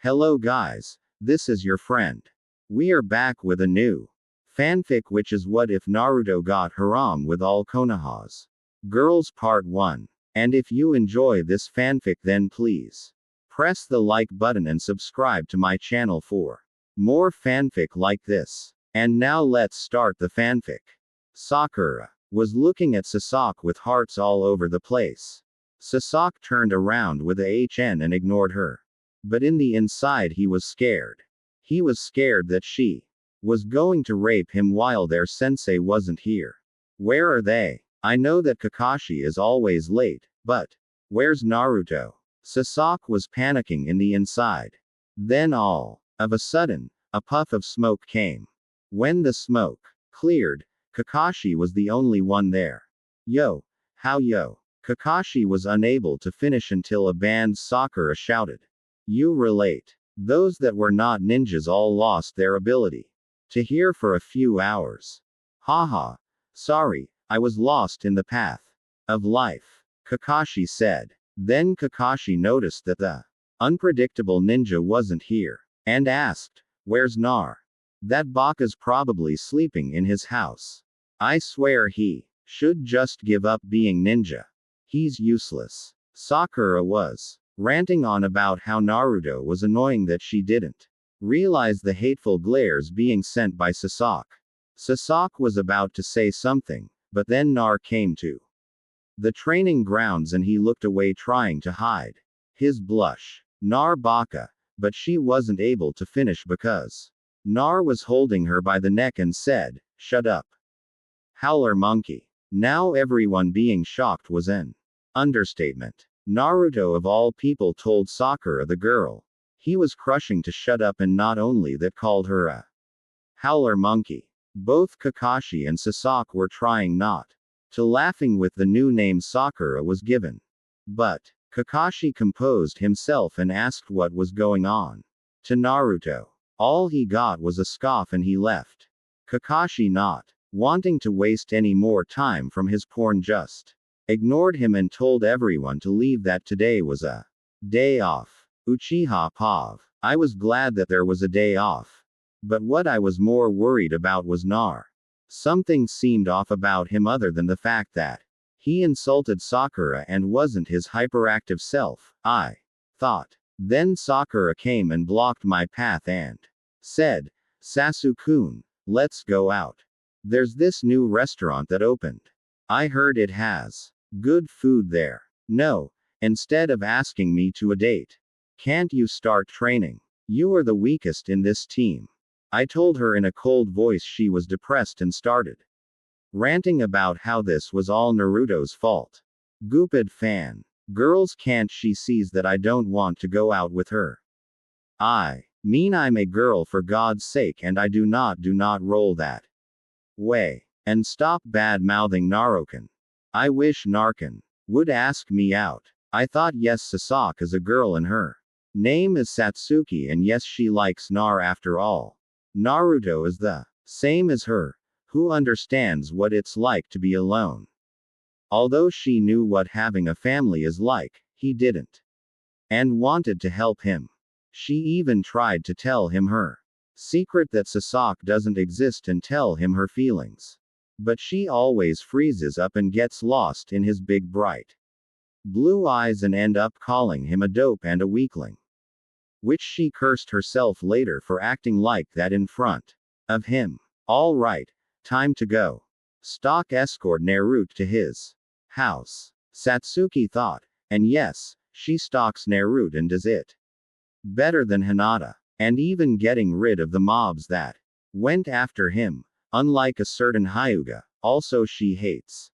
Hello guys, this is your friend. We are back with a new fanfic, which is What If Naruto Got Harem with All Konohas Girls Part 1. And if you enjoy this fanfic, then please press the like button and subscribe to my channel for more fanfic like this. And now let's start the fanfic. Sakura was looking at Sasaki with hearts all over the place. Sasaki turned around with a HN and ignored her. But in the inside he was scared. He was scared that she was going to rape him while their sensei wasn't here. Where are they? I know that Kakashi is always late, but where's Naruto? Sasaki was panicking in the inside. Then all of a sudden, a puff of smoke came. When the smoke cleared, Kakashi was the only one there. Yo, how yo? Kakashi was unable to finish until a banned Sakura shouted. You relate. Those that were not ninjas all lost their ability to hear for a few hours. Haha. Sorry, I was lost in the path of life, Kakashi said. Then Kakashi noticed that the unpredictable ninja wasn't here, and asked, Where's Nar? That baka's probably sleeping in his house. I swear he should just give up being ninja. He's useless. Sakura was ranting on about how Naruto was annoying that she didn't realize the hateful glares being sent by Sasaki. Sasaki was about to say something, but then Nar came to the training grounds and he looked away, trying to hide his blush. Nar baka, but she wasn't able to finish because Nar was holding her by the neck and said, Shut up. Howler monkey. Now everyone being shocked was an understatement. Naruto of all people told Sakura, the girl he was crushing, to shut up, and not only that, called her a howler monkey. Both Kakashi and Sasaki were trying not to laughing with the new name Sakura was given. But Kakashi composed himself and asked what was going on to Naruto. All he got was a scoff and he left. Kakashi, not wanting to waste any more time from his porn, just ignored him and told everyone to leave, that today was a day off. Uchiha Pav. I was glad that there was a day off. But what I was more worried about was Nar. Something seemed off about him other than the fact that he insulted Sakura and wasn't his hyperactive self, I thought. Then Sakura came and blocked my path and said, Sasukun, let's go out. There's this new restaurant that opened. I heard it has good food there. No, instead of asking me to a date, can't you start training? You are the weakest in this team. I told her in a cold voice. She was depressed and started ranting about how this was all Naruto's fault. Gooped fan. Girls, can't she sees that I don't want to go out with her? I mean, I'm a girl, for God's sake, and I do not roll that way. And stop bad mouthing Narukan. I wish Narkan would ask me out. I thought, yes, Sasaki is a girl and her name is Satsuki, and yes, she likes Nar after all. Naruto is the same as her, who understands what it's like to be alone. Although she knew what having a family is like, he didn't. And wanted to help him. She even tried to tell him her secret that Sasaki doesn't exist and tell him her feelings. But she always freezes up and gets lost in his big bright blue eyes and end up calling him a dope and a weakling. Which she cursed herself later for acting like that in front of him. All right, time to go. Stock escort Naruto to his house. Satsuki thought. And yes, she stalks Naruto and does it better than Hinata. And even getting rid of the mobs that went after him. Unlike a certain Hyuga, also she hates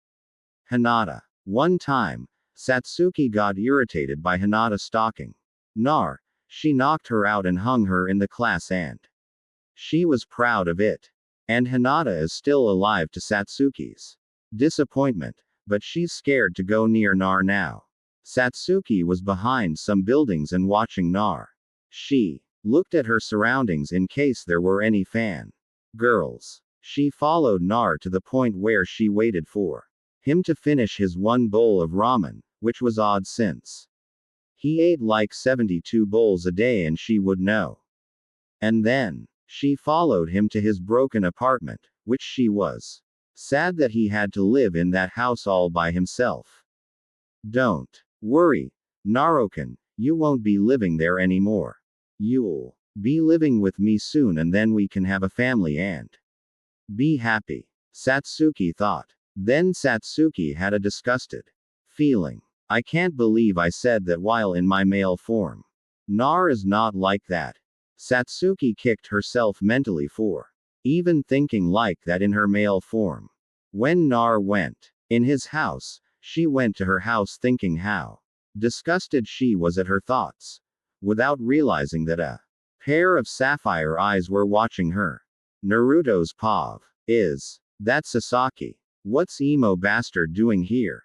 Hinata. One time, Satsuki got irritated by Hinata stalking Nar. She knocked her out and hung her in the class, and she was proud of it. And Hinata is still alive, to Satsuki's disappointment, but she's scared to go near Nar now. Satsuki was behind some buildings and watching Nar. She looked at her surroundings in case there were any fan girls. She followed Nar to the point where she waited for him to finish his one bowl of ramen, which was odd since He ate like 72 bowls a day and she would know. And then, she followed him to his broken apartment, which she was sad that he had to live in that house all by himself. Don't worry, Narokan, you won't be living there anymore. You'll be living with me soon and then we can have a family and be happy. Satsuki thought. Then Satsuki had a disgusted feeling. I can't believe I said that while in my male form. Nar is not like that. Satsuki kicked herself mentally for even thinking like that in her male form. When Nar went in his house, she went to her house thinking how disgusted she was at her thoughts, without realizing that a pair of sapphire eyes were watching her. Naruto's pav. Is that Sasaki? What's emo bastard doing here?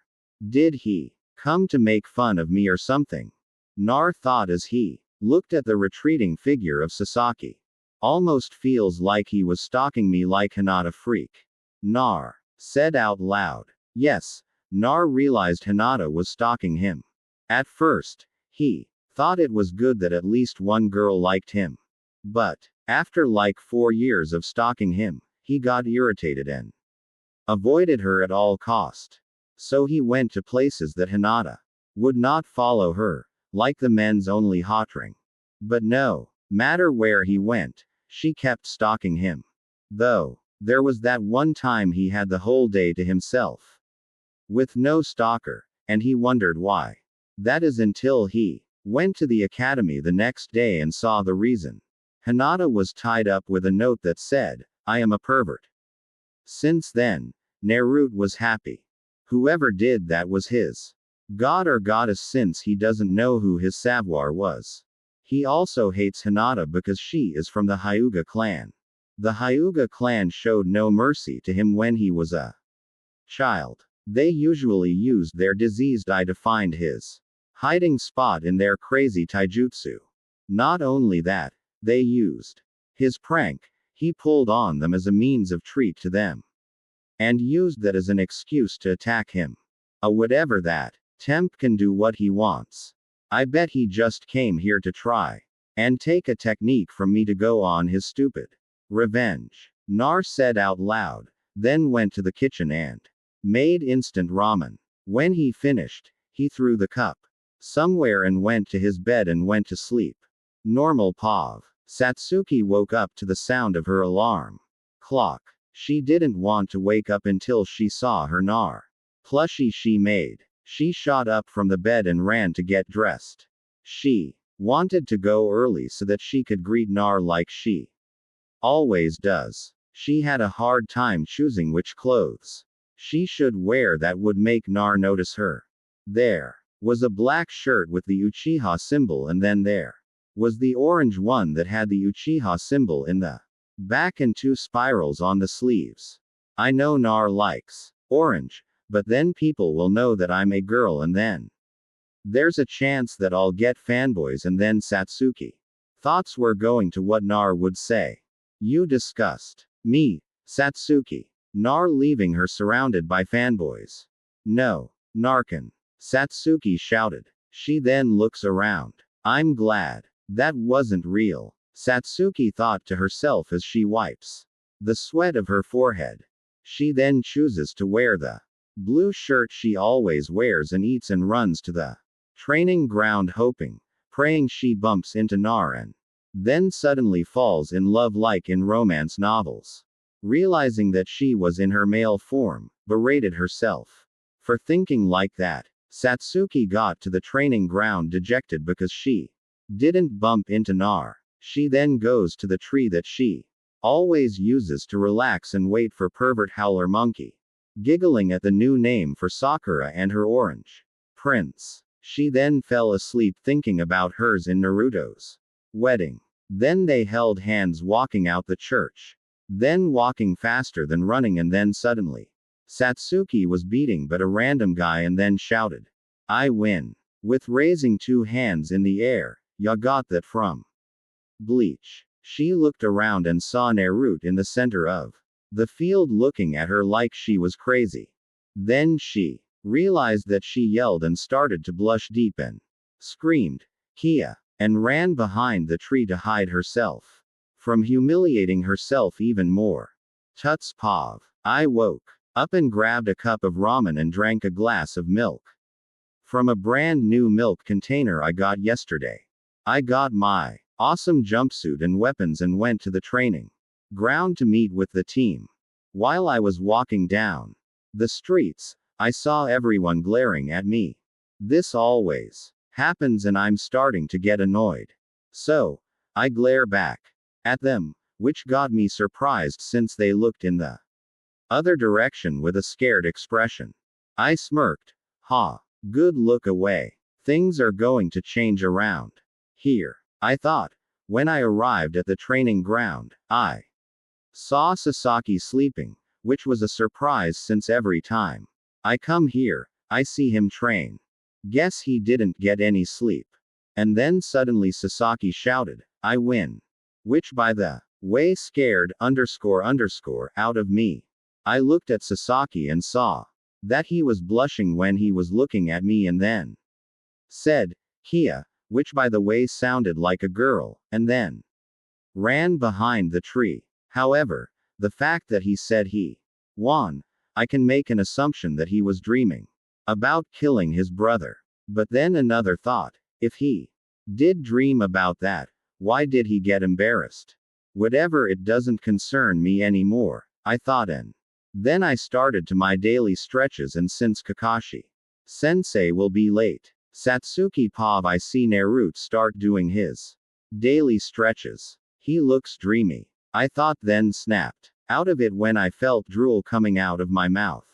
Did he come to make fun of me or something? Nar thought as he looked at the retreating figure of Sasaki. Almost feels like he was stalking me like Hinata freak. Nar said out loud. Yes, Nar realized Hinata was stalking him. At first, he thought it was good that at least one girl liked him. But, after like 4 years of stalking him, he got irritated and avoided her at all cost. So he went to places that Hinata would not follow her, like the men's only hot ring. But no matter where he went, she kept stalking him. Though, there was that one time he had the whole day to himself with no stalker, and he wondered why. That is until he went to the academy the next day and saw the reason. Hinata was tied up with a note that said, I am a pervert. Since then, Naruto was happy. Whoever did that was his god or goddess since he doesn't know who his savoir was. He also hates Hinata because she is from the Hyuga clan. The Hyuga clan showed no mercy to him when he was a child. They usually used their diseased eye to find his hiding spot in their crazy taijutsu. Not only that, they used his prank he pulled on them as a means of treat to them. And used that as an excuse to attack him. Whatever that. Temp can do what he wants. I bet he just came here to try and take a technique from me to go on his stupid revenge. Nar said out loud, then went to the kitchen and made instant ramen. When he finished, he threw the cup somewhere and went to his bed and went to sleep. Normal pav. Satsuki woke up to the sound of her alarm clock. She didn't want to wake up until she saw her Nar plushie she made. She shot up from the bed and ran to get dressed. She wanted to go early so that she could greet Nar like she always does. She had a hard time choosing which clothes she should wear that would make Nar notice her. There was a black shirt with the Uchiha symbol and then there was the orange one that had the Uchiha symbol in the back and 2 spirals on the sleeves. I know Nar likes orange, but then people will know that I'm a girl and then there's a chance that I'll get fanboys and then Satsuki. Thoughts were going to what Nar would say. You disgust me, Satsuki. Nar leaving her surrounded by fanboys. No, Narkin. Satsuki shouted. She then looks around. I'm glad that wasn't real, Satsuki thought to herself as she wipes the sweat of her forehead. She then chooses to wear the blue shirt she always wears and eats and runs to the training ground hoping, praying she bumps into Nar and then suddenly falls in love like in romance novels. Realizing that she was in her male form, berated herself for thinking like that. Satsuki got to the training ground dejected because she didn't bump into Nar. She then goes to the tree that she always uses to relax and wait for pervert howler monkey. Giggling at the new name for Sakura and her orange prince. She then fell asleep thinking about hers in Naruto's wedding. Then they held hands walking out the church. Then walking faster than running and then suddenly. Satsuki was beating but a random guy and then shouted. I win. With raising 2 hands in the air. Ya got that from Bleach. She looked around and saw Naruto in the center of the field looking at her like she was crazy. Then she realized that she yelled and started to blush deep and screamed Kia, and ran behind the tree to hide herself from humiliating herself even more. Tuts Pav. I woke up and grabbed a cup of ramen and drank a glass of milk from a brand new milk container I got yesterday. I got my awesome jumpsuit and weapons and went to the training ground to meet with the team. While I was walking down the streets, I saw everyone glaring at me. This always happens and I'm starting to get annoyed. So, I glare back at them, which got me surprised since they looked in the other direction with a scared expression. I smirked. Ha. Good look away. Things are going to change around here, I thought. When I arrived at the training ground, I saw Sasaki sleeping, which was a surprise since every time I come here, I see him train. Guess he didn't get any sleep. And then suddenly Sasaki shouted, I win. Which by the way scared out of me. I looked at Sasaki and saw that he was blushing when he was looking at me and then said, Kia, which by the way sounded like a girl, and then ran behind the tree. However, the fact that he said he won, I can make an assumption that he was dreaming about killing his brother. But then another thought, if he did dream about that, why did he get embarrassed? Whatever, it doesn't concern me anymore, I thought, and then I started to my daily stretches, and since Kakashi Sensei will be late, Satsuki Pav, I see Naruto start doing his daily stretches. He looks dreamy, I thought, then snapped out of it when I felt drool coming out of my mouth.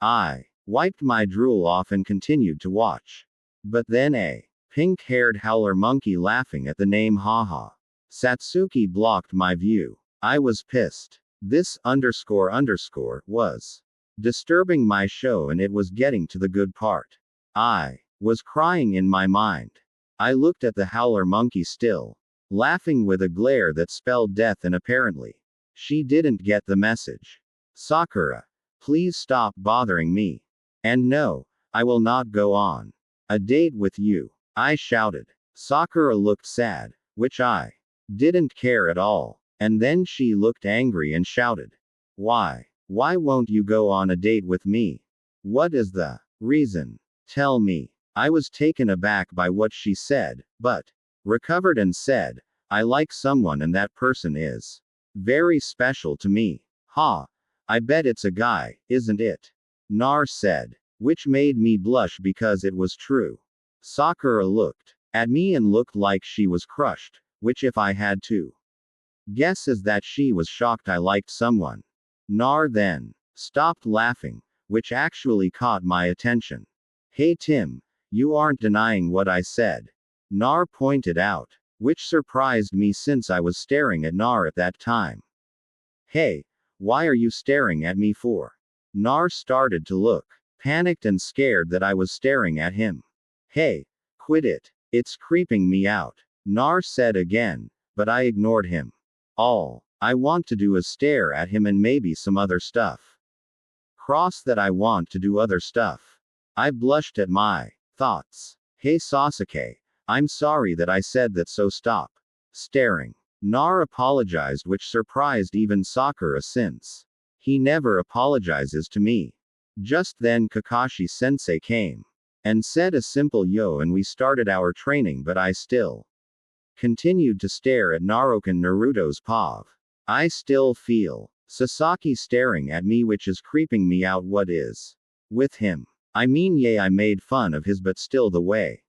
I wiped my drool off and continued to watch. But then a pink-haired howler monkey laughing at the name Haha Satsuki blocked my view. I was pissed. This was disturbing my show, and it was getting to the good part. I was crying in my mind. I looked at the howler monkey still laughing with a glare that spelled death, and apparently she didn't get the message. Sakura, please stop bothering me. And no, I will not go on a date with you, I shouted. Sakura looked sad, which I didn't care at all. And then she looked angry and shouted, Why won't you go on a date with me? What is the reason? Tell me. I was taken aback by what she said, but recovered and said, I like someone and that person is very special to me. Ha. I bet it's a guy, isn't it? Nar said, which made me blush because it was true. Sakura looked at me and looked like she was crushed, which if I had to guess is that she was shocked I liked someone. Nar then stopped laughing, which actually caught my attention. Hey Tim, you aren't denying what I said, Nar pointed out, which surprised me since I was staring at Nar at that time. Hey, why are you staring at me for? Nar started to look panicked and scared that I was staring at him. Hey, quit it. It's creeping me out, Nar said again, but I ignored him. All I want to do is stare at him and maybe some other stuff. Cross that I want to do other stuff. I blushed at my thoughts. Hey Sasuke, I'm sorry that I said that, so stop staring. Nar apologized, which surprised even Sakura since he never apologizes to me. Just then Kakashi Sensei came and said a simple yo, and we started our training, but I still continued to stare at Naruto's Pav. I still feel Sasaki staring at me, which is creeping me out. What is with him? I mean, I made fun of his, but still the way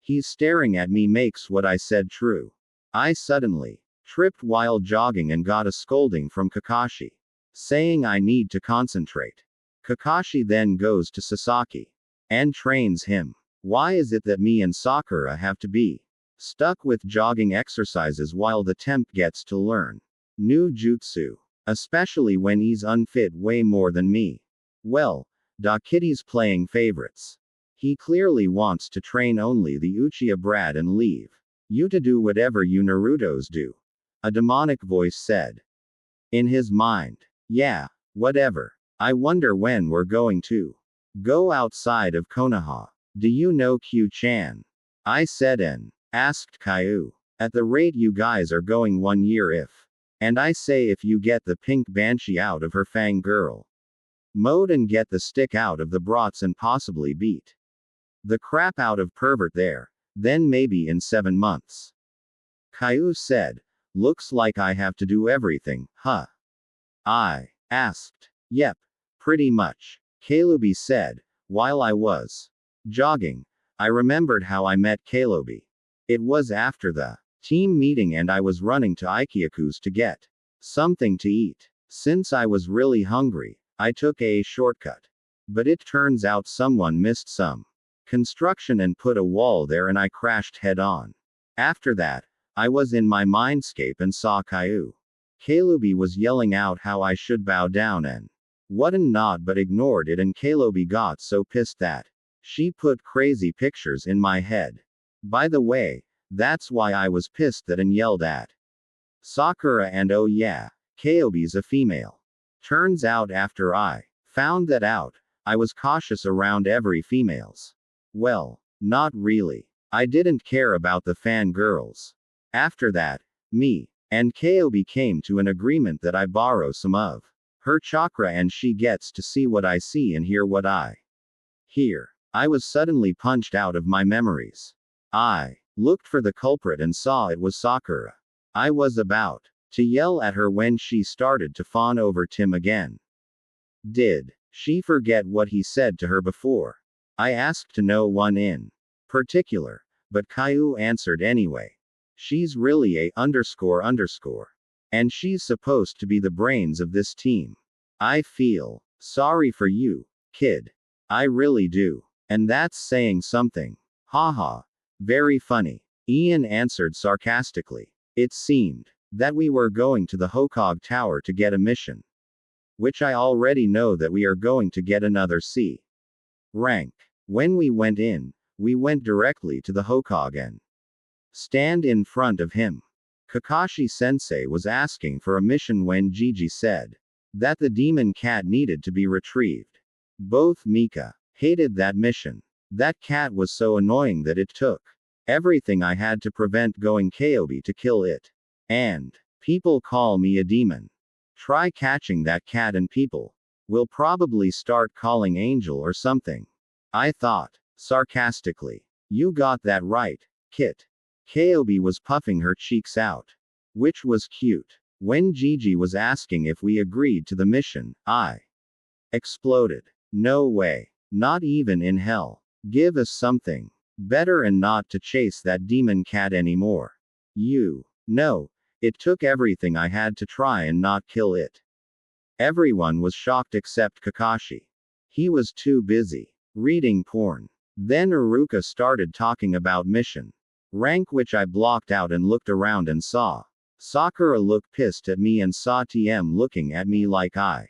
he's staring at me makes what I said true. I suddenly tripped while jogging and got a scolding from Kakashi, saying I need to concentrate. Kakashi then goes to Sasaki and trains him. Why is it that me and Sakura have to be stuck with jogging exercises while the temp gets to learn new jutsu? Especially when he's unfit way more than me. Well, Kitty's playing favorites. He clearly wants to train only the Uchiha brat and leave you to do whatever you Narutos do. A demonic voice said in his mind. Yeah, whatever. I wonder when we're going to go outside of Konoha. Do you know Q-chan? I said and asked Caillou. At the rate you guys are going 1 year if. And I say if you get the pink banshee out of her fangirl mode and get the stick out of the brats and possibly beat the crap out of pervert there, then maybe in 7 months. Caillou said, looks like I have to do everything, huh? I asked. Yep, pretty much. Kalubi said, while I was jogging, I remembered how I met Kalubi. It was after the team meeting and I was running to Ikeaku's to get something to eat. Since I was really hungry, I took a shortcut. But it turns out someone missed some construction and put a wall there and I crashed head on. After that, I was in my mindscape and saw Caillou. Kalubi was yelling out how I should bow down and whatnot but ignored it and Kalubi got so pissed that she put crazy pictures in my head. By the way, that's why I was pissed that and yelled at Sakura and oh yeah, Kalubi's a female. Turns out after I found that out, I was cautious around every females. Well, not really. I didn't care about the fangirls. After that, me and Kalubi came to an agreement that I borrow some of her chakra and she gets to see what I see and hear what I hear. I was suddenly punched out of my memories. I looked for the culprit and saw it was Sakura. I was about to yell at her when she started to fawn over Tim again. Did she forget what he said to her before? I asked to no one in particular, but Caillou answered anyway. She's really a underscore underscore. And she's supposed to be the brains of this team. I feel sorry for you, kid. I really do. And that's saying something. Haha. Very funny. Ian answered sarcastically. It seemed that we were going to the Hokage Tower to get a mission. Which I already know that we are going to get another C rank. When we went in, we went directly to the Hokage and stand in front of him. Kakashi sensei was asking for a mission when Gigi said that the demon cat needed to be retrieved. Both Mika hated that mission. That cat was so annoying that it took everything I had to prevent going Kobe to kill it. And people call me a demon. Try catching that cat and people will probably start calling Angel or something. I thought, sarcastically. You got that right, Kit. Kobe was puffing her cheeks out. Which was cute. When Gigi was asking if we agreed to the mission, I exploded. No way. Not even in hell. Give us something better and not to chase that demon cat anymore. You know, it took everything I had to try and not kill it. Everyone was shocked except Kakashi. He was too busy reading porn. Then Iruka started talking about mission rank, which I blocked out and looked around and saw Sakura look pissed at me and saw TM looking at me like I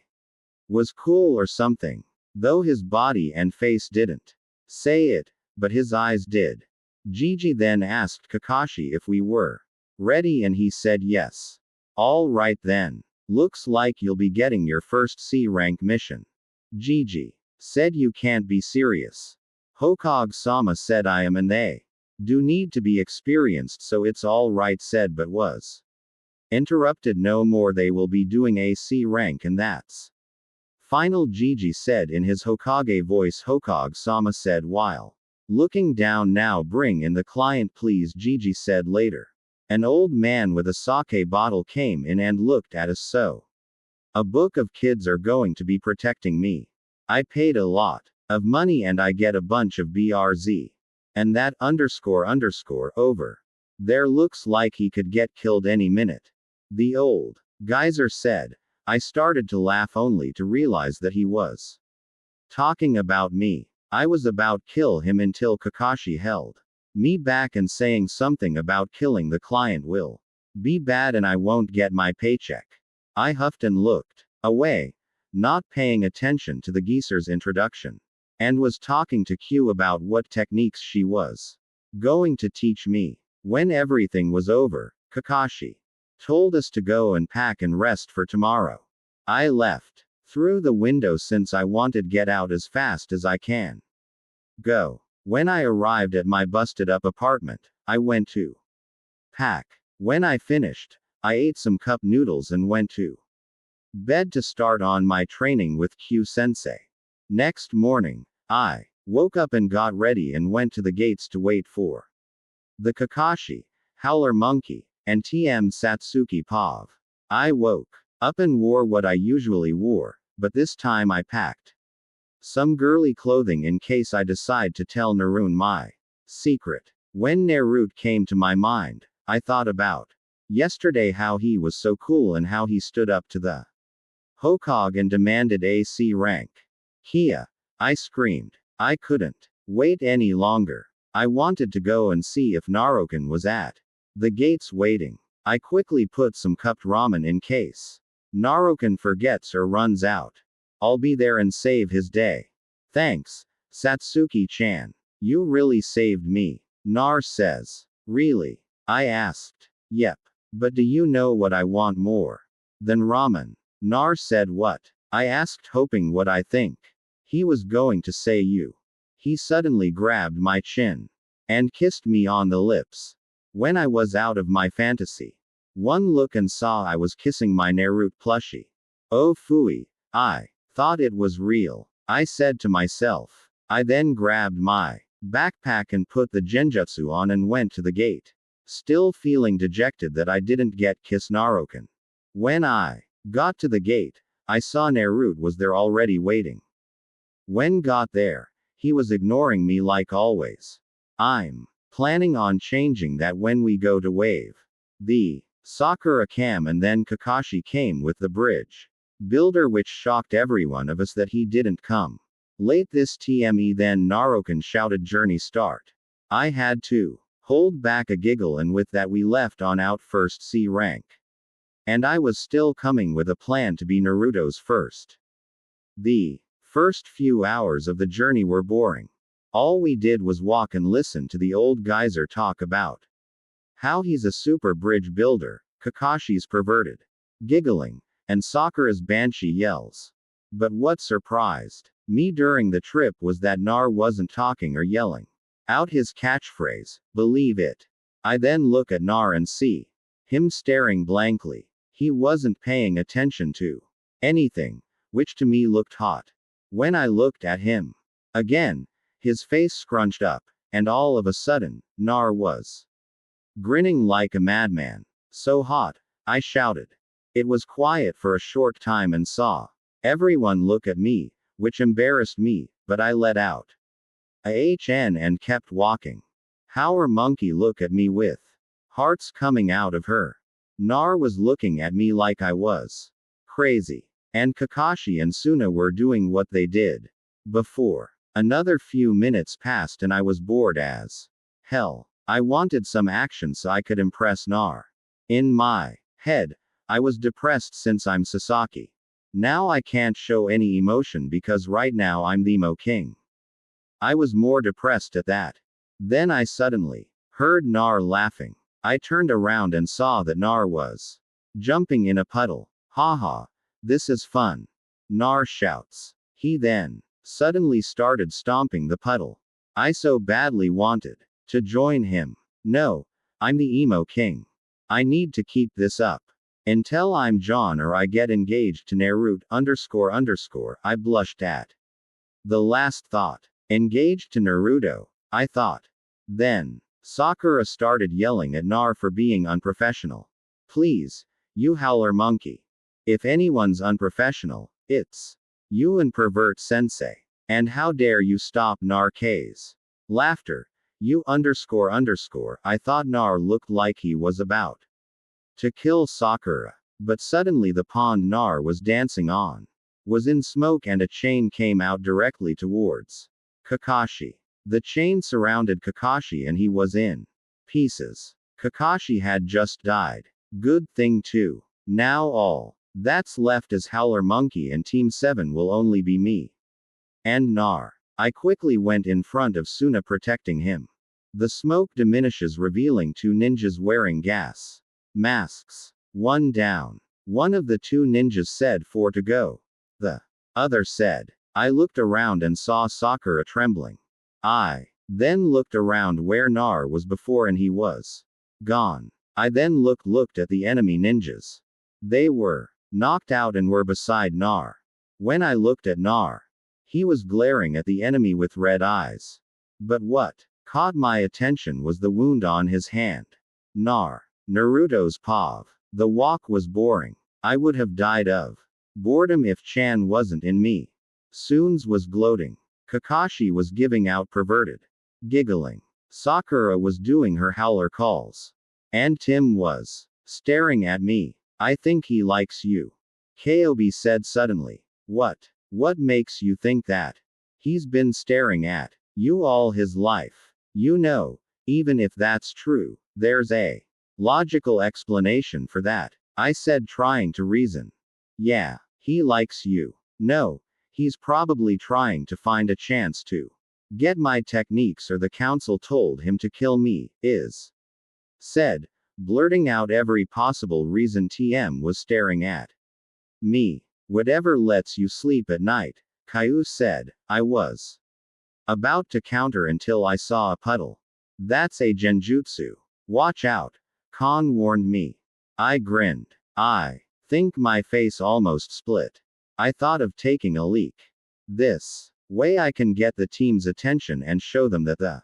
was cool or something. Though his body and face didn't say it, but his eyes did. Gigi then asked Kakashi if we were ready and he said yes. All right then. Looks like you'll be getting your first C rank mission. Gigi said you can't be serious. Hokage-sama said I am and they do need to be experienced so it's all right said but was interrupted no more they will be doing a C rank and that's final Gigi said in his Hokage voice. Hokage-sama said while looking down. Now bring in the client please, Gigi said later. An old man with a sake bottle came in and looked at us. So a book of kids are going to be protecting me. I paid a lot of money and I get a bunch of BRZ. And that underscore underscore over there looks like he could get killed any minute. The old geyser said. I started to laugh only to realize that he was talking about me. I was about kill him until Kakashi held me back and saying something about killing the client will be bad and I won't get my paycheck. I huffed and looked away, not paying attention to the geezer's introduction, and was talking to Q about what techniques she was going to teach me. When everything was over, Kakashi told us to go and pack and rest for tomorrow. I left through the window since I wanted get out as fast as I can. Go. When I arrived at my busted up apartment, I went to pack. When I finished, I ate some cup noodles and went to bed to start on my training with Q Sensei. Next morning, I woke up and got ready and went to the gates to wait for the Kakashi, Howler Monkey, and TM Satsuki Pav. I woke up and wore what I usually wore, but this time I packed some girly clothing in case I decide to tell Narune my secret. When Naruto came to my mind, I thought about yesterday, how he was so cool and how he stood up to the Hokage and demanded AC rank. Kia! I screamed. I couldn't wait any longer. I wanted to go and see if Naruto was at the gates waiting. I quickly put some cupped ramen in case Naruto forgets or runs out. I'll be there and save his day. Thanks, Satsuki-chan. You really saved me. Nar says. Really? I asked. Yep. But do you know what I want more than ramen? Nar said what? I asked, hoping what I think he was going to say you. He suddenly grabbed my chin and kissed me on the lips. When I was out of my fantasy, one look and saw I was kissing my Naruto plushie. Oh phooey. I thought it was real, I said to myself. I then grabbed my backpack and put the genjutsu on and went to the gate. Still feeling dejected that I didn't get kiss Naruto. When I got to the gate, I saw Naruto was there already waiting. When got there, he was ignoring me like always. I'm planning on changing that when we go to wave the Sakura cam, and then Kakashi came with the bridge builder, which shocked everyone of us that he didn't come late this TME. Then Naruto shouted journey start. I had to hold back a giggle, and with that we left on out first C rank. And I was still coming with a plan to be Naruto's first. The first few hours of the journey were boring. All we did was walk and listen to the old geyser talk about how he's a super bridge builder, Kakashi's perverted giggling, and Sakura's banshee yells. But what surprised me during the trip was that Nar wasn't talking or yelling out his catchphrase, believe it. I then look at Nar and see him staring blankly. He wasn't paying attention to anything, which to me looked hot. When I looked at him again, his face scrunched up, and all of a sudden, Nar was grinning like a madman. So hot, I shouted. It was quiet for a short time and saw everyone look at me, which embarrassed me, but I let out a HN and kept walking. Howler Monkey looked at me with hearts coming out of her. Nar was looking at me like I was crazy. And Kakashi and Suna were doing what they did before. Another few minutes passed and I was bored as hell. I wanted some action so I could impress Nar. In my head, I was depressed since I'm Sasaki. Now I can't show any emotion because right now I'm the emo king. I was more depressed at that. Then I suddenly heard Nar laughing. I turned around and saw that Nar was jumping in a puddle. Haha, this is fun. Nar shouts. He then suddenly started stomping the puddle. I so badly wanted to join him. No, I'm the emo king. I need to keep this up until I'm John or I get engaged to Naruto __. I blushed at the last thought. Engaged to Naruto, I thought. Then Sakura started yelling at Nar for being unprofessional. Please, you Howler Monkey. If anyone's unprofessional, it's you and pervert sensei. And how dare you stop Nar K's laughter. You __. I thought Nar looked like he was about to kill Sakura. But suddenly the pond Nar was dancing on was in smoke and a chain came out directly towards Kakashi. The chain surrounded Kakashi and he was in pieces. Kakashi had just died. Good thing too. Now all that's left is Howler Monkey and Team 7 will only be me and Nar. I quickly went in front of Suna protecting him. The smoke diminishes, revealing two ninjas wearing gas masks. One down. One of the two ninjas said 4 to go. The other said. I looked around and saw Sakura trembling. I Then looked around where Nar was before and he was gone. I then looked at the enemy ninjas. They were knocked out and were beside Nar. When I looked at Nar, he was glaring at the enemy with red eyes. But what caught my attention was the wound on his hand. Naruto's pav. The walk was boring. I would have died of boredom if Chan wasn't in me. Soons was gloating. Kakashi was giving out perverted giggling. Sakura was doing her howler calls. And Tim was staring at me. I think he likes you. Kobe said suddenly. What? What makes you think that? He's been staring at you all his life. You know, even if that's true, there's a logical explanation for that. I said, trying to reason. Yeah, he likes you. No, he's probably trying to find a chance to get my techniques, or the council told him to kill me, said, blurting out every possible reason. TM was staring at me. Whatever lets you sleep at night, Caillou said. I was about to counter until I saw a puddle. That's a genjutsu. Watch out. Khan warned me. I grinned. I think my face almost split. I thought of taking a leak. This way I can get the team's attention and show them that the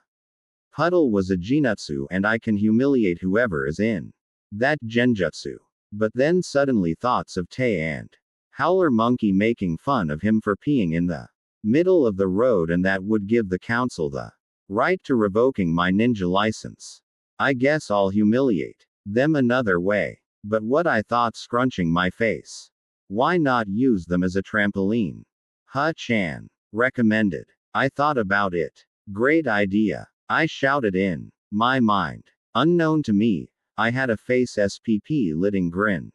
puddle was a genjutsu and I can humiliate whoever is in that genjutsu. But then suddenly thoughts of Tay and Howler Monkey making fun of him for peeing in the middle of the road, and that would give the council the right to revoking my ninja license. I guess I'll humiliate them another way. But what I thought, scrunching my face. Why not use them as a trampoline? Ha-chan recommended. I thought about it. Great idea. I shouted in my mind. Unknown to me, I had a face SPP litting grin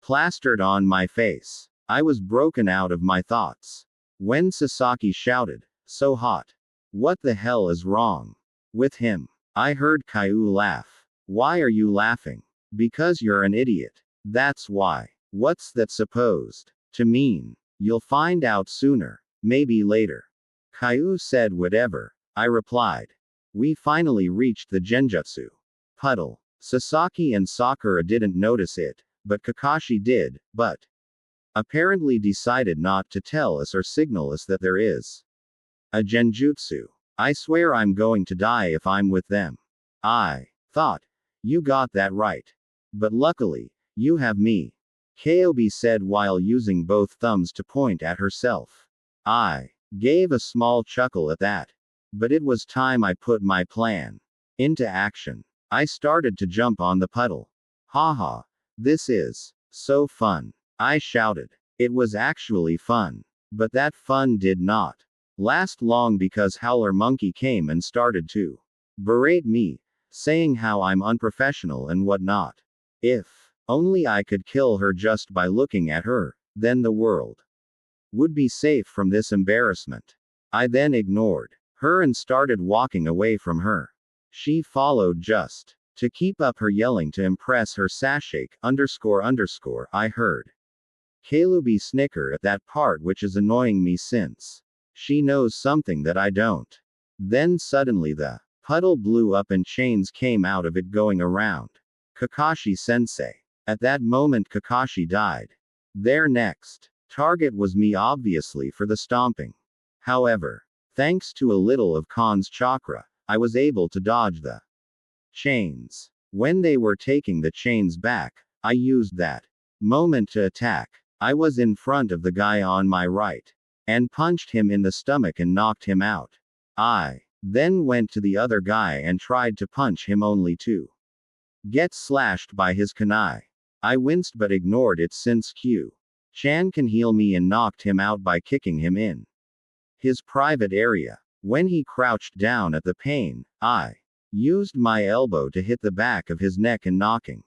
plastered on my face. I was broken out of my thoughts when Sasaki shouted, so hot. What the hell is wrong with him? I heard Caillou laugh. Why are you laughing? Because you're an idiot. That's why. What's that supposed to mean? You'll find out sooner. Maybe later. Caillou said. Whatever, I replied. We finally reached the genjutsu puddle. Sasaki and Sakura didn't notice it, but Kakashi did, but apparently decided not to tell us or signal us that there is a genjutsu. I swear I'm going to die if I'm with them. I thought you got that right. But luckily, you have me. Kobe said while using both thumbs to point at herself. I gave a small chuckle at that. But it was time I put my plan into action. I started to jump on the puddle. Haha. This is so fun. I shouted. It was actually fun. But that fun did not last long because Howler Monkey came and started to berate me, saying how I'm unprofessional and whatnot. If only I could kill her just by looking at her, then the world would be safe from this embarrassment. I then ignored her and started walking away from her. She followed just to keep up her yelling to impress her sashake __. I heard Kalubi snicker at that part, which is annoying me since she knows something that I don't. Then suddenly the puddle blew up and chains came out of it going around Kakashi sensei. At that moment Kakashi died. Their next target was me, obviously, for the stomping. However, thanks to a little of Khan's chakra, I was able to dodge the chains. When they were taking the chains back, I used that moment to attack. I was in front of the guy on my right and punched him in the stomach and knocked him out. I then went to the other guy and tried to punch him, only to get slashed by his kunai. I winced but ignored it since Q-chan can heal me, and knocked him out by kicking him in his private area. When he crouched down at the pain, I used my elbow to hit the back of his neck and knocking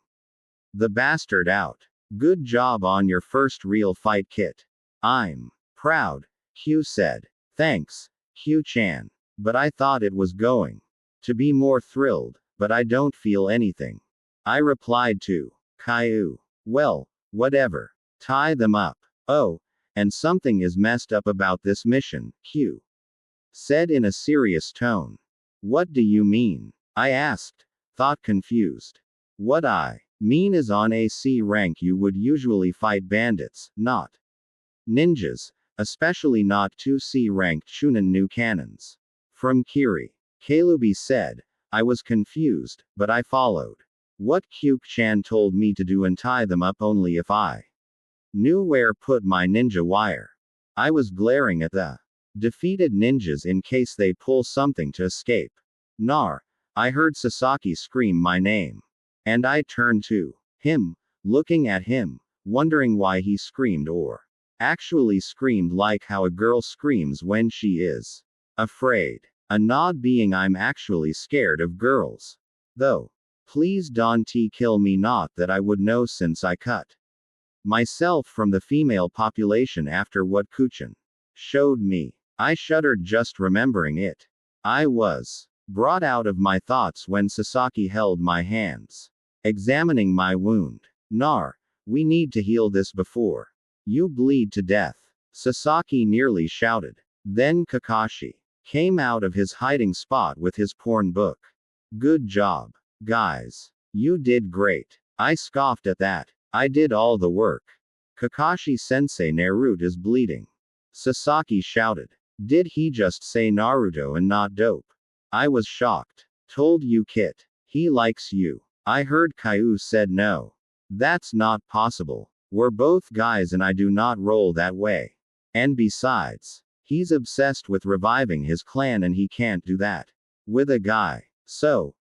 the bastard out. Good job on your first real fight, Kit. I'm proud, Q said. Thanks, Q-chan. But I thought it was going to be more thrilled, but I don't feel anything. I replied to Caillou. Well, whatever. Tie them up. Oh, and something is messed up about this mission, Q said in a serious tone. What do you mean? I asked, thought confused. What I mean is on a C rank you would usually fight bandits, not ninjas, especially not 2C ranked Chunin new cannons. From Kiri. Kalubi said, I was confused, but I followed. What Kyuk-chan told me to do and tie them up only if I knew where put my ninja wire. I was glaring at the defeated ninjas in case they pull something to escape. Nar. I heard Sasaki scream my name. And I turned to him, looking at him, wondering why he screamed or actually screamed like how a girl screams when she is afraid. A nod being I'm actually scared of girls. Though. Please don't kill me, not that I would know since I cut myself from the female population after what Kuchin showed me. I shuddered just remembering it. I was brought out of my thoughts when Sasaki held my hands, examining my wound. Nar, we need to heal this before you bleed to death. Sasaki nearly shouted. Then Kakashi came out of his hiding spot with his porn book. Good job, guys. You did great. I scoffed at that. I did all the work. Kakashi-sensei, Naruto is bleeding. Sasaki shouted. Did he just say Naruto and not dope? I was shocked. Told you, Kit. He likes you. I heard Caillou said no. That's not possible. We're both guys and I do not roll that way. And besides, he's obsessed with reviving his clan and he can't do that with a guy. So,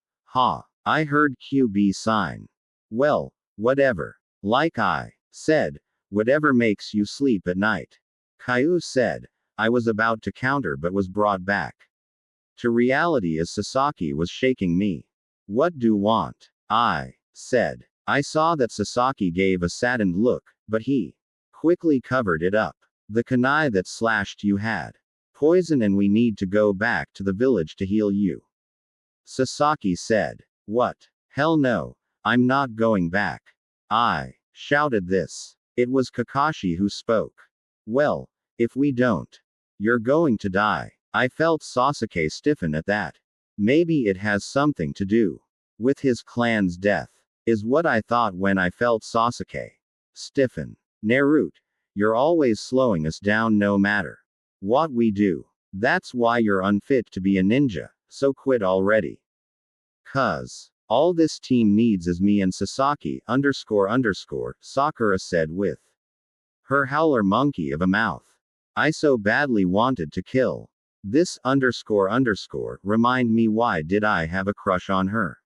I heard QB sign. Well, whatever. Like I said, whatever makes you sleep at night. Caillou said. I was about to counter but was brought back to reality as Sasaki was shaking me. What do want? I said. I saw that Sasaki gave a saddened look, but he quickly covered it up. The kunai that slashed you had poison and we need to go back to the village to heal you. Sasaki said. What? Hell no. I'm not going back. I shouted this. It was Kakashi who spoke. Well, if we don't, you're going to die. I felt Sasuke stiffen at that. Maybe it has something to do with his clan's death, is what I thought when I felt Sasuke stiffen. Naruto, you're always slowing us down no matter what we do. That's why you're unfit to be a ninja, so quit already. 'Cause all this team needs is me and Sasaki __, Sakura said with her howler monkey of a mouth. I so badly wanted to kill this __, remind me why did I have a crush on her?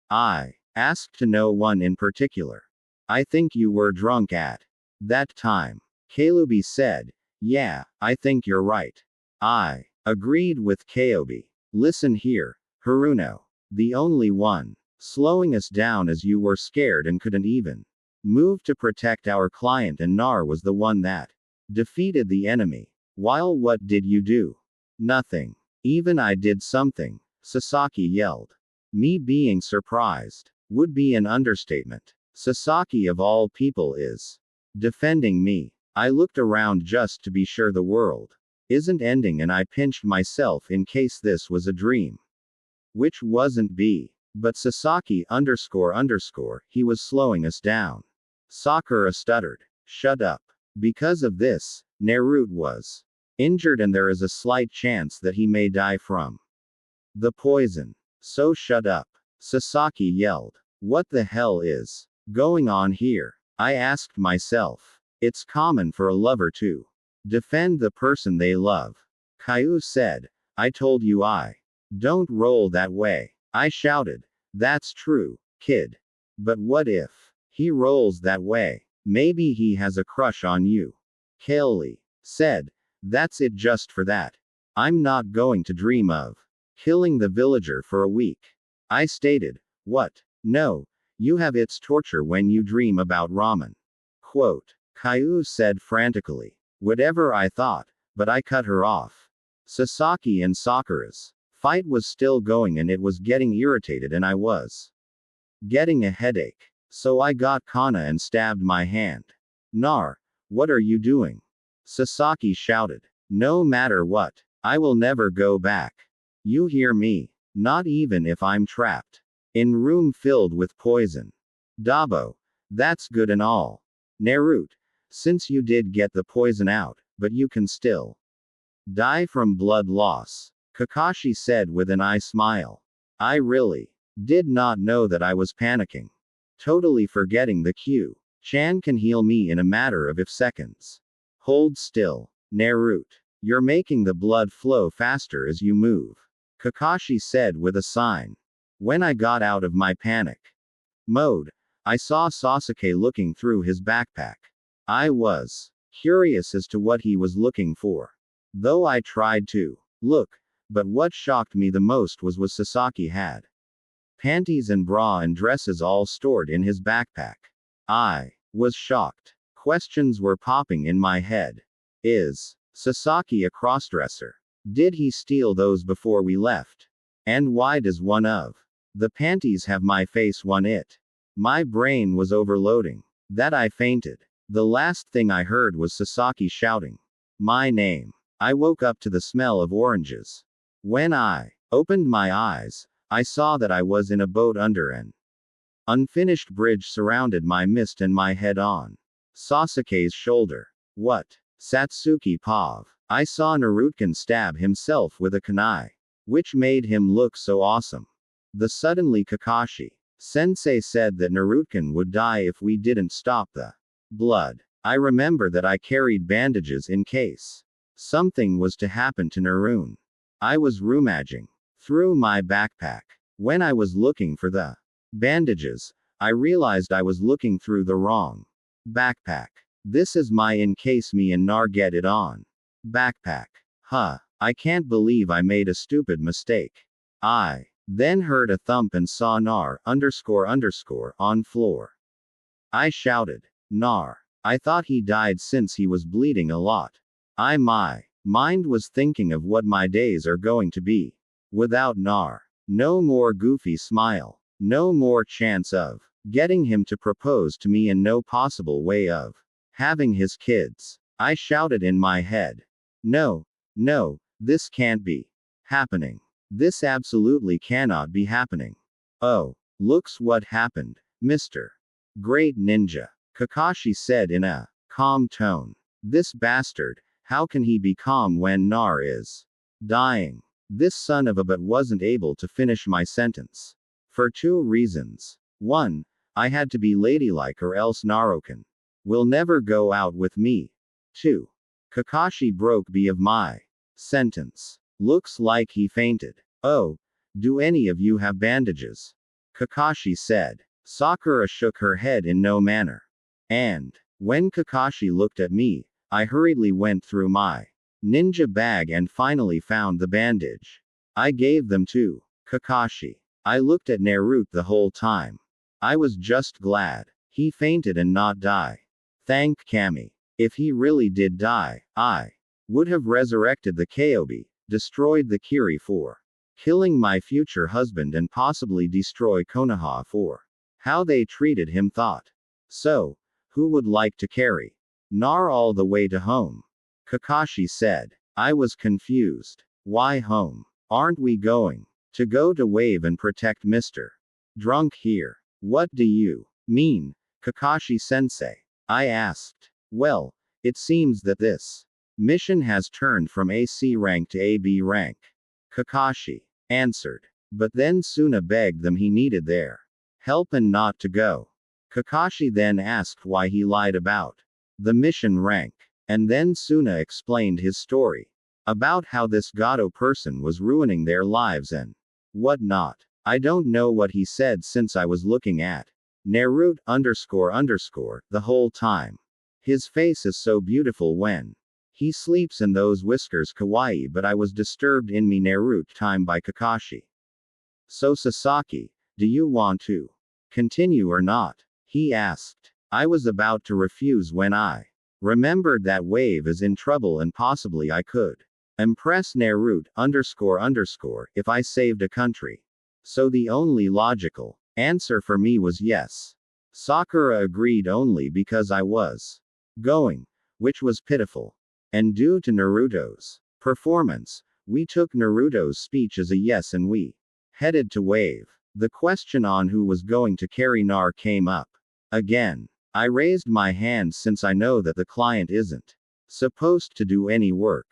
I asked to no one in particular. I think you were drunk at that time. Kalubi said. Yeah, I think you're right. I agreed with Kaobi. Listen here, Haruno. The only one slowing us down as you were scared and couldn't even move to protect our client, and Nar was the one that defeated the enemy. While what did you do? Nothing. Even I did something, Sasaki yelled. Me being surprised would be an understatement. Sasaki of all people is defending me. I looked around just to be sure the world isn't ending and I pinched myself in case this was a dream. Which wasn't B. But Sasaki __, he was slowing us down. Sakura stuttered. Shut up. Because of this, Naruto was injured and there is a slight chance that he may die from the poison. So shut up. Sasaki yelled. What the hell is going on here? I asked myself. It's common for a lover to defend the person they love. Caillou said. I told you I don't roll that way. I shouted. That's true, kid. But what if he rolls that way? Maybe he has a crush on you. Kaylee said. That's it just for that. I'm not going to dream of killing the villager for a week. I stated. What? No. You have its torture when you dream about ramen. Quote. Caillou said frantically. Whatever I thought, but I cut her off. Sasaki and Sakura's fight was still going and it was getting irritated and I was getting a headache. So I got Kana and stabbed my hand. Nar, what are you doing? Sasaki shouted. No matter what, I will never go back. You hear me? Not even if I'm trapped in room filled with poison. Dabo. That's good and all. Naruto. Since you did get the poison out, but you can still die from blood loss. Kakashi said with an eye smile. I really did not know that I was panicking. Totally forgetting the cue. Chan can heal me in a matter of if seconds. Hold still. Naruto. You're making the blood flow faster as you move. Kakashi said with a sign. When I got out of my panic mode, I saw Sasuke looking through his backpack. I was curious as to what he was looking for. Though I tried to look, but what shocked me the most was what Sasaki had. Panties and bra and dresses all stored in his backpack. I was shocked. Questions were popping in my head. Is Sasaki a crossdresser? Did he steal those before we left? And why does one of the panties have my face on it? My brain was overloading. That I fainted. The last thing I heard was Sasaki shouting my name. I woke up to the smell of oranges. When I opened my eyes, I saw that I was in a boat under an unfinished bridge surrounded my mist and my head on Sasuke's shoulder. What? Satsuki Pav. I saw Naruto stab himself with a kunai, which made him look so awesome. The suddenly Kakashi Sensei said that Naruto would die if we didn't stop the blood. I remember that I carried bandages in case something was to happen to Naruto. I was rummaging through my backpack. When I was looking for the bandages, I realized I was looking through the wrong backpack. This is my in case me and Nar get it on backpack. Huh. I can't believe I made a stupid mistake. I then heard a thump and saw Nar on floor. I shouted, Nar. I thought he died since he was bleeding a lot. My mind was thinking of what my days are going to be without Nar. No more goofy smile. No more chance of getting him to propose to me and no possible way of having his kids. I shouted in my head. No, this can't be happening. This absolutely cannot be happening. Oh, looks what happened, Mr. Great Ninja. Kakashi said in a calm tone. This bastard, how can he be calm when Nar is dying? This son of a but wasn't able to finish my sentence. For two reasons. 1. I had to be ladylike or else Naruto will never go out with me. 2. Kakashi broke B of my sentence. Looks like he fainted. Oh, do any of you have bandages? Kakashi said. Sakura shook her head in no manner. And when Kakashi looked at me, I hurriedly went through my ninja bag and finally found the bandage. I gave them to Kakashi. I looked at Naruto the whole time. I was just glad he fainted and not die. Thank Kami. If he really did die, I would have resurrected the Kobe, destroyed the Kiri for killing my future husband and possibly destroy Konoha for how they treated him thought. So, who would like to carry Nar all the way to home? Kakashi said. I was confused. Why home? Aren't we going to go to Wave and protect Mr. Drunk here? What do you mean, Kakashi sensei? I asked. Well, it seems that this mission has turned from AC rank to AB rank. Kakashi answered. But then Suna begged them he needed their help and not to go. Kakashi then asked why he lied about the mission rank. And then Suna explained his story about how this Gato person was ruining their lives and whatnot. I don't know what he said since I was looking at Naruto the whole time. His face is so beautiful when he sleeps and those whiskers kawaii, but I was disturbed in me Naruto time by Kakashi. So Sasaki, do you want to continue or not? He asked. I was about to refuse when I remembered that Wave is in trouble and possibly I could impress Naruto if I saved a country. So the only logical answer for me was yes. Sakura agreed only because I was going, which was pitiful. And due to Naruto's performance, we took Naruto's speech as a yes and we headed to wave. The question on who was going to carry Nar came up. Again. I raised my hand since I know that the client isn't supposed to do any work.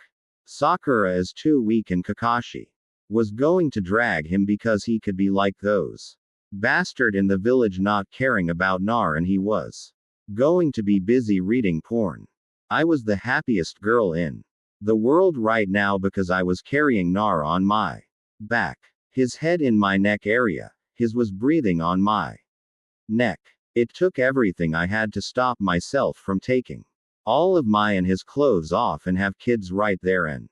Sakura is too weak and Kakashi was going to drag him because he could be like those bastard in the village not caring about Nar and he was going to be busy reading porn. I was the happiest girl in the world right now because I was carrying Nar on my back. His head in my neck area. His was breathing on my neck. It took everything I had to stop myself from taking all of my and his clothes off and have kids right there and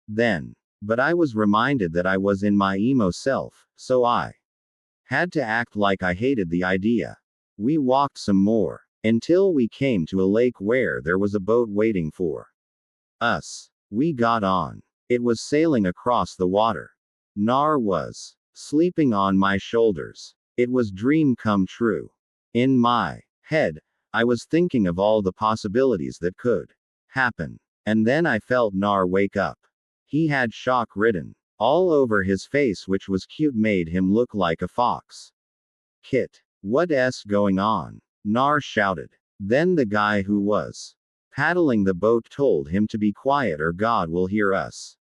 then. But I was reminded that I was in my emo self, so I had to act like I hated the idea. We walked some more, until we came to a lake where there was a boat waiting for us. We got on. It was sailing across the water. Nar was sleeping on my shoulders. It was dream come true. In my head, I was thinking of all the possibilities that could happen. And then I felt Nar wake up. He had shock written all over his face, which was cute, made him look like a fox. Kit. What's going on? Nar shouted. Then the guy who was paddling the boat told him to be quiet or God will hear us.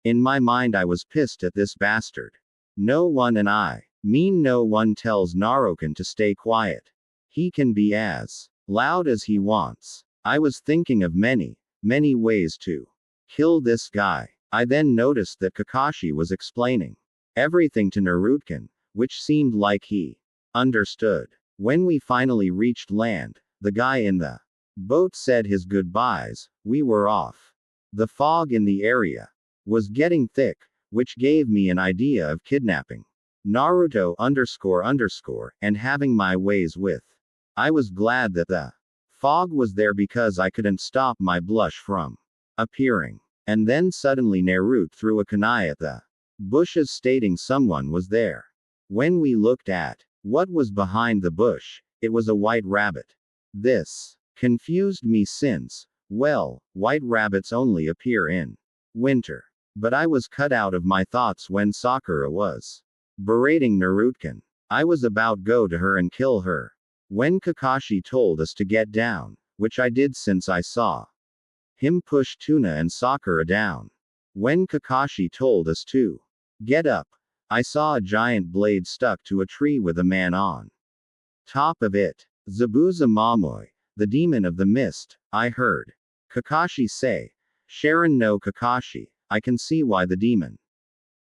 In my mind I was pissed at this bastard. No one, and I mean no one, tells Naruto to stay quiet. He can be as loud as he wants. I was thinking of many ways to kill this guy. I then noticed that Kakashi was explaining everything to Naruto, which seemed like he understood. When we finally reached land, the guy in the boat said his goodbyes. We were off. The fog in the area was getting thick, which gave me an idea of kidnapping Naruto and having my ways with. I was glad that the fog was there because I couldn't stop my blush from appearing. And then suddenly Naruto threw a kunai at the bushes stating someone was there. When we looked at what was behind the bush, it was a white rabbit. This confused me since, well, white rabbits only appear in winter. But I was cut out of my thoughts when Sakura was berating Naruto. I was about go to her and kill her. When Kakashi told us to get down, which I did since I saw him push Tuna and Sakura down. When Kakashi told us to get up, I saw a giant blade stuck to a tree with a man on top of it. Zabuza Mamoy, the demon of the mist, I heard Kakashi say. Sharon no Kakashi, I can see why the demon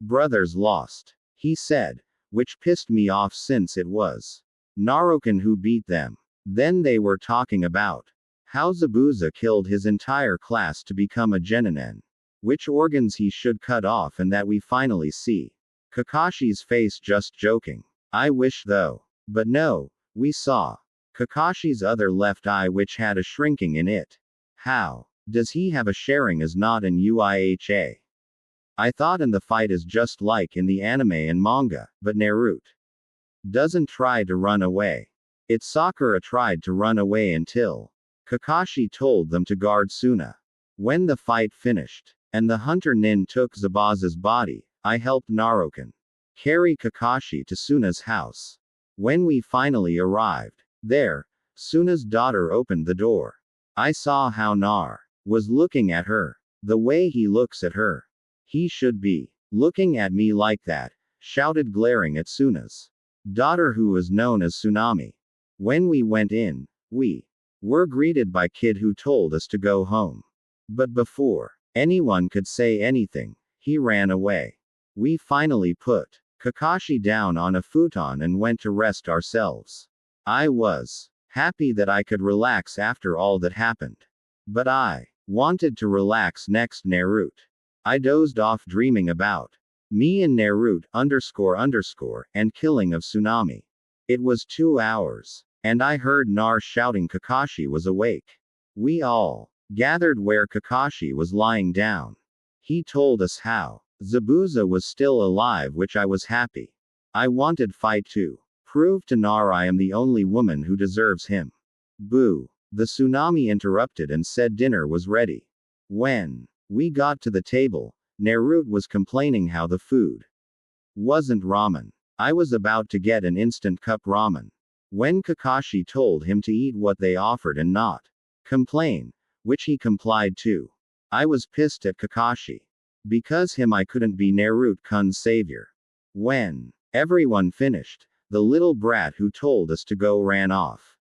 brothers lost, he said, which pissed me off since it was Naruto who beat them. Then they were talking about how Zabuza killed his entire class to become a genin, which organs he should cut off, and that we finally see Kakashi's face. Just joking. I wish though. But no, we saw Kakashi's other left eye, which had a shrinking in it. How does he have a sharing as not an UIHA? I thought, and the fight is just like in the anime and manga, but Naruto doesn't try to run away. It's Sakura tried to run away until Kakashi told them to guard Suna. When the fight finished, and the hunter Nin took Zabuza's body, I helped Naruto carry Kakashi to Suna's house. When we finally arrived there, Suna's daughter opened the door. I saw how Nar was looking at her. The way he looks at her. He should be looking at me like that, shouted, glaring at Suna's daughter, who was known as Tsunami. When we went in, we were greeted by Kid, who told us to go home. But before anyone could say anything, he ran away. We finally put Kakashi down on a futon and went to rest ourselves. I was happy that I could relax after all that happened. But I wanted to relax next Naruto. I dozed off dreaming about me and Naruto and killing of Tsunami. It was 2 hours. And I heard Nar shouting Kakashi was awake. We all gathered where Kakashi was lying down. He told us how Zabuza was still alive, which I was happy. I wanted fight to prove to Nar I am the only woman who deserves him. Boo. The Tsunami interrupted and said dinner was ready. When we got to the table, Naruto was complaining how the food Wasn't ramen. I was about to get an instant cup ramen. When Kakashi told him to eat what they offered and not complain, which he complied to. I was pissed at Kakashi. Because him I couldn't be Naruto-kun's savior. When everyone finished, the little brat who told us to go ran off.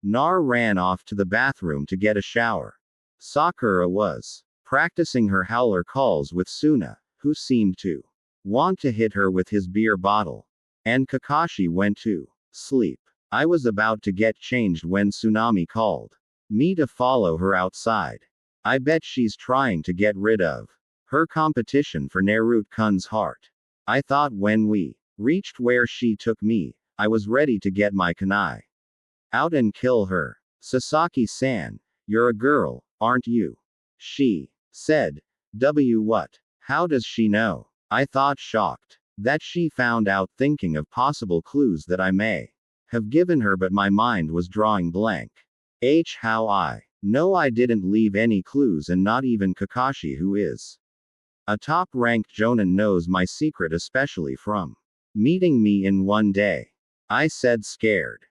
Nar ran off to the bathroom to get a shower. Sakura was practicing her howler calls with Suna, who seemed to want to hit her with his beer bottle. And Kakashi went to sleep. I was about to get changed when Tsunami called me to follow her outside. I bet she's trying to get rid of her competition for Naruto-kun's heart. I thought when we reached where she took me, I was ready to get my kunai out and kill her. Sasaki-san, you're a girl, aren't you? She said. What? How does she know? I thought, shocked that she found out, thinking of possible clues that I may have given her, but my mind was drawing blank. How I know I didn't leave any clues, and not even Kakashi, who is a top-ranked jonin, knows my secret, especially from meeting me in one day. I said, scared.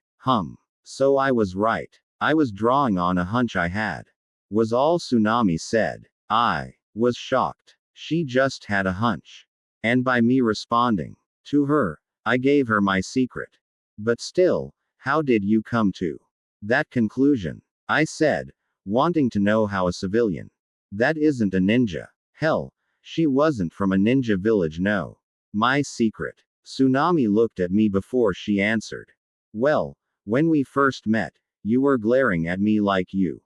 So I was right. I was drawing on a hunch I had. Was all Tsunami said. I was shocked. She just had a hunch. And by me responding to her, I gave her my secret. But still, how did you come to that conclusion? I said, wanting to know how a civilian that isn't a ninja. Hell, she wasn't from a ninja village. No. My secret. Tsunami looked at me before she answered. Well, when we first met, you were glaring at me like you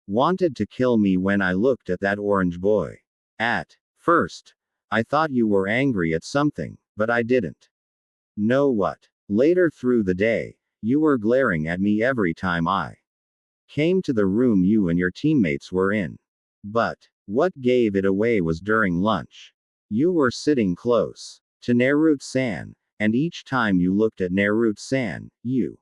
wanted to kill me when I looked at that orange boy. At first, I thought you were angry at something, but I didn't know what. Later through the day, you were glaring at me every time I came to the room you and your teammates were in. But what gave it away was during lunch. You were sitting close to Naruto-san, and each time you looked at Naruto-san, you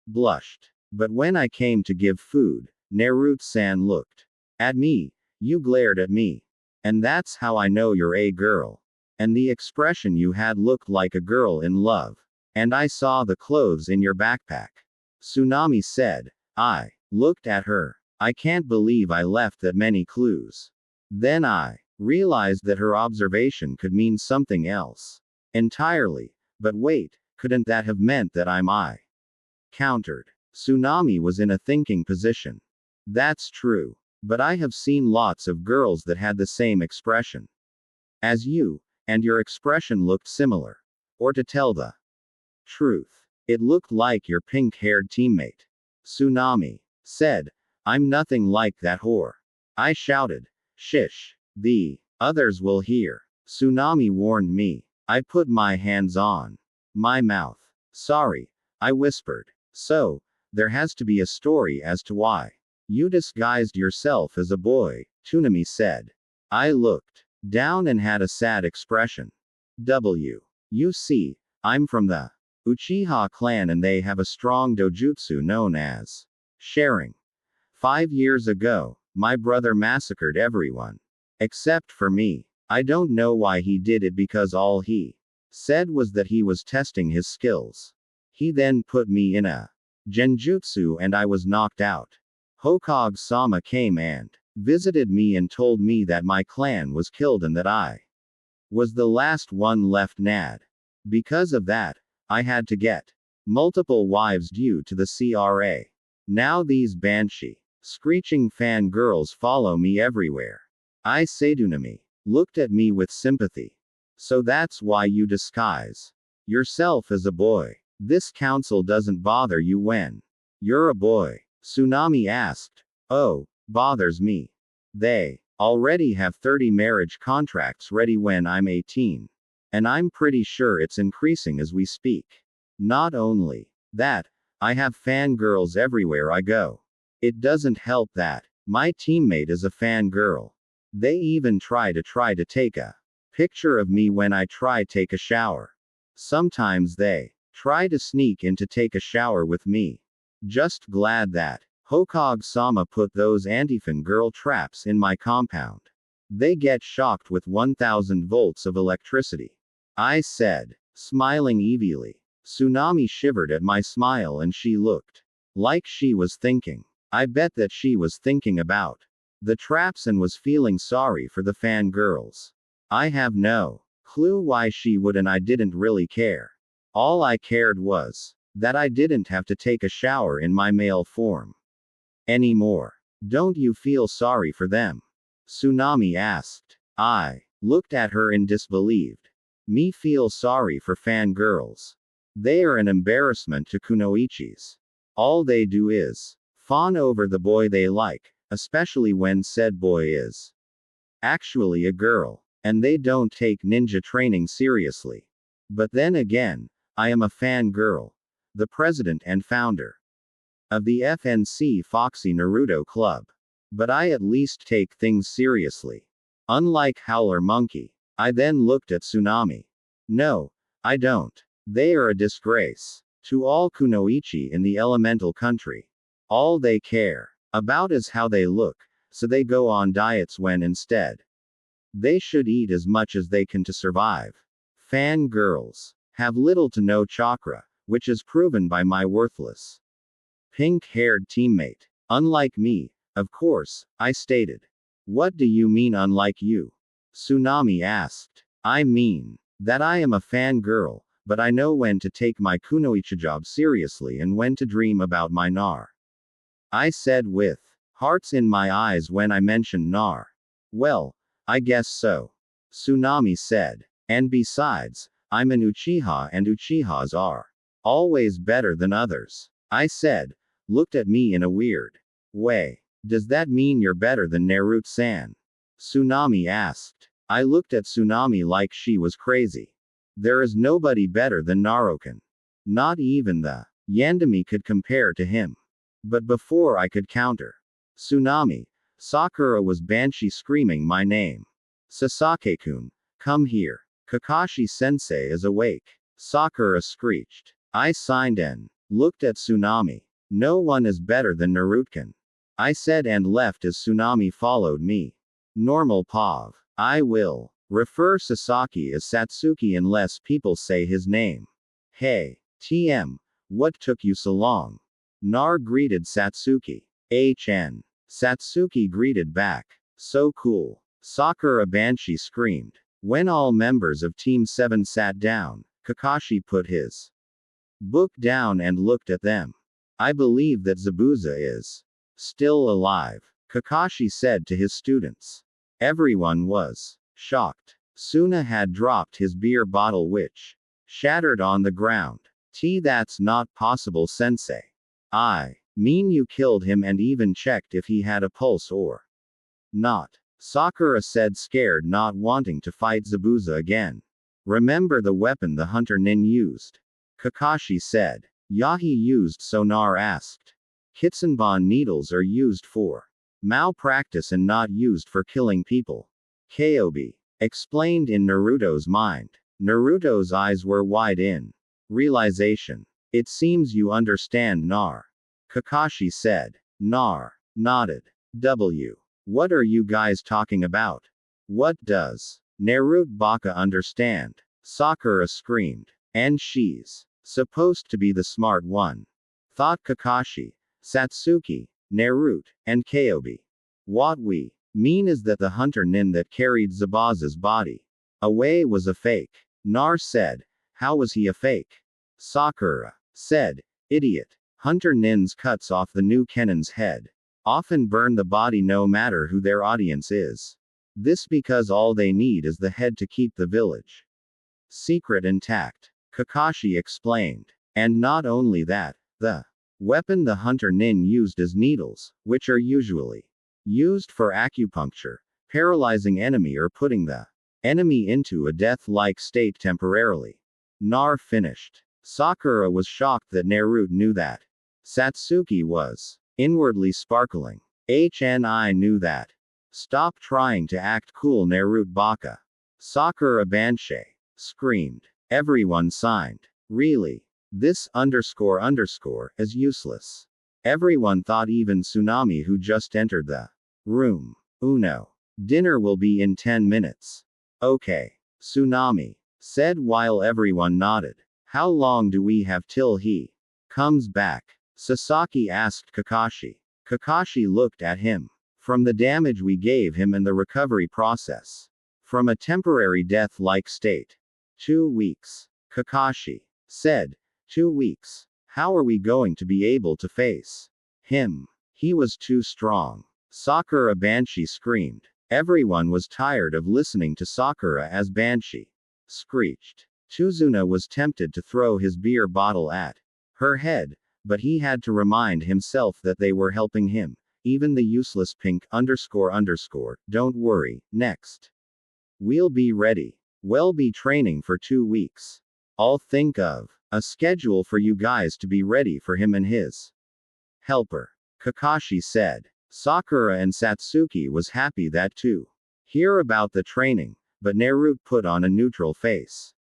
blushed. But when I came to give food, Naruto-san looked at me, you glared at me. And that's how I know you're a girl. And the expression you had looked like a girl in love. And I saw the clothes in your backpack. Tsunami said. I looked at her. I can't believe I left that many clues. Then I realized that her observation could mean something else entirely. But wait, couldn't that have meant that I countered? Tsunami was in a thinking position. That's true. But I have seen lots of girls that had the same expression as you, and your expression looked similar. Or to tell the truth, it looked like your pink-haired teammate. Tsunami said. I'm nothing like that whore. I shouted. Shish. The others will hear. Tsunami warned me. I put my hands on my mouth. Sorry, I whispered. So, there has to be a story as to why you disguised yourself as a boy, Tsunami said. I looked down and had a sad expression. You see, I'm from the Uchiha clan and they have a strong dojutsu known as sharing. 5 years ago, my brother massacred everyone. Except for me. I don't know why he did it, because all he said was that he was testing his skills. He then put me in a genjutsu and I was knocked out. Hokage-sama came and visited me and told me that my clan was killed and that I was the last one left. Because of that, I had to get multiple wives due to the CRA. Now these banshee screeching fangirls follow me everywhere. Tsunami looked at me with sympathy. So that's why you disguise yourself as a boy. This council doesn't bother you when you're a boy? Tsunami asked. Oh, bothers me. They already have 30 marriage contracts ready when I'm 18. And I'm pretty sure it's increasing as we speak. Not only that, I have fangirls everywhere I go. It doesn't help that my teammate is a fangirl. They even try to take a picture of me when I take a shower. Sometimes they try to sneak in to take a shower with me. Just glad that Hokage-sama put those anti-fangirl traps in my compound. They get shocked with 1000 volts of electricity. I said, smiling evilly. Tsunami shivered at my smile and she looked like she was thinking. I bet that she was thinking about the traps and was feeling sorry for the fangirls. I have no clue why she would, and I didn't really care. All I cared was that I didn't have to take a shower in my male form anymore. Don't you feel sorry for them? Tsunami asked. I looked at her in disbelief. Me feel sorry for fangirls. They are an embarrassment to kunoichis. All they do is fawn over the boy they like, especially when said boy is actually a girl. And they don't take ninja training seriously. But then again, I am a fangirl, the president and founder of the FNC Foxy Naruto Club. But I at least take things seriously. Unlike Howler Monkey. I then looked at Tsunami. No, I don't. They are a disgrace to all kunoichi in the elemental country. All they care about is how they look, so they go on diets when instead they should eat as much as they can to survive. Fangirls have little to no chakra, which is proven by my worthless pink-haired teammate. Unlike me, of course, I stated. What do you mean unlike you? Tsunami asked. I mean that I am a fangirl, but I know when to take my kunoichi job seriously and when to dream about my nar. I said with hearts in my eyes when I mentioned nar. Well, I guess so. Tsunami said. And besides, I'm an Uchiha and Uchihas are always better than others. I said, looked at me in a weird way. Does that mean you're better than Naruto-san? Tsunami asked. I looked at Tsunami like she was crazy. There is nobody better than Naruto. Not even the Yandami could compare to him. But before I could counter Tsunami, Sakura was Banshee screaming my name. Sasake-kun, come here. Kakashi-sensei is awake. Sakura screeched. I signed and looked at Tsunami. No one is better than Naruto. I said and left as Tsunami followed me. Normal Pav. I will refer Sasaki as Satsuki unless people say his name. Hey, TM, what took you so long? Nar greeted Satsuki. HN. Satsuki greeted back. So cool. Sakura Banshee screamed. When all members of Team 7 sat down, Kakashi put his book down and looked at them. I believe that Zabuza is still alive, Kakashi said to his students. Everyone was shocked. Suna had dropped his beer bottle which shattered on the ground. That's not possible, sensei. I mean you killed him and even checked if he had a pulse or not. Sakura said, scared, not wanting to fight Zabuza again. Remember the weapon the hunter nin used? Kakashi said. Yahi used, Sonar asked. Kitsunban needles are used for malpractice and not used for killing people. Kobe explained in Naruto's mind. Naruto's eyes were wide in realization. It seems you understand Nar. Kakashi said. Nar nodded. What are you guys talking about? What does Naruto Baka understand? Sakura screamed. And she's supposed to be the smart one, thought Kakashi, Satsuki, Naruto, and Kobe. What we mean is that the hunter nin that carried Zabuza's body away was a fake. Nar said. How was he a fake? Sakura said. Idiot. Hunter nins cuts off the new Kenin's head often burn the body no matter who their audience is. This because all they need is the head to keep the village secret intact. Kakashi explained. And not only that, the weapon the hunter nin used is needles, which are usually used for acupuncture, paralyzing enemy or putting the enemy into a death-like state temporarily. Nar finished. Sakura was shocked that Naruto knew that. Satsuki was inwardly sparkling. HNI knew that. Stop trying to act cool, Naruto Baka. Sakura Banshee screamed. Everyone signed. Really? This is useless. Everyone thought, even Tsunami who just entered the room. Uno. Dinner will be in 10 minutes. Okay. Tsunami said while everyone nodded. How long do we have till he comes back? Sasaki asked Kakashi. Kakashi looked at him. From the damage we gave him and the recovery process. From a temporary death-like state. 2 weeks. Kakashi said. 2 weeks. How are we going to be able to face him? He was too strong. Sakura Banshee screamed. Everyone was tired of listening to Sakura as Banshee screeched. Tuzuna was tempted to throw his beer bottle at her head, but he had to remind himself that they were helping him. Even the useless pink __, don't worry, next. We'll be ready. We'll be training for 2 weeks. I'll think of a schedule for you guys to be ready for him and his helper. Kakashi said. Sakura and Satsuki was happy that too. Hear about the training, but Naruto put on a neutral face.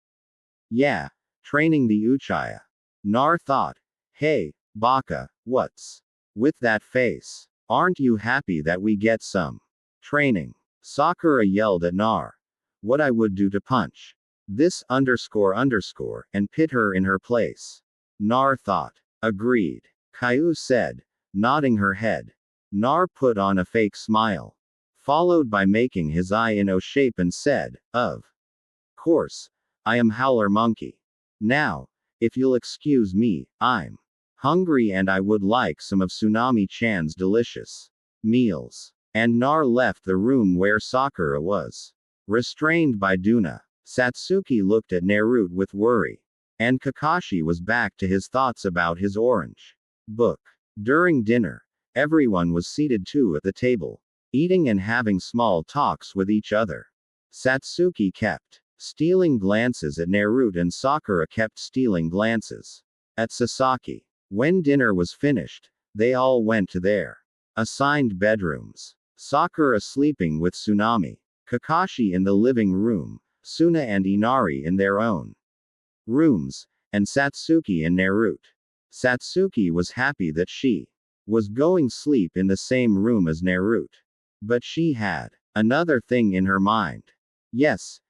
Yeah, training the Uchiha. Nar thought. Hey, Baka, what's with that face? Aren't you happy that we get some training? Sakura yelled at Nar. What I would do to punch this __, and pit her in her place. Nar thought. Agreed. Caillou said, nodding her head. Nar put on a fake smile, followed by making his eye in O shape and said, of course, I am Howler Monkey. Now, if you'll excuse me, I'm hungry and I would like some of Tsunami-chan's delicious meals. And Nar left the room where Sakura was restrained by Duna. Satsuki looked at Naruto with worry. And Kakashi was back to his thoughts about his orange book. During dinner, everyone was seated too at the table, eating and having small talks with each other. Satsuki kept stealing glances at Naruto and Sakura kept stealing glances at Sasaki. When dinner was finished, they all went to their assigned bedrooms. Sakura sleeping with Tsunami, Kakashi in the living room, Suna and Inari in their own rooms, and Satsuki and Naruto. Satsuki was happy that she was going sleep in the same room as Naruto. But she had another thing in her mind. Yes,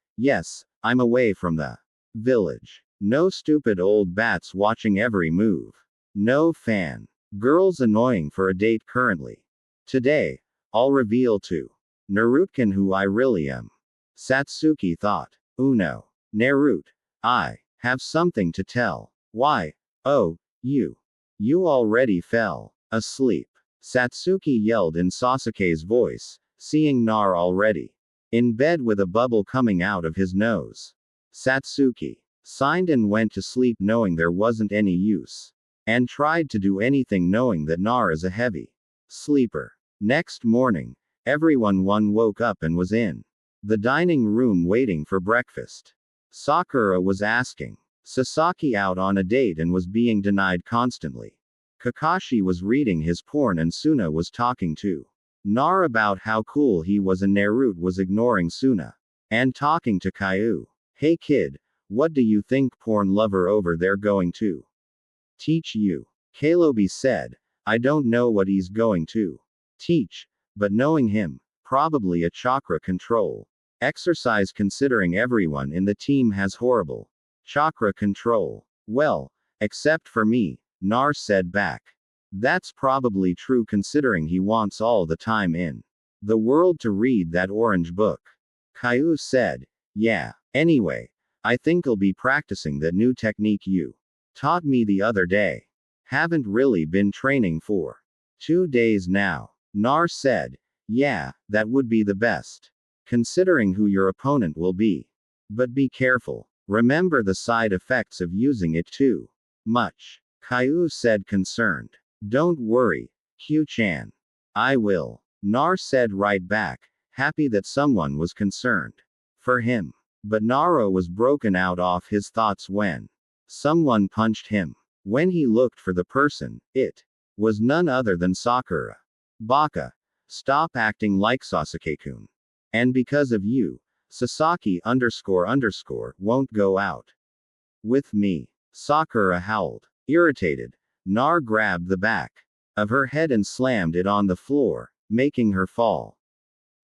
I'm away from the village. No stupid old bats watching every move. No fan girls annoying for a date currently. Today, I'll reveal to Naruto who I really am. Satsuki thought. Uno. Naruto. I have something to tell. Why? Oh, you already fell asleep. Satsuki yelled in Sasuke's voice, seeing Nar already in bed with a bubble coming out of his nose. Satsuki signed and went to sleep knowing there wasn't any use. And tried to do anything knowing that Nar is a heavy sleeper. Next morning, everyone woke up and was in the dining room waiting for breakfast. Sakura was asking Sasaki out on a date and was being denied constantly. Kakashi was reading his porn and Suna was talking to Nar about how cool he was and Naruto was ignoring Suna and talking to Caillou. Hey kid, what do you think porn lover over there going to teach you? Kalobi said. I don't know what he's going to teach, but knowing him, probably a chakra control exercise considering everyone in the team has horrible chakra control. Well, except for me, Nar said back. That's probably true considering he wants all the time in the world to read that orange book. Caillou said. Yeah. Anyway, I think I'll be practicing that new technique you taught me the other day. Haven't really been training for 2 days now. Nar said. Yeah, that would be the best. Considering who your opponent will be. But be careful. Remember the side effects of using it too much. Caillou said concerned. Don't worry, Q-chan. I will. Nar said right back, happy that someone was concerned for him. But Naro was broken out off his thoughts when someone punched him. When he looked for the person, it was none other than Sakura. Baka, stop acting like Sasuke-kun. And because of you, Sasaki __, won't go out with me. Sakura howled. Irritated, Nar grabbed the back of her head and slammed it on the floor, making her fall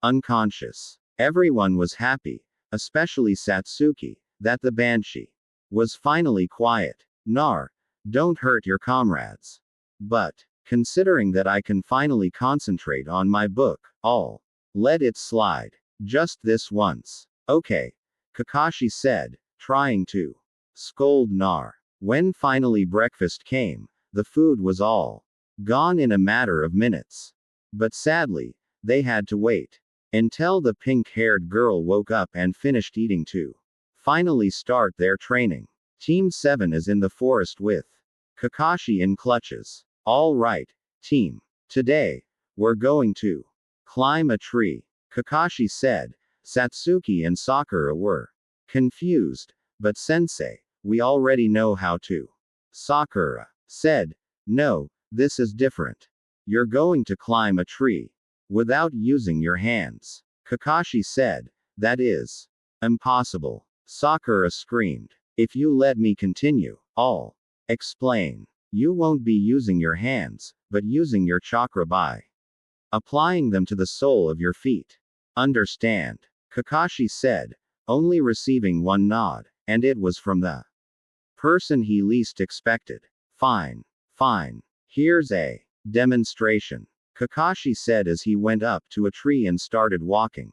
unconscious. Everyone was happy, especially Satsuki, that the banshee was finally quiet. Nar, don't hurt your comrades. But, considering that I can finally concentrate on my book, I'll let it slide. Just this once. Okay, Kakashi said, trying to scold Nar. When finally breakfast came, the food was all gone in a matter of minutes. But sadly, they had to wait until the pink-haired girl woke up and finished eating to finally start their training. Team 7 is in the forest with Kakashi in clutches. All right, team. Today, we're going to climb a tree, Kakashi said. Satsuki and Sakura were confused, but sensei, we already know how to. Sakura said, no, this is different. You're going to climb a tree without using your hands. Kakashi said, that is impossible. Sakura screamed, if you let me continue, I'll explain. You won't be using your hands, but using your chakra by applying them to the sole of your feet. Understand? Kakashi said, only receiving one nod, and it was from the person he least expected. Fine. Fine. Here's a demonstration, Kakashi said as he went up to a tree and started walking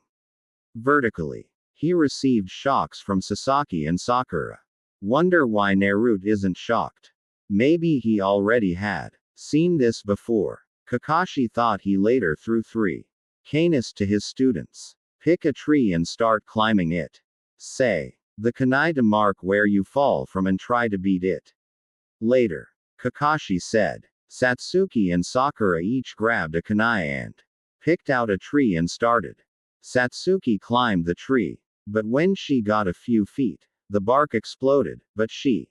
vertically. He received shocks from Sasaki and Sakura. Wonder why Naruto isn't shocked. Maybe he already had seen this before. Kakashi thought. He later threw 3 canes to his students. Pick a tree and start climbing it. Say the kunai to mark where you fall from and try to beat it. Later, Kakashi said. Satsuki and Sakura each grabbed a kunai and picked out a tree and started. Satsuki climbed the tree, but when she got a few feet, the bark exploded, but she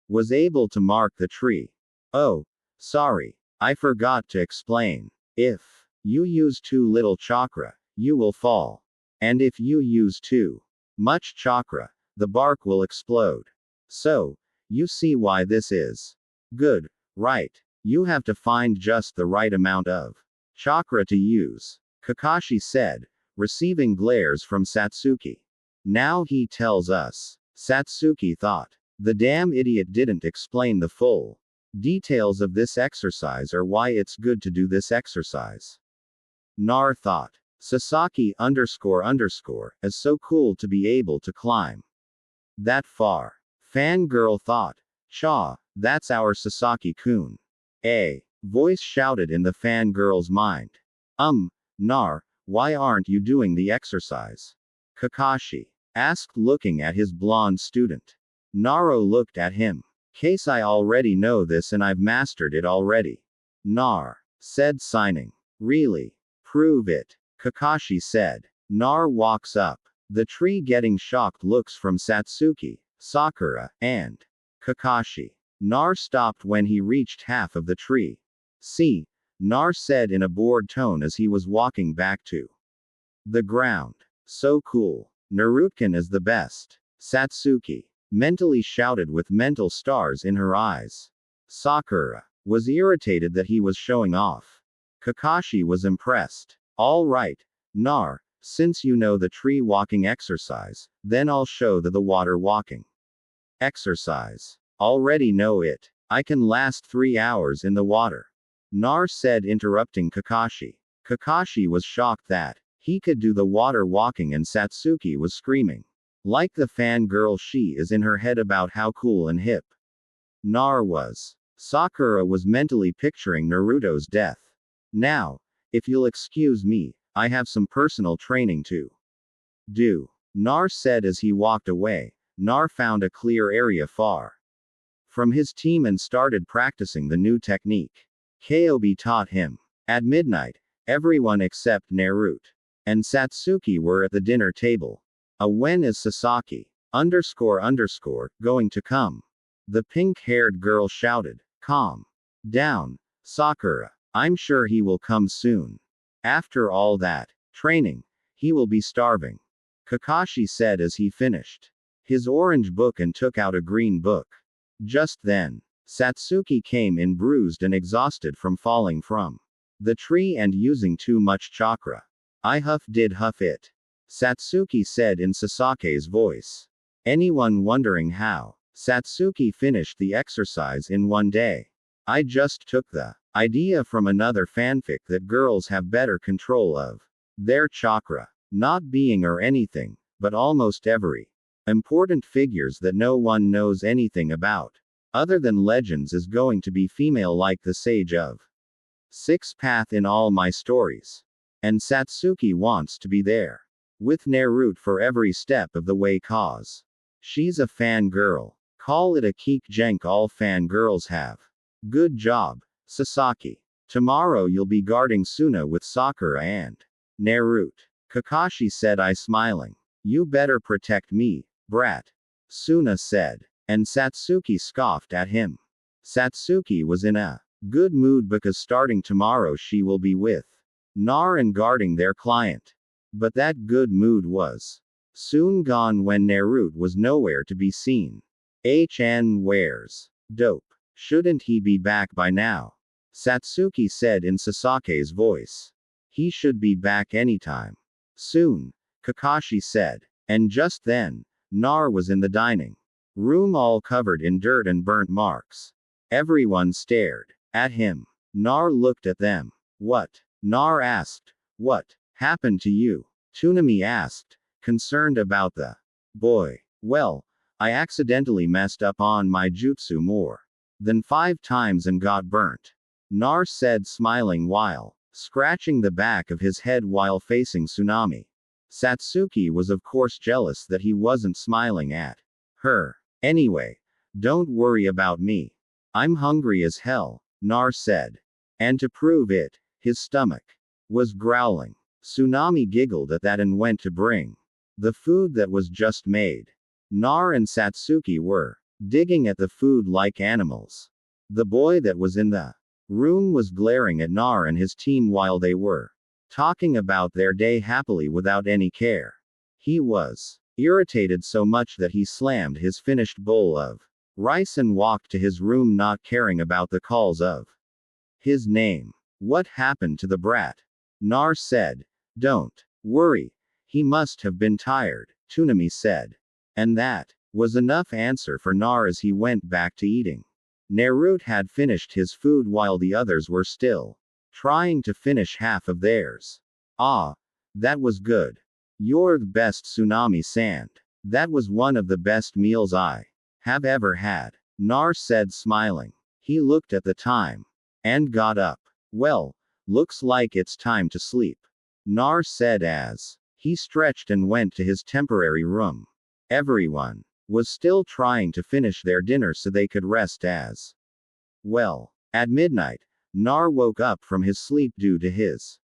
was able to mark the tree. Oh, sorry, I forgot to explain. If you use too little chakra, you will fall. And if you use too much chakra, the bark will explode. So, you see why this is good, right? You have to find just the right amount of chakra to use, Kakashi said, receiving glares from Satsuki. Now he tells us. Satsuki thought. The damn idiot didn't explain the full details of this exercise or why it's good to do this exercise. Nar thought. Sasaki is so cool to be able to climb that far. Fangirl thought. Cha, that's our Sasaki-kun. A voice shouted in the fangirl's mind. Nar, why aren't you doing the exercise? Kakashi asked, looking at his blonde student. Naro looked at him. Case I already know this and I've mastered it already. Nar said, signing. Really? Prove it. Kakashi said. Nar walks up the tree, getting shocked looks from Satsuki, Sakura, and Kakashi. Nar stopped when he reached half of the tree. See, Nar said in a bored tone as he was walking back to the ground. So cool. Naruto is the best. Satsuki mentally shouted with mental stars in her eyes. Sakura was irritated that he was showing off. Kakashi was impressed. All right, Nar, since you know the tree walking exercise, then I'll show the water walking exercise. Already know it. I can last 3 hours in the water. Nar said, interrupting Kakashi. Kakashi was shocked that he could do the water walking and Satsuki was screaming like the fangirl she is in her head about how cool and hip Nar was. Sakura was mentally picturing Naruto's death. Now, if you'll excuse me, I have some personal training to do, Nar said as he walked away. Nar found a clear area far from his team and started practicing the new technique Konoha taught him. At midnight, everyone except Naruto and Satsuki were at the dinner table. When is Sasaki going to come? The pink-haired girl shouted. Calm down, Sakura. I'm sure he will come soon. After all that training, he will be starving, Kakashi said as he finished his orange book and took out a green book. Just then, Satsuki came in bruised and exhausted from falling from the tree and using too much chakra. I did huff it, Satsuki said in Sasake's voice. Anyone wondering how Satsuki finished the exercise in one day? I just took the idea from another fanfic that girls have better control of their chakra. Not being or anything, but almost every important figures that no one knows anything about, other than legends, is going to be female, like the Sage of Six Path in all my stories. And Satsuki wants to be there with Naruto for every step of the way, cause she's a fangirl. Call it a geek jank all fangirls have. Good job, Sasaki. Tomorrow you'll be guarding Suna with Sakura and Naruto. Kakashi said, I smiling. You better protect me, brat. Suna said. And Satsuki scoffed at him. Satsuki was in a good mood because starting tomorrow she will be with Nar and guarding their client. But that good mood was soon gone when Naruto was nowhere to be seen. Where's Dope? Shouldn't he be back by now? Satsuki said in Sasake's voice. He should be back anytime soon, Kakashi said. And just then, Nar was in the dining room, all covered in dirt and burnt marks. Everyone stared at him. Nar looked at them. What? Nar asked. What happened to you? Tsunami asked, concerned about the boy. Well, I accidentally messed up on my jutsu more than 5 times and got burnt. Nar said, smiling while scratching the back of his head while facing Tsunami. Satsuki was of course jealous that he wasn't smiling at her. Anyway, don't worry about me. I'm hungry as hell, Nar said. And to prove it, his stomach was growling. Tsunami giggled at that and went to bring the food that was just made. Nar and Satsuki were digging at the food like animals. The boy that was in the room was glaring at Nar and his team while they were talking about their day happily without any care. He was irritated so much that he slammed his finished bowl of rice and walked to his room, not caring about the calls of his name. What happened to the brat? Nar said. Don't worry. He must have been tired, Tsunami said. And that was enough answer for Nar as he went back to eating. Naruto had finished his food while the others were still trying to finish half of theirs. Ah, that was good. You're the best, Tsunami-san. That was one of the best meals I have ever had, Nar said, smiling. He looked at the time and got up. Well, looks like it's time to sleep, Nar said as he stretched and went to his temporary room. Everyone was still trying to finish their dinner so they could rest as well. At midnight, Nar woke up from his sleep due to his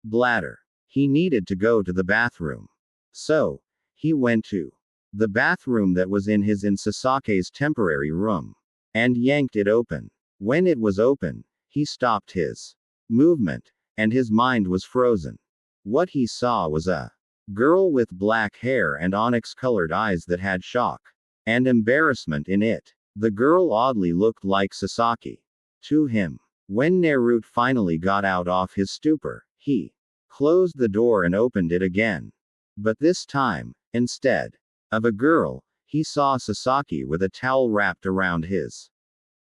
bladder. He needed to go to the bathroom. So, he went to the bathroom that was in Sasake's temporary room and yanked it open. When it was open, he stopped his movement, and his mind was frozen. What he saw was a girl with black hair and onyx-colored eyes that had shock and embarrassment in it. The girl oddly looked like Sasaki to him. When Naruto finally got out of his stupor, he closed the door and opened it again. But this time, instead of a girl, he saw Sasaki with a towel wrapped around his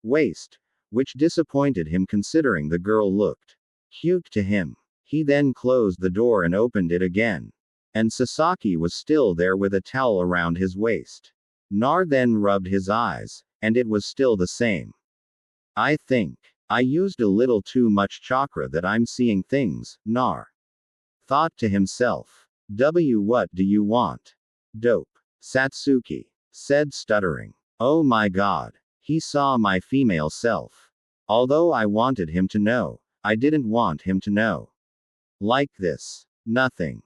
waist, which disappointed him considering the girl looked cute to him. He then closed the door and opened it again. And Sasaki was still there with a towel around his waist. Nar then rubbed his eyes, and it was still the same. I think I used a little too much chakra that I'm seeing things, Nar thought to himself. What do you want? Dope. Satsuki said, stuttering. Oh my god. He saw my female self. Although I wanted him to know, I didn't want him to know. Like this. Nothing.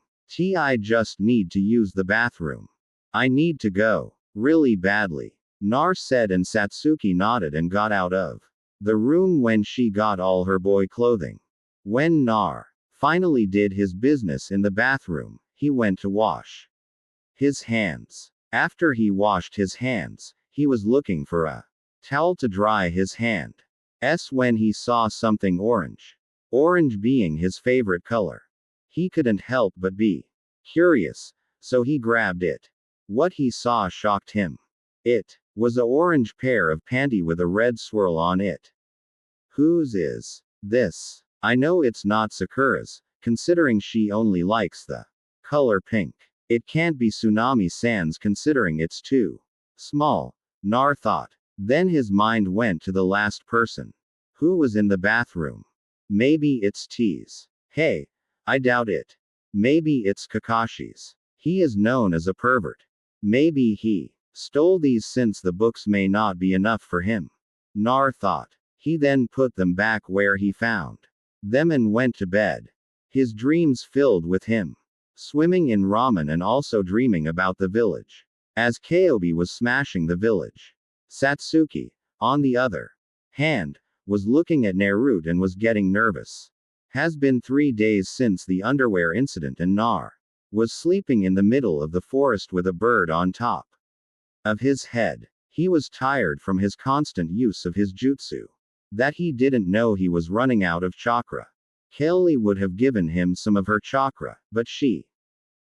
I just need to use the bathroom. I need to go really badly, Nar said, and Satsuki nodded and got out of the room when she got all her boy clothing. When Nar finally did his business in the bathroom, he went to wash his hands. After he washed his hands, he was looking for a towel to dry his hand. When he saw something orange. Orange being his favorite color. He couldn't help but be curious, so he grabbed it. What he saw shocked him. It was a orange pair of panty with a red swirl on it. Whose is this? I know it's not Sakura's, considering she only likes the color pink. It can't be Tsunami-san's considering it's too small, Nar thought. Then his mind went to the last person. Who was in the bathroom? Maybe it's T's. Hey, I doubt it. Maybe it's Kakashi's. He is known as a pervert. Maybe he stole these since the books may not be enough for him. Nar thought. He then put them back where he found them and went to bed. His dreams filled with him swimming in ramen and also dreaming about the village. As Kaobi was smashing the village. Satsuki, on the other hand, was looking at Naruto and was getting nervous. Has been 3 days since the underwear incident and Nar was sleeping in the middle of the forest with a bird on top of his head. He was tired from his constant use of his jutsu. That he didn't know he was running out of chakra. Kelly would have given him some of her chakra, but she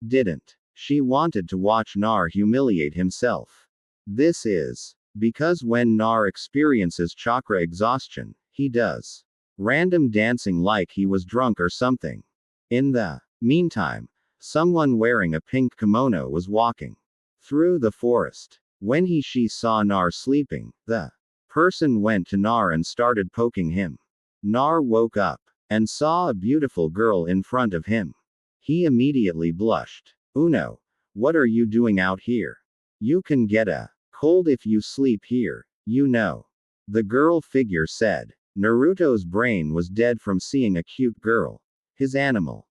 didn't. She wanted to watch Nar humiliate himself. This is because when Nar experiences chakra exhaustion, he does random dancing like he was drunk or something. In the meantime, someone wearing a pink kimono was walking through the forest. When she saw Nar sleeping, the person went to Nar and started poking him. Nar woke up and saw a beautiful girl in front of him. He immediately blushed. Uno, what are you doing out here? You can get a cold if you sleep here, you know. The girl figure said. Naruto's brain was dead from seeing a cute girl. His animal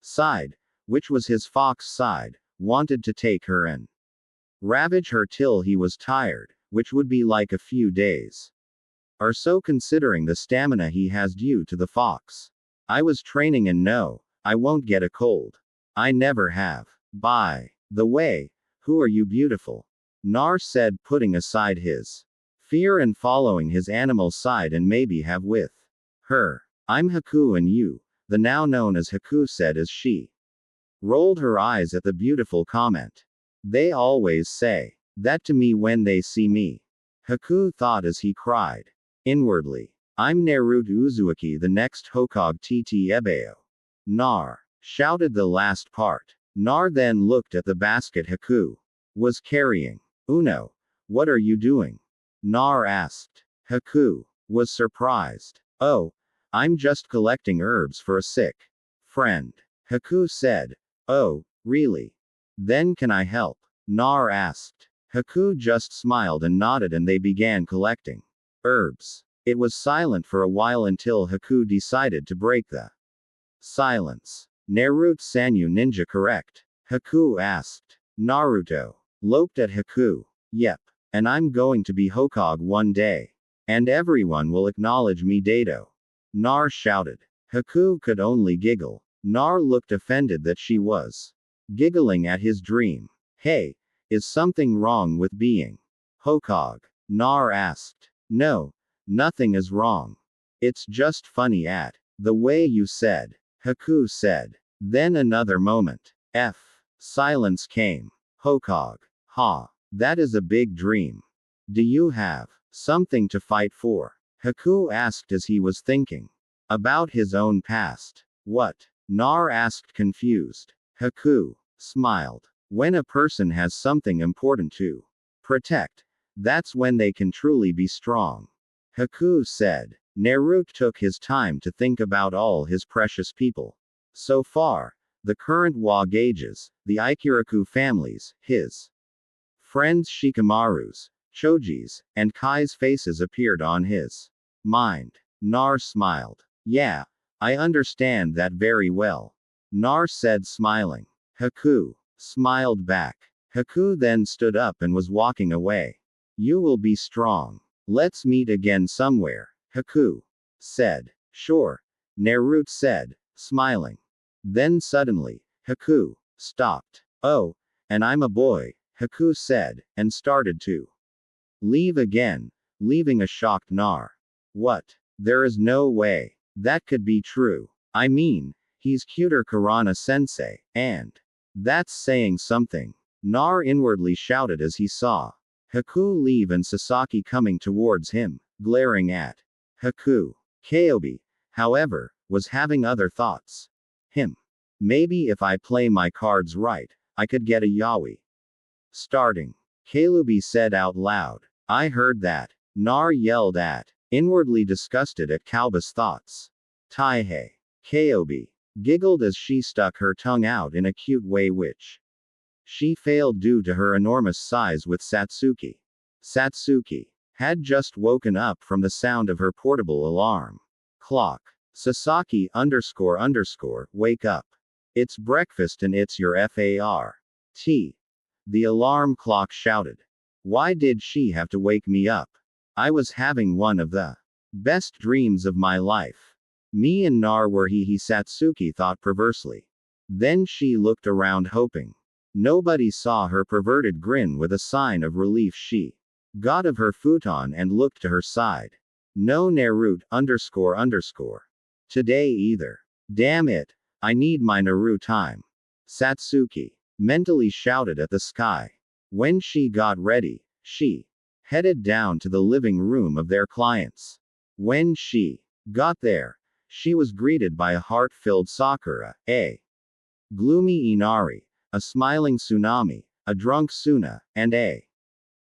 side, which was his fox side, wanted to take her and ravage her till he was tired, which would be like a few days or so considering the stamina he has due to the fox. I was training and no, I won't get a cold. I never have. By the way, who are you beautiful? Nar said, putting aside his fear and following his animal side and maybe have with her. I'm Haku and you, the now known as Haku said as she rolled her eyes at the beautiful comment. They always say that to me when they see me. Haku thought as he cried inwardly. I'm Naruto Uzumaki, the next Hokage TT Ebeo. Nar shouted the last part. Nar then looked at the basket Haku was carrying. Uno, what are you doing? Nar asked. Haku was surprised. Oh, I'm just collecting herbs for a sick friend. Haku said. Oh, really? Then can I help? Nar asked. Haku just smiled and nodded and they began collecting herbs. It was silent for a while until Haku decided to break the silence. Naruto Sanyu ninja correct? Haku asked. Naruto looked at Haku. Yep. And I'm going to be Hokage one day. And everyone will acknowledge me Dato. Nar shouted. Haku could only giggle. Nar looked offended that she was giggling at his dream. Hey, is something wrong with being Hokage? Nar asked. No, nothing is wrong. It's just funny at the way you said. Haku said. Then another moment. Silence came. Hokage. Ha. That is a big dream. Do you have something to fight for? Haku asked as he was thinking about his own past. What? Nar asked confused. Haku smiled. When a person has something important to protect, that's when they can truly be strong. Haku said. Naruto took his time to think about all his precious people. So far, the current Wagages, the Ikiraku families, his friends Shikamaru's, Choji's, and Kai's faces appeared on his mind. Nar smiled. Yeah, I understand that very well. Nar said smiling. Haku smiled back. Haku then stood up and was walking away. You will be strong. Let's meet again somewhere, Haku said. Sure, Naruto said, smiling. Then suddenly, Haku stopped. Oh, and I'm a boy, Haku said, and started to leave again, leaving a shocked Nar. What? There is no way that could be true. I mean, he's cuter Karana sensei, and that's saying something. Nar inwardly shouted as he saw Haku leave and Sasaki coming towards him, glaring at Haku. Kaobi, however, was having other thoughts. Maybe if I play my cards right, I could get a yaoi. Starting. Kalubi said out loud. I heard that. Nar yelled at, inwardly disgusted at Kalba's thoughts. Taihei. Kaobi giggled as she stuck her tongue out in a cute way which she failed due to her enormous size with Satsuki. Satsuki had just woken up from the sound of her portable alarm clock. Sasaki __, wake up. It's breakfast and it's your FAR. The alarm clock shouted. Why did she have to wake me up? I was having one of the best dreams of my life. Me and Nar were he Satsuki thought perversely. Then she looked around hoping nobody saw her perverted grin. With a sign of relief she got of her futon and looked to her side. No Naruto today either. Damn it. I need my Naruto time. Satsuki mentally shouted at the sky. When she got ready, she headed down to the living room of their clients. When she got there, she was greeted by a heart-filled Sakura, a gloomy Inari, a smiling Tsunami, a drunk Suna, and a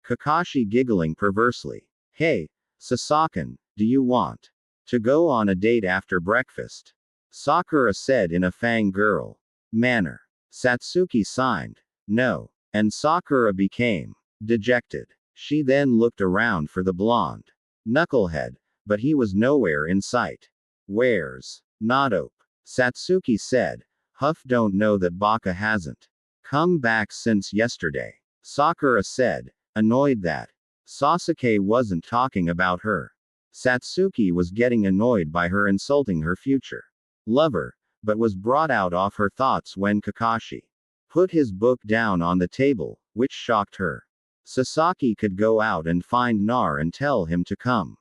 Kakashi giggling perversely. Hey, Sasakan, do you want to go on a date after breakfast? Sakura said in a fangirl manner. Satsuki signed. No. And Sakura became dejected. She then looked around for the blonde knucklehead, but he was nowhere in sight. Where's Nadope? Satsuki said. Huff don't know that Baka hasn't come back since yesterday. Sakura said, annoyed that Sasuke wasn't talking about her. Satsuki was getting annoyed by her insulting her future lover, but was brought out of her thoughts when Kakashi put his book down on the table, which shocked her. Sasaki could go out and find Nar and tell him to come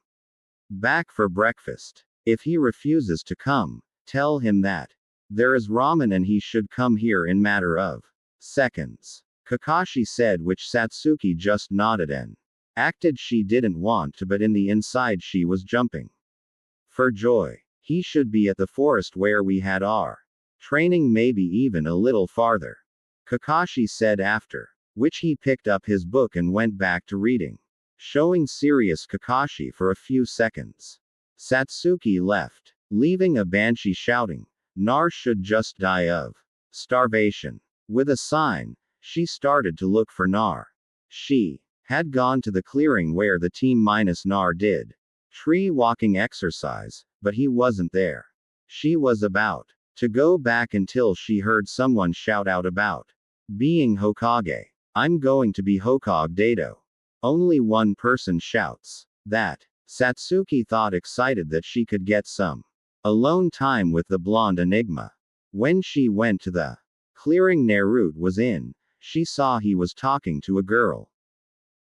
back for breakfast. If he refuses to come, tell him that there is ramen and he should come here in matter of seconds. Kakashi said, which Satsuki just nodded and acted she didn't want to, but in the inside she was jumping for joy. He should be at the forest where we had our training, maybe even a little farther. Kakashi said, after which he picked up his book and went back to reading, showing serious Kakashi for a few seconds. Satsuki left, leaving a banshee shouting, Nar should just die of starvation. With a sign, she started to look for Nar. She had gone to the clearing where the team minus Nar did tree walking exercise, but he wasn't there. She was about to go back until she heard someone shout out about being Hokage. I'm going to be Hokage Dato. Only one person shouts that. Satsuki thought, excited that she could get some alone time with the blonde enigma. When she went to the clearing Naruto was in, she saw he was talking to a girl,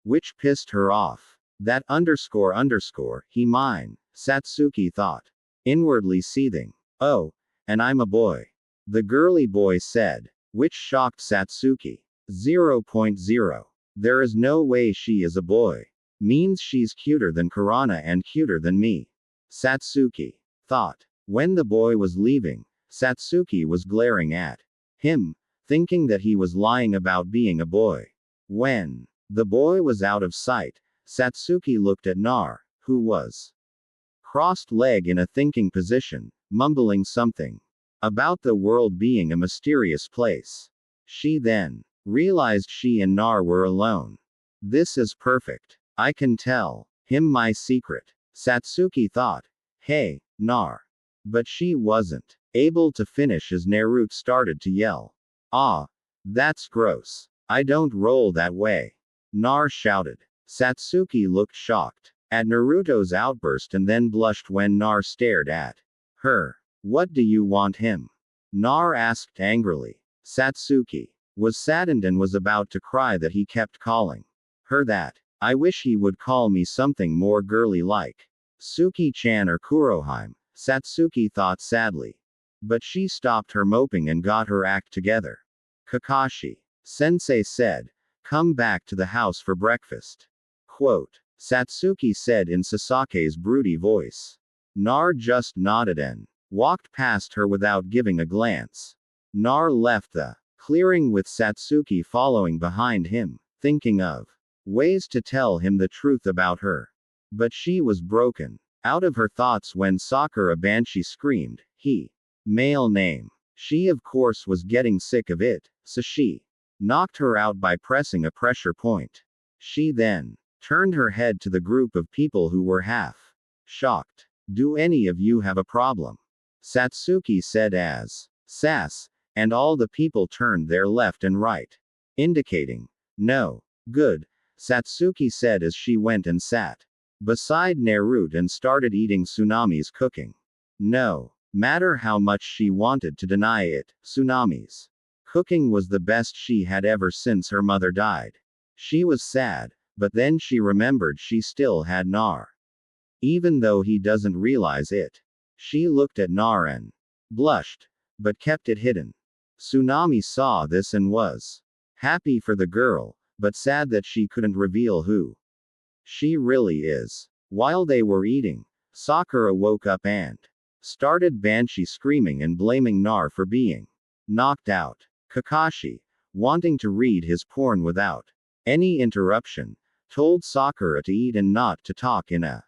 which pissed her off. That __, he mine, Satsuki thought, inwardly seething. Oh, and I'm a boy. The girly boy said, which shocked Satsuki. 0.0. There is no way she is a boy. Means she's cuter than Kurana and cuter than me. Satsuki thought. When the boy was leaving, Satsuki was glaring at him, thinking that he was lying about being a boy. When the boy was out of sight, Satsuki looked at Nar, who was crossed leg in a thinking position, mumbling something about the world being a mysterious place. She then realized she and Nar were alone. This is perfect. I can tell him my secret, Satsuki thought. Hey, Nar. But she wasn't able to finish as Naruto started to yell. Ah, that's gross. I don't roll that way. Nar shouted. Satsuki looked shocked at Naruto's outburst and then blushed when Nar stared at her. What do you want him? Nar asked angrily. Satsuki was saddened and was about to cry that he kept calling her that. I wish he would call me something more girly like Suki-chan or Kurohime, Satsuki thought sadly. But she stopped her moping and got her act together. Kakashi Sensei said, "Come back to the house for breakfast." Quote. Satsuki said in Sasake's broody voice. Nar just nodded and walked past her without giving a glance. Nar left the clearing with Satsuki following behind him, thinking of ways to tell him the truth about her. But she was broken out of her thoughts when Sakura Banshee screamed, "He! Male name." She of course was getting sick of it, so she knocked her out by pressing a pressure point. She then turned her head to the group of people who were half shocked. "Do any of you have a problem?" Satsuki said as sass, and all the people turned their left and right, indicating no. "Good," Satsuki said as she went and sat beside Naruto and started eating Tsunami's cooking. No matter how much she wanted to deny it, Tsunami's cooking was the best she had ever since her mother died. She was sad, but then she remembered she still had Nar. Even though he doesn't realize it. She looked at Nar and blushed, but kept it hidden. Tsunami saw this and was happy for the girl, but sad that she couldn't reveal who she really is. While they were eating, Sakura woke up and started Banshee screaming and blaming Nar for being knocked out. Kakashi, wanting to read his porn without any interruption, told Sakura to eat and not to talk in a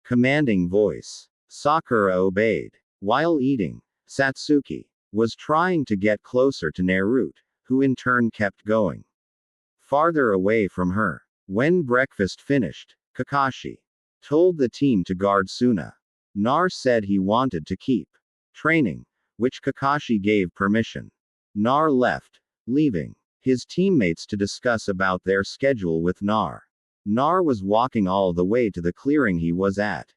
commanding voice. Sakura obeyed. While eating, Satsuki was trying to get closer to Naruto, who in turn kept going farther away from her. When breakfast finished, Kakashi told the team to guard Suna. Nar said he wanted to keep training, which Kakashi gave permission. Nar left, leaving his teammates to discuss about their schedule with Nar. Nar was walking all the way to the clearing he was at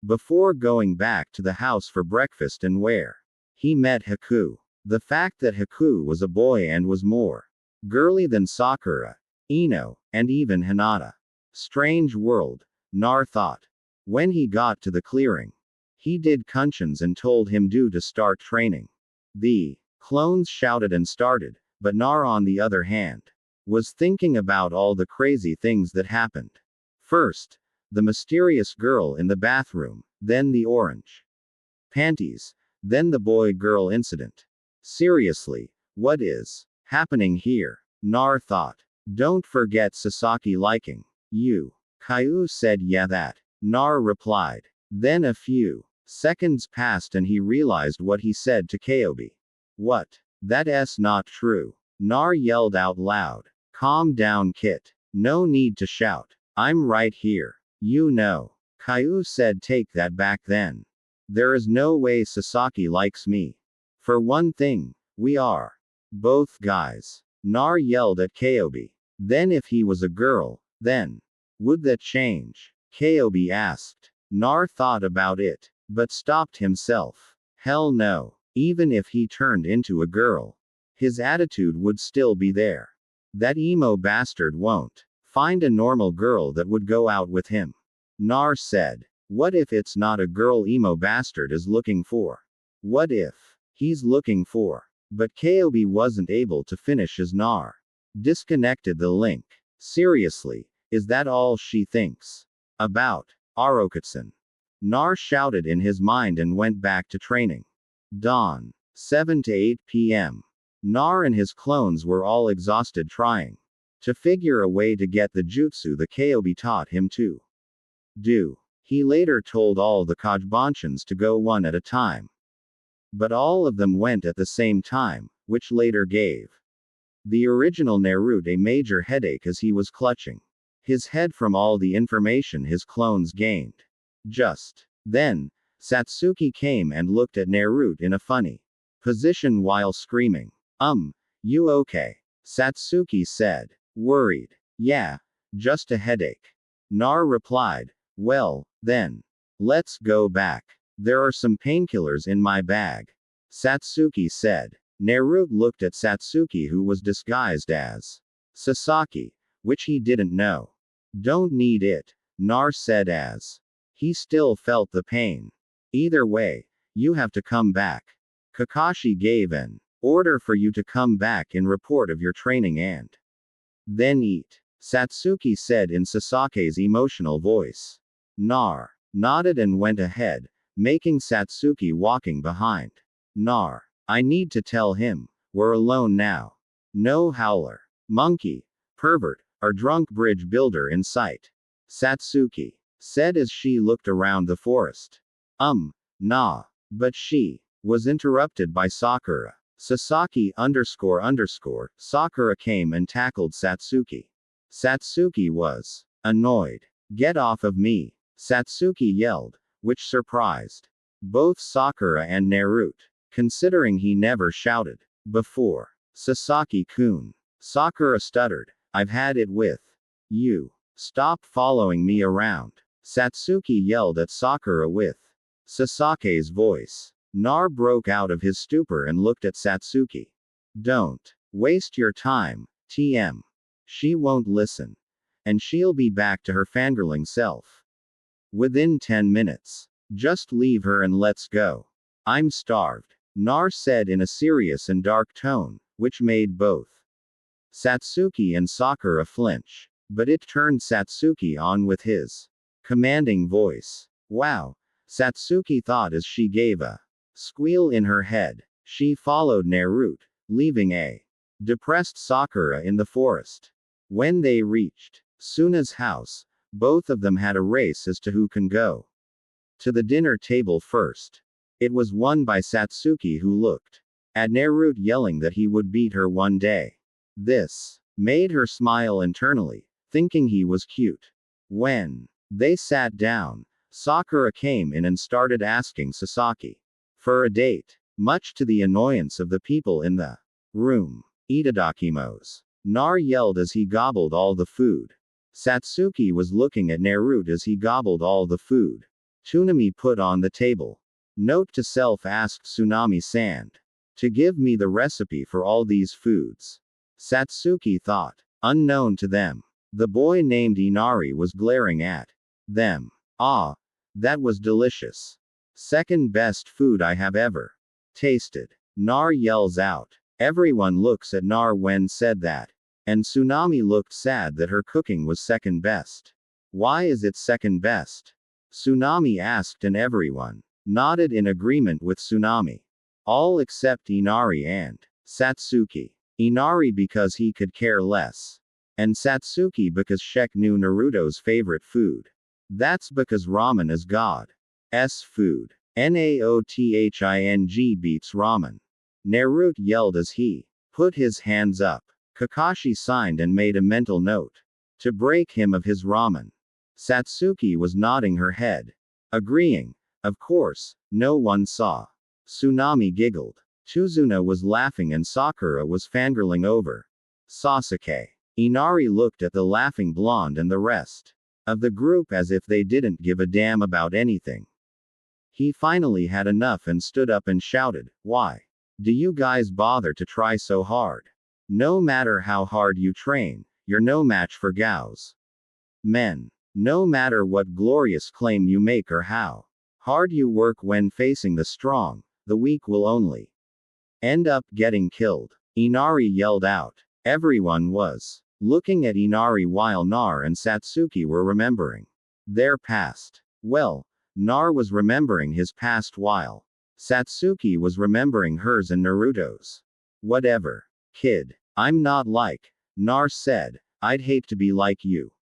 before going back to the house for breakfast and where he met Haku. The fact that Haku was a boy and was more girly than Sakura, Ino, and even Hinata. Strange world, Nar thought. When he got to the clearing, he did Kunshin's and told him to start training. The clones shouted and started, but Nar on the other hand was thinking about all the crazy things that happened. First, the mysterious girl in the bathroom, then the orange panties, then the boy-girl incident. Seriously, what is happening here? Nar thought. Don't forget Sasaki liking you. Caillou said yeah that. Nar replied. Then a few seconds passed and he realized what he said to Kaobi. What? That's not true. Nar yelled out loud. Calm down, Kit. No need to shout. I'm right here. You know. Caillou said take that back then. There is no way Sasaki likes me. For one thing, we are both guys. Nar yelled at Kaobi. Then if he was a girl, then would that change? Kaobi asked. Nar thought about it, but stopped himself. Hell no. Even if he turned into a girl, his attitude would still be there. That emo bastard won't find a normal girl that would go out with him. Nar said. What if it's not a girl emo bastard is looking for? What if he's looking for? But Kaobi wasn't able to finish as Nar disconnected the link. Seriously, is that all she thinks about Arokatsun? Nar shouted in his mind and went back to training. Dawn. 7 to 8 p.m. Nar and his clones were all exhausted trying to figure a way to get the jutsu the Kaobi taught him to do. He later told all the Kajbanshans to go one at a time. But all of them went at the same time, which later gave the original Naruto a major headache as he was clutching his head from all the information his clones gained. Just then, Satsuki came and looked at Naruto in a funny position while screaming. You okay? Satsuki said. Worried. Yeah, just a headache. Nar replied. Well, then, let's go back. There are some painkillers in my bag. Satsuki said. Naruto looked at Satsuki, who was disguised as Sasaki, which he didn't know. Don't need it, Nar said as he still felt the pain. Either way, you have to come back. Kakashi gave an Order for you to come back in report of your training and then eat, Satsuki said in Sasake's emotional voice. Nar nodded and went ahead, making Satsuki walking behind. Nar, I need to tell him, we're alone now. No howler, monkey, pervert, or drunk bridge builder in sight. Satsuki said as she looked around the forest. Nah. But she was interrupted by Sakura. Sasaki __, Sakura came and tackled Satsuki. Satsuki was annoyed. Get off of me, Satsuki yelled, which surprised both Sakura and Naruto, considering he never shouted before. Sasaki-kun. Sakura stuttered, I've had it with you. Stop following me around. Satsuki yelled at Sakura with Sasake's voice. Nar broke out of his stupor and looked at Satsuki. Don't waste your time, TM. She won't listen. And she'll be back to her fangirling self within 10 minutes. Just leave her and let's go. I'm starved, Nar said in a serious and dark tone, which made both Satsuki and Sakura flinch. But it turned Satsuki on with his commanding voice. Wow, Satsuki thought as she gave a squeal in her head. She followed Naruto, leaving a depressed Sakura in the forest. When they reached Suna's house, both of them had a race as to who can go to the dinner table first. It was won by Satsuki, who looked at Naruto yelling that he would beat her one day. This made her smile internally, thinking he was cute. When they sat down, Sakura came in and started asking Sasaki for a date, much to the annoyance of the people in the room. Itadakimos, Nar yelled as he gobbled all the food. Satsuki was looking at Naruto as he gobbled all the food. Tsunami put on the table. Note to self, asked Tsunami-san to give me the recipe for all these foods. Satsuki thought. Unknown to them, the boy named Inari was glaring at them. Ah, that was delicious. Second best food I have ever tasted. Nar yells out. Everyone looks at Nar when said that. And Tsunami looked sad that her cooking was second best. Why is it second best? Tsunami asked, and everyone nodded in agreement with Tsunami. All except Inari and Satsuki. Inari because he could care less. And Satsuki because Shek knew Naruto's favorite food. That's because ramen is God's food. Naothing beats ramen. Naruto yelled as he put his hands up. Kakashi signed and made a mental note to break him of his ramen. Satsuki was nodding her head, agreeing. Of course, no one saw. Tsunami giggled. Tuzuna was laughing and Sakura was fangirling over Sasuke. Inari looked at the laughing blonde and the rest of the group as if they didn't give a damn about anything. He finally had enough and stood up and shouted, Why do you guys bother to try so hard? No matter how hard you train, you're no match for Gao's men. No matter what glorious claim you make or how hard you work when facing the strong, the weak will only end up getting killed. Inari yelled out. Everyone was looking at Inari while Nar and Satsuki were remembering their past. Well, Nar was remembering his past while Satsuki was remembering hers and Naruto's. Whatever, kid. I'm not like Nar said. I'd hate to be like you.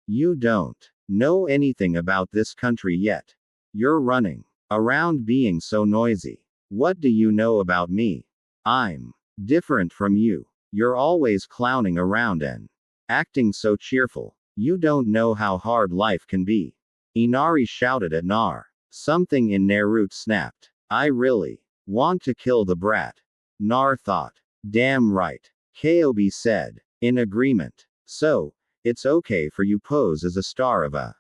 You don't know anything about this country yet. You're running around being so noisy. What do you know about me? I'm different from you. You're always clowning around and acting so cheerful. You don't know how hard life can be. Inari shouted at Nar. Something in Naruto snapped. I really want to kill the brat. Nar thought. Damn right. Kobe said. In agreement. So, it's okay for you pose as a star of a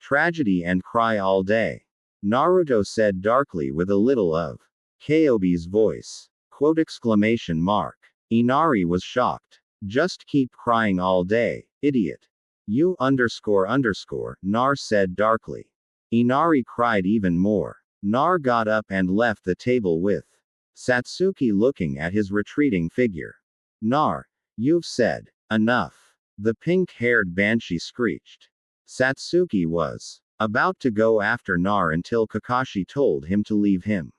tragedy and cry all day. Naruto said darkly with a little of Kobe's voice. Quote exclamation mark. Inari was shocked. Just keep crying all day, idiot. You __, Nar said darkly. Inari cried even more. Nar got up and left the table with Satsuki looking at his retreating figure. Nar, you've said enough. The pink-haired banshee screeched. Satsuki was about to go after Nar until Kakashi told him to leave him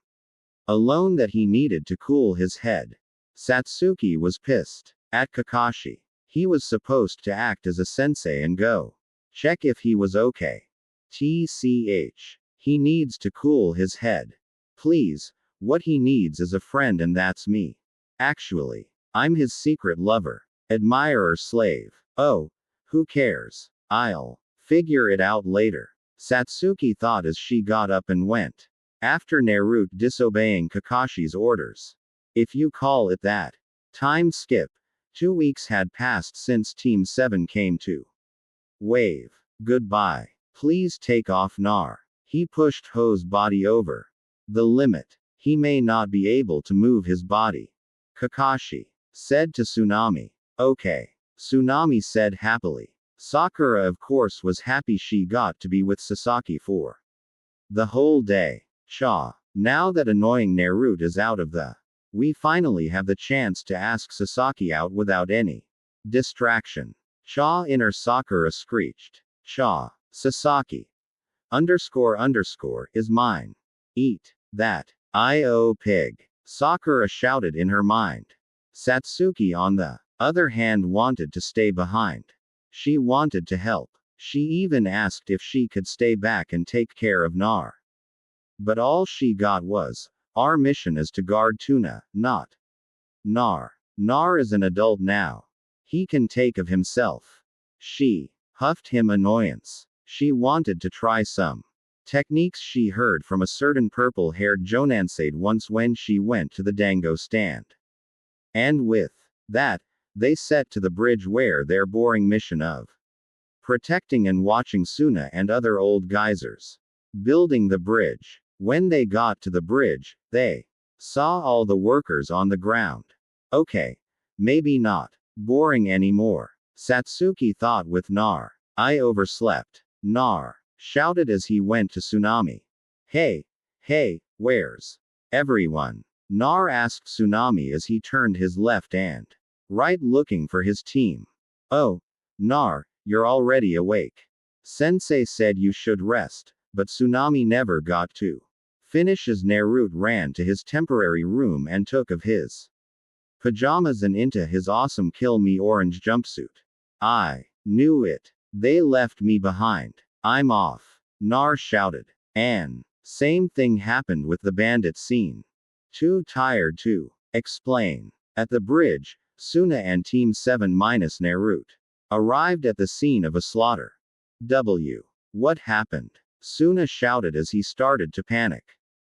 alone, that he needed to cool his head. Satsuki was pissed at Kakashi. He was supposed to act as a sensei and go check if he was okay. TCH. He needs to cool his head. Please, what he needs is a friend, and that's me. Actually, I'm his secret lover, admirer, slave. Oh, who cares? I'll figure it out later, Satsuki thought as she got up and went after Naruto, disobeying Kakashi's orders. If you call it that. Time skip. 2 weeks had passed since Team 7 came to wave goodbye. Please take off, Nar. He pushed Ho's body over the limit. He may not be able to move his body, Kakashi said to Tsunami. Okay, Tsunami said happily. Sakura, of course, was happy she got to be with Sasaki for the whole day. Cha. Now that annoying Naruto is out of the we finally have the chance to ask Sasaki out without any distraction. Cha, inner Sakura screeched. Cha. Sasaki. __ is mine. Eat that. I.O. pig. Sakura shouted in her mind. Satsuki, on the other hand, wanted to stay behind. She wanted to help. She even asked if she could stay back and take care of Nar. But all she got was, our mission is to guard Tuna, not Nar. Nar is an adult now. He can take of himself. She huffed him annoyance. She wanted to try some techniques she heard from a certain purple-haired Jonansade once when she went to the Dango stand. And with that, they set to the bridge where their boring mission of protecting and watching Suna and other old geysers building the bridge. When they got to the bridge, they saw all the workers on the ground. Okay, maybe not boring anymore, Satsuki thought with Nar. I overslept. Nar shouted as he went to Tsunami. Hey, where's everyone? Nar asked Tsunami as he turned his left and right looking for his team. Oh, Nar, you're already awake. Sensei said you should rest, but Tsunami never got to finish as Naruto ran to his temporary room and took of his pajamas and into his awesome Kill Me orange jumpsuit. I knew it. They left me behind. I'm off. Nar shouted. And same thing happened with the bandit scene. Too tired to explain. At the bridge, Suna and Team 7 minus Naruto arrived at the scene of a slaughter. What happened? Suna shouted as he started to panic.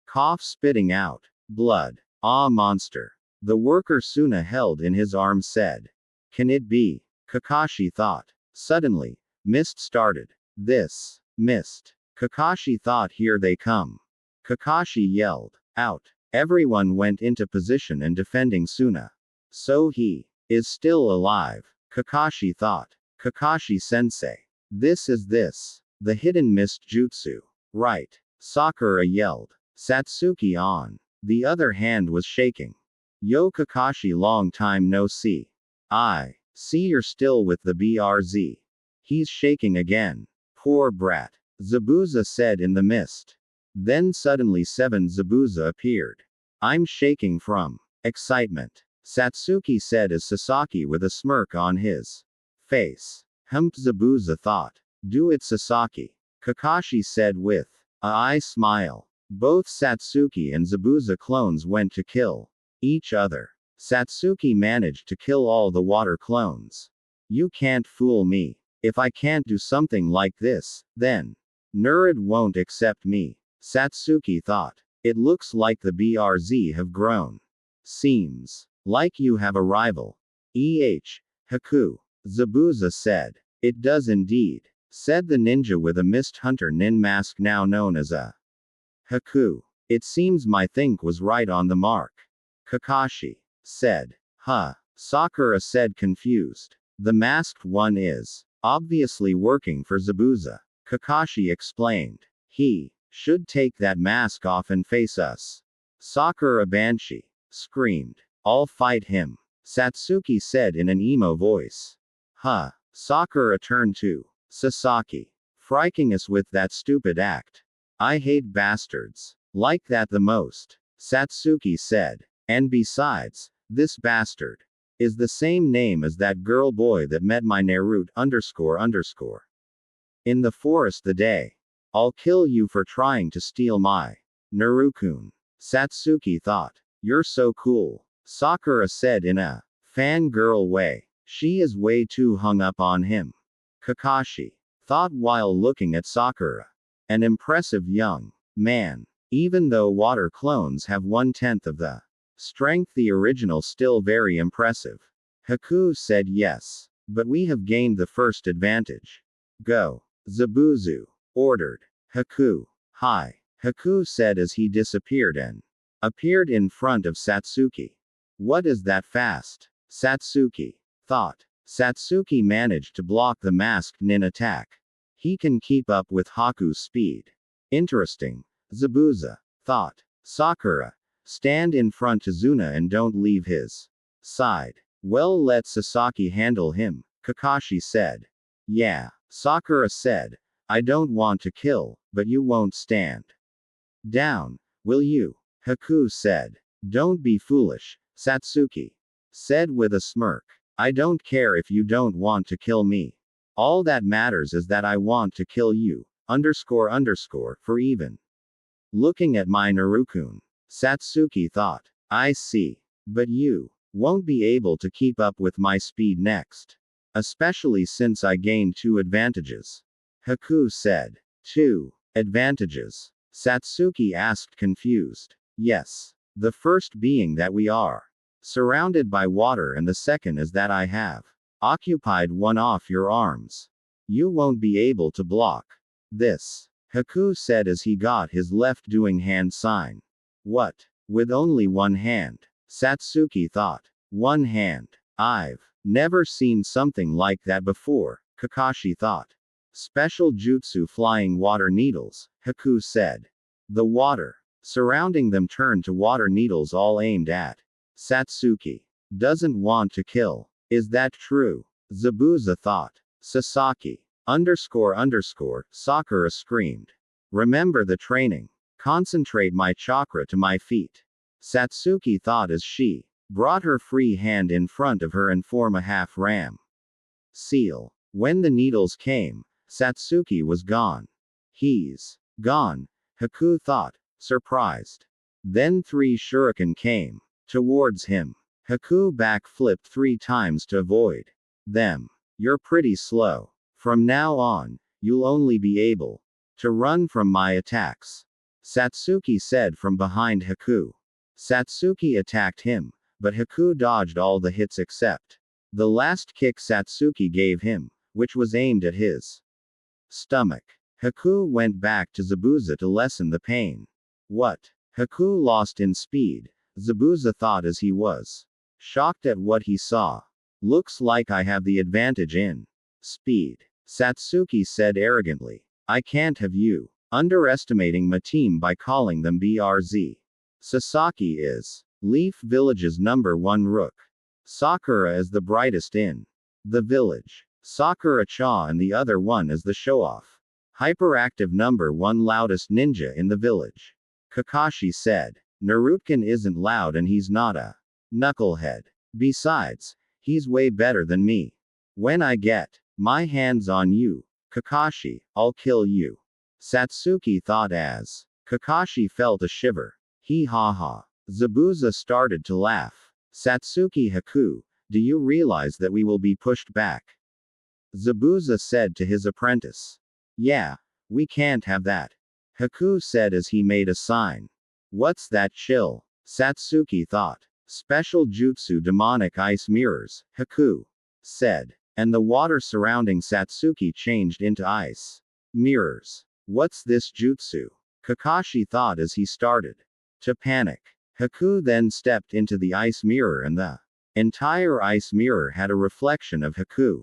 Cough, spitting out blood. Ah, monster. The worker Suna held in his arms said. Can it be? Kakashi thought. Suddenly, mist started. This mist. Kakashi thought, here they come. Kakashi yelled out. Everyone went into position and defending Suna. So he is still alive, Kakashi thought. Kakashi sensei. This is the hidden mist jutsu. Right. Sakura yelled. Satsuki on the other hand was shaking. Yo Kakashi, long time no see. I see you're still with the BRZ. He's shaking again. Poor brat. Zabuza said in the mist. Then suddenly 7 Zabuza appeared. I'm shaking from excitement, Satsuki said as Sasaki with a smirk on his face. Zabuza thought. Do it, Sasaki. Kakashi said with a eye smile. Both Satsuki and Zabuza clones went to kill each other. Satsuki managed to kill all the water clones. You can't fool me. If I can't do something like this, then Naruto won't accept me, Satsuki thought. It looks like the BRZ have grown. Seems like you have a rival. Haku. Zabuza said. It does indeed, said the ninja with a mist hunter nin mask now known as a Haku. It seems my think was right on the mark, Kakashi said. Huh. Sakura said confused. The masked one is obviously working for Zabuza, Kakashi explained. He should take that mask off and face us. Sakura Banshee. screamed. I'll fight him, Satsuki said in an emo voice. Huh. Sakura turned to Sasaki. Friking us with that stupid act. I hate bastards. Like that the most, Satsuki said. And besides, this bastard is the same name as that girl boy that met my Naruto __. In the forest the day. I'll kill you for trying to steal my Narukun. Satsuki thought. You're so cool, Sakura said in a fangirl way. She is way too hung up on him, Kakashi thought while looking at Sakura. An impressive young man. Even though water clones have 1/10 of the strength, the original still very impressive. Haku said yes. But we have gained the first advantage. Go. Zabuzu ordered. Haku. Hi. Haku said as he disappeared and appeared in front of Satsuki. What is that fast? Satsuki thought. Satsuki managed to block the masked nin attack. He can keep up with Haku's speed. Interesting. Zabuza thought. Sakura. Stand in front to Zuna and don't leave his side. Well, let Sasaki handle him, Kakashi said. Yeah, Sakura said. I don't want to kill, but you won't stand down, will you? Haku said. Don't be foolish, Satsuki said with a smirk. I don't care if you don't want to kill me. All that matters is that I want to kill you, __, for even looking at my Narukun. Satsuki thought. I see. But you won't be able to keep up with my speed next. Especially since I gained 2 advantages. Haku said. 2 advantages? Satsuki asked confused. Yes. The first being that we are surrounded by water, and the second is that I have occupied one off your arms. You won't be able to block this, Haku said as he got his left doing hand sign. What? With only one hand? Satsuki thought. One hand? I've never seen something like that before, Kakashi thought. Special jutsu flying water needles, Haku said. The water surrounding them turned to water needles all aimed at Satsuki. Doesn't want to kill. Is that true? Zabuza thought. Sasaki. __, Sakura screamed. Remember the training. Concentrate my chakra to my feet. Satsuki thought as she brought her free hand in front of her and form a half ram seal. When the needles came, Satsuki was gone. He's gone, Haku thought, surprised. Then 3 shuriken came towards him. Haku backflipped 3 times to avoid them. You're pretty slow. From now on, you'll only be able to run from my attacks, Satsuki said from behind Haku. Satsuki attacked him, but Haku dodged all the hits except the last kick Satsuki gave him, which was aimed at his stomach. Haku went back to Zabuza to lessen the pain. What? Haku lost in speed, Zabuza thought as he was shocked at what he saw. Looks like I have the advantage in speed, Satsuki said arrogantly. I can't have you underestimating my team by calling them BRZ. Sasaki is Leaf Village's #1 rook. Sakura is the brightest in the village. Sakura-cha, and the other one is the show-off. Hyperactive #1 loudest ninja in the village. Kakashi said. Narutkin isn't loud and he's not a knucklehead. Besides, he's way better than me. When I get my hands on you, Kakashi, I'll kill you, Satsuki thought as Kakashi felt a shiver. He ha ha. Zabuza started to laugh. Satsuki Haku, do you realize that we will be pushed back? Zabuza said to his apprentice. Yeah, we can't have that, Haku said as he made a sign. What's that chill? Satsuki thought. Special jutsu demonic ice mirrors, Haku said. And the water surrounding Satsuki changed into ice mirrors. What's this jutsu? Kakashi thought as he started to panic. Haku then stepped into the ice mirror and the entire ice mirror had a reflection of Haku.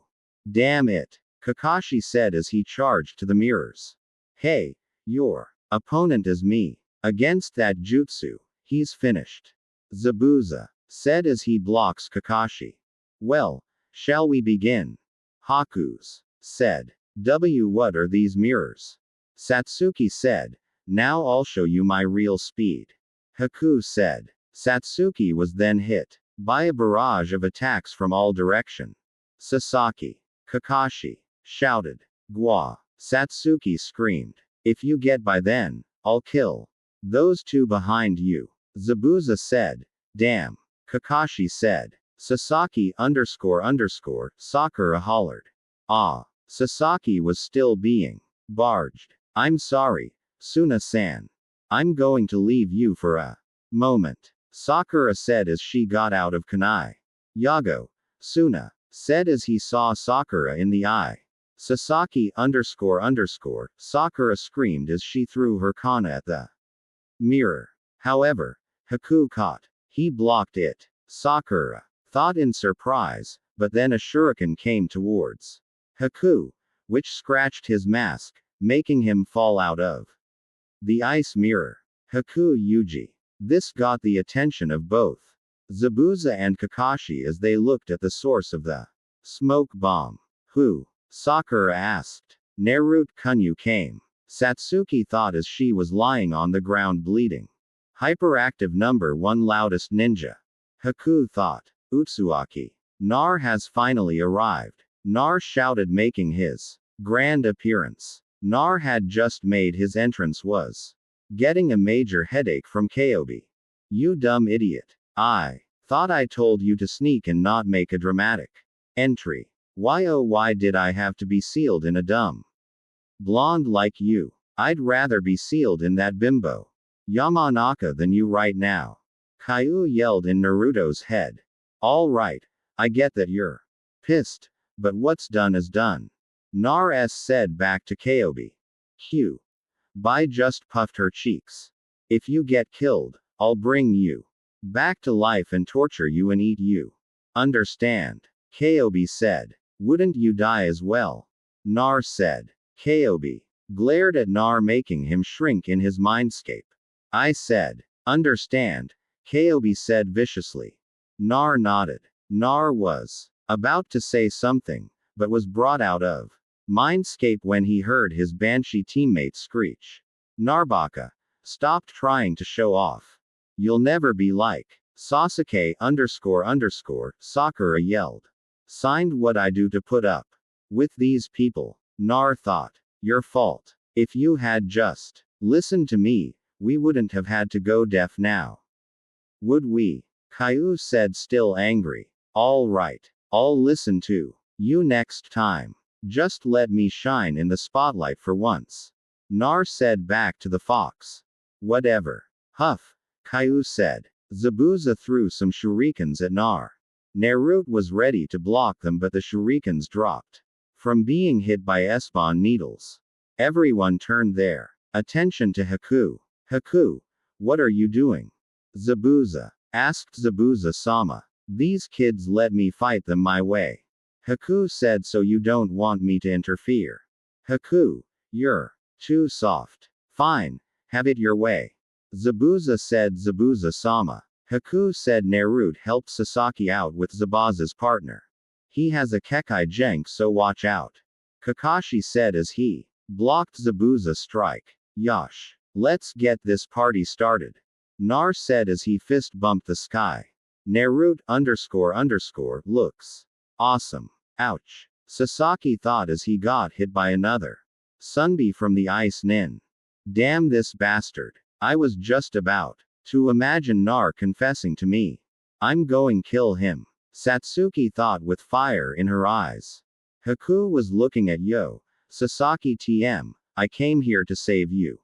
Damn it, Kakashi said as he charged to the mirrors. Hey, your opponent is me. Against that jutsu, he's finished. Zabuza said as he blocks Kakashi. Well, shall we begin? Haku's said. What are these mirrors? Satsuki said. Now I'll show you my real speed. Haku said. Satsuki was then hit by a barrage of attacks from all direction. Sasaki, Kakashi, shouted. Gwa. Satsuki screamed. If you get by then, I'll kill those two behind you. Zabuza said. Damn. Kakashi said. Sasaki Sakura hollered. Ah. Sasaki was still being barged. I'm sorry, Suna-san. I'm going to leave you for a moment. Sakura said as she got out of kunai. Yago. Suna said as he saw Sakura in the eye. Sasaki Sakura screamed as she threw her kana at the mirror. However, Haku caught. He blocked it. Sakura thought in surprise, but then a shuriken came towards Haku, which scratched his mask, making him fall out of the ice mirror. Haku Yuji. This got the attention of both Zabuza and Kakashi as they looked at the source of the smoke bomb. Who? Sakura asked. Naruto Kunyu came. Satsuki thought as she was lying on the ground bleeding. Hyperactive number 1 loudest ninja. Haku thought. Utsuaki. Nar has finally arrived. Nar shouted, making his grand appearance. Nar had just made his entrance, was getting a major headache from Konoha. You dumb idiot. I thought I told you to sneak and not make a dramatic entry. Why oh why did I have to be sealed in a dumb blonde like you? I'd rather be sealed in that bimbo Yamanaka than you right now. Caillou yelled in Naruto's head. All right, I get that you're pissed, but what's done is done. Nar said back to Konoha. Q. Bai just puffed her cheeks. If you get killed, I'll bring you back to life and torture you and eat you. Understand? Konoha said. Wouldn't you die as well? Nar said. Konoha glared at Nar, making him shrink in his mindscape. I said. Understand? Konoha said viciously. Nar nodded. Nar was about to say something, but was brought out of mindscape when he heard his Banshee teammate screech. Narbaka. Stopped trying to show off. You'll never be like Sasuke Sakura yelled. Signed what I do to put up with these people. Nar thought. Your fault. If you had just listened to me, we wouldn't have had to go deaf now. Would we? Caillou said, still angry. All right. I'll listen to you next time. Just let me shine in the spotlight for once. Nar said back to the fox. Whatever. Huff. Caillou said. Zabuza threw some shurikens at Nar. Naruto was ready to block them, but the shurikens dropped from being hit by S-Bahn needles. Everyone turned their attention to Haku. Haku, what are you doing? Zabuza asked Zabuza-sama. These kids let me fight them my way. Haku said, so you don't want me to interfere? Haku, you're too soft. Fine, have it your way. Zabuza said. Zabuza-sama. Haku said. Naruto helped Sasaki out with Zabuza's partner. He has a Kekai Jenk, so watch out. Kakashi said as he blocked Zabuza's strike. Yosh. Let's get this party started. Nar said as he fist bumped the sky. Naruto looks awesome. Ouch. Sasaki thought as he got hit by another Sunbi from the ice nin. Damn this bastard. I was just about to imagine Nar confessing to me. I'm going kill him. Satsuki thought with fire in her eyes. Haku was looking at Yo. Sasaki TM, I came here to save you.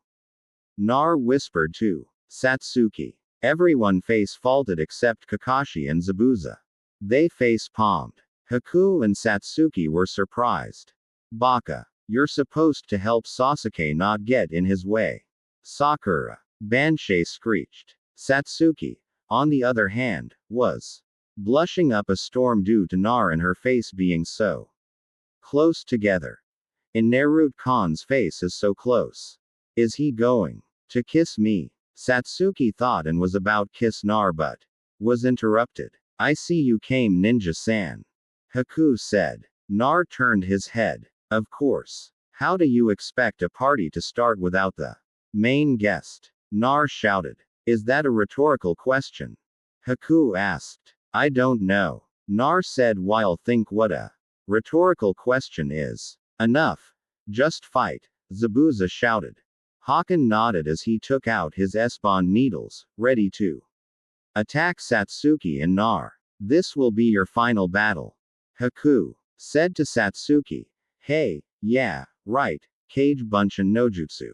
Nar whispered to Satsuki. Everyone face-faulted except Kakashi and Zabuza. They face-palmed. Haku and Satsuki were surprised. Baka. You're supposed to help Sasuke not get in his way. Sakura. Banshee screeched. Satsuki, on the other hand, was blushing up a storm due to Nar and her face being so close together. And Naruto-kun's face is so close. Is he going to kiss me? Satsuki thought and was about kiss Nar, but was interrupted. I see you came, Ninja-san. Haku said. Nar turned his head. Of course. How do you expect a party to start without the main guest? Nar shouted. Is that a rhetorical question? Haku asked. I don't know. Nar said while think what a rhetorical question is. Enough. Just fight. Zabuza shouted. Hakan nodded as he took out his S-bond needles, ready to attack Satsuki and Nar. This will be your final battle. Haku said to Satsuki. Hey, yeah, right, Cage Bunshin Nojutsu.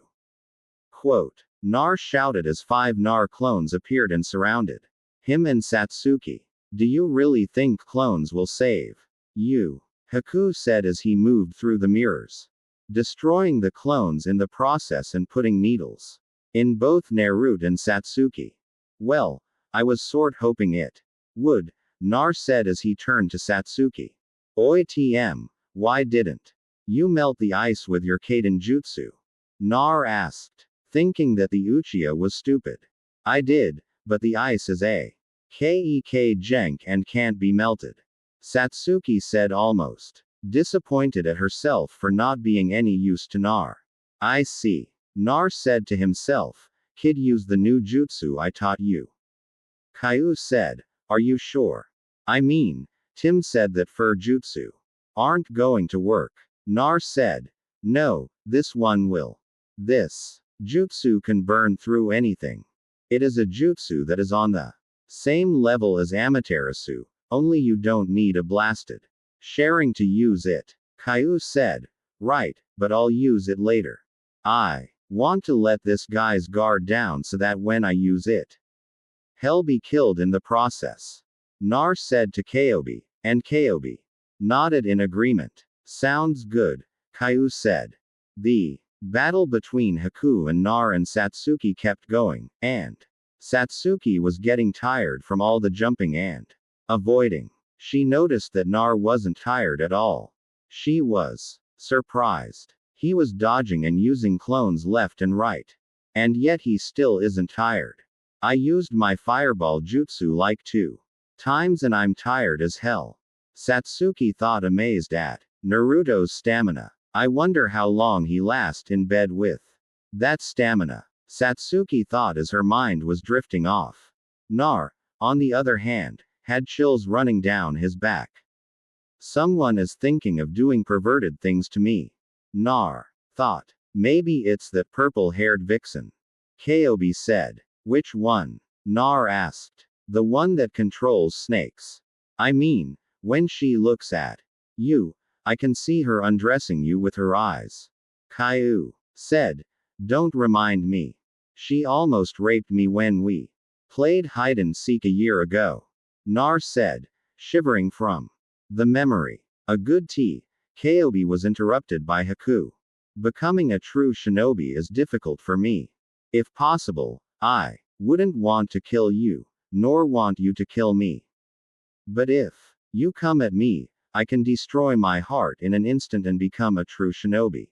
Quote. Nar shouted as 5 Nar clones appeared and surrounded him and Satsuki. Do you really think clones will save you? Haku said as he moved through the mirrors, destroying the clones in the process and putting needles in both Naruto and Satsuki. Well, I was sort hoping it would, Nar said as he turned to Satsuki. Oi TM, why didn't you melt the ice with your Kaden Jutsu? Nar asked, thinking that the Uchiha was stupid. I did, but the ice is a Kek Jenk and can't be melted. Satsuki said, almost disappointed at herself for not being any use to Nar. I see. Nar said to himself, kid, use the new jutsu I taught you. Caillou said, are you sure? I mean, Tim said that fur jutsu aren't going to work. Nar said, no, this one will. This jutsu can burn through anything. It is a jutsu that is on the same level as Amaterasu, only you don't need a blasted sharing to use it. Caillou said, right, but I'll use it later. I want to let this guy's guard down so that when I use it, he'll be killed in the process. Nar said to Kaobi, and Kaobi nodded in agreement. Sounds good, Caillou said. The battle between Haku and Nar and Satsuki kept going, and Satsuki was getting tired from all the jumping and avoiding. She noticed that Nar wasn't tired at all. She was surprised. He was dodging and using clones left and right. And yet he still isn't tired. I used my fireball jutsu like 2 times and I'm tired as hell. Satsuki thought, amazed at Naruto's stamina. I wonder how long he lasts in bed with that stamina. Satsuki thought as her mind was drifting off. Nar, on the other hand, had chills running down his back. Someone is thinking of doing perverted things to me. Nar thought. Maybe it's that purple-haired vixen. Kaobi said. Which one? Nar asked. The one that controls snakes. I mean, when she looks at you, I can see her undressing you with her eyes. Caillou said. Don't remind me. She almost raped me when we played hide and seek a year ago. Nar said, shivering from the memory. A good tea. Kaobi was interrupted by Haku. Becoming a true shinobi is difficult for me. If possible, I wouldn't want to kill you, nor want you to kill me. But if you come at me, I can destroy my heart in an instant and become a true shinobi.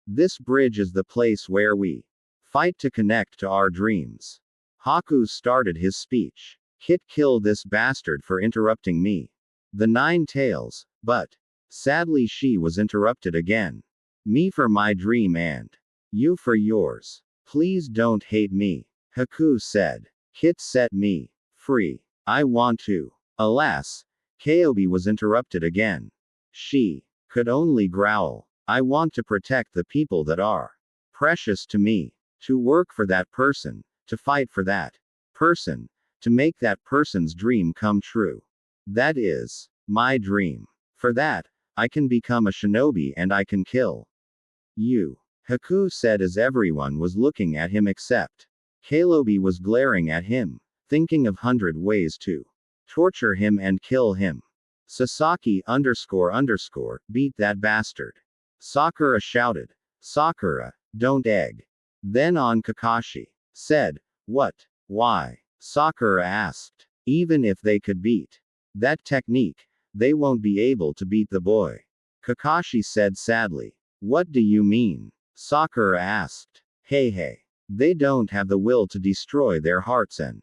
This bridge is the place where we fight to connect to our dreams. Haku started his speech. Kit, kill this bastard for interrupting me. The 9 tails, but sadly she was interrupted again. Me for my dream and you for yours. Please don't hate me. Haku said. Kit, set me free. I want to. Alas, Kaobi was interrupted again. She could only growl. I want to protect the people that are precious to me. To work for that person. To fight for that person. To make that person's dream come true. That is my dream. For that, I can become a shinobi and I can kill you. Haku said as everyone was looking at him except Kaobi was glaring at him, thinking of 100 ways to torture him and kill him. Sasaki __, beat that bastard. Sakura shouted. Sakura, don't egg. Then on Kakashi said, what? Why? Sakura asked. Even if they could beat that technique, they won't be able to beat the boy. Kakashi said sadly. What do you mean? Sakura asked. Hey. They don't have the will to destroy their hearts and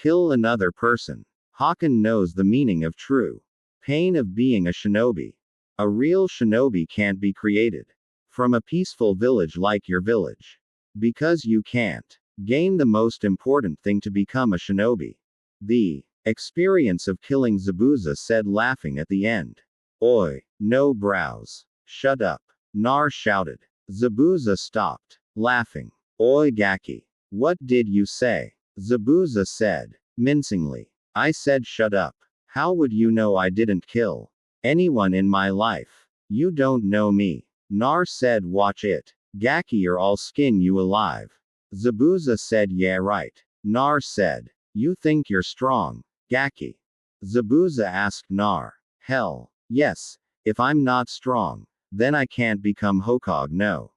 Kill another person. Hakan knows the meaning of true pain of being a shinobi. A real shinobi can't be created from a peaceful village like your village. Because you can't gain the most important thing to become a shinobi. The experience of killing Zabuza said, laughing at the end. Oi, no brows. Shut up. Nar shouted. Zabuza stopped, laughing. Oi Gaki. What did you say? Zabuza said, mincingly. I said shut up. How would you know I didn't kill anyone in my life? You don't know me. Nar said watch it. Gaki or I'll skin you alive. Zabuza said yeah right. Nar said. You think you're strong, Gaki? Zabuza asked Nar. Hell, yes. If I'm not strong, then I can't become Hokage no.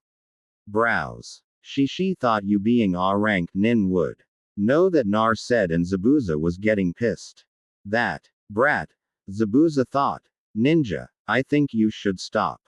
Brows. Shishi thought you being a rank nin would know that Nar said, and Zabuza was getting pissed. That brat. Zabuza thought. Ninja, I think you should stop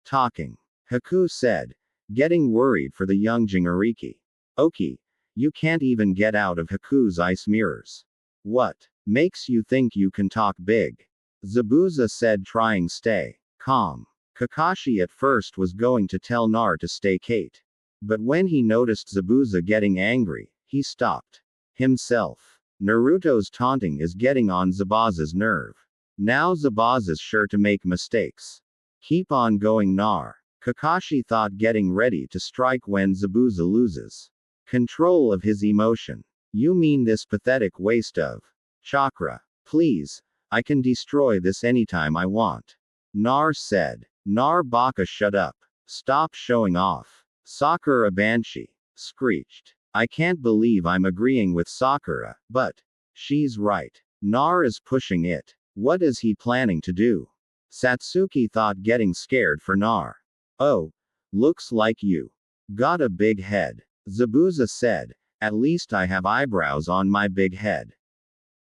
talking. Haku said, getting worried for the young Jingariki. Oki, you can't even get out of Haku's ice mirrors. What makes you think you can talk big? Zabuza said, trying stay calm. Kakashi at first was going to tell Nar to stay Kate. But when he noticed Zabuza getting angry, he stopped himself. Naruto's taunting is getting on Zabuza's nerve. Now Zabuza's sure to make mistakes. Keep on going Nar. Kakashi thought, getting ready to strike when Zabuza loses control of his emotion. You mean this pathetic waste of chakra? Please, I can destroy this anytime I want. Nar said. Nar Baka shut up. Stop showing off. Sakura Banshee screeched. I can't believe I'm agreeing with Sakura, but she's right. Nar is pushing it. What is he planning to do? Satsuki thought, getting scared for Nar. Oh, looks like you got a big head. Zabuza said. At least I have eyebrows on my big head.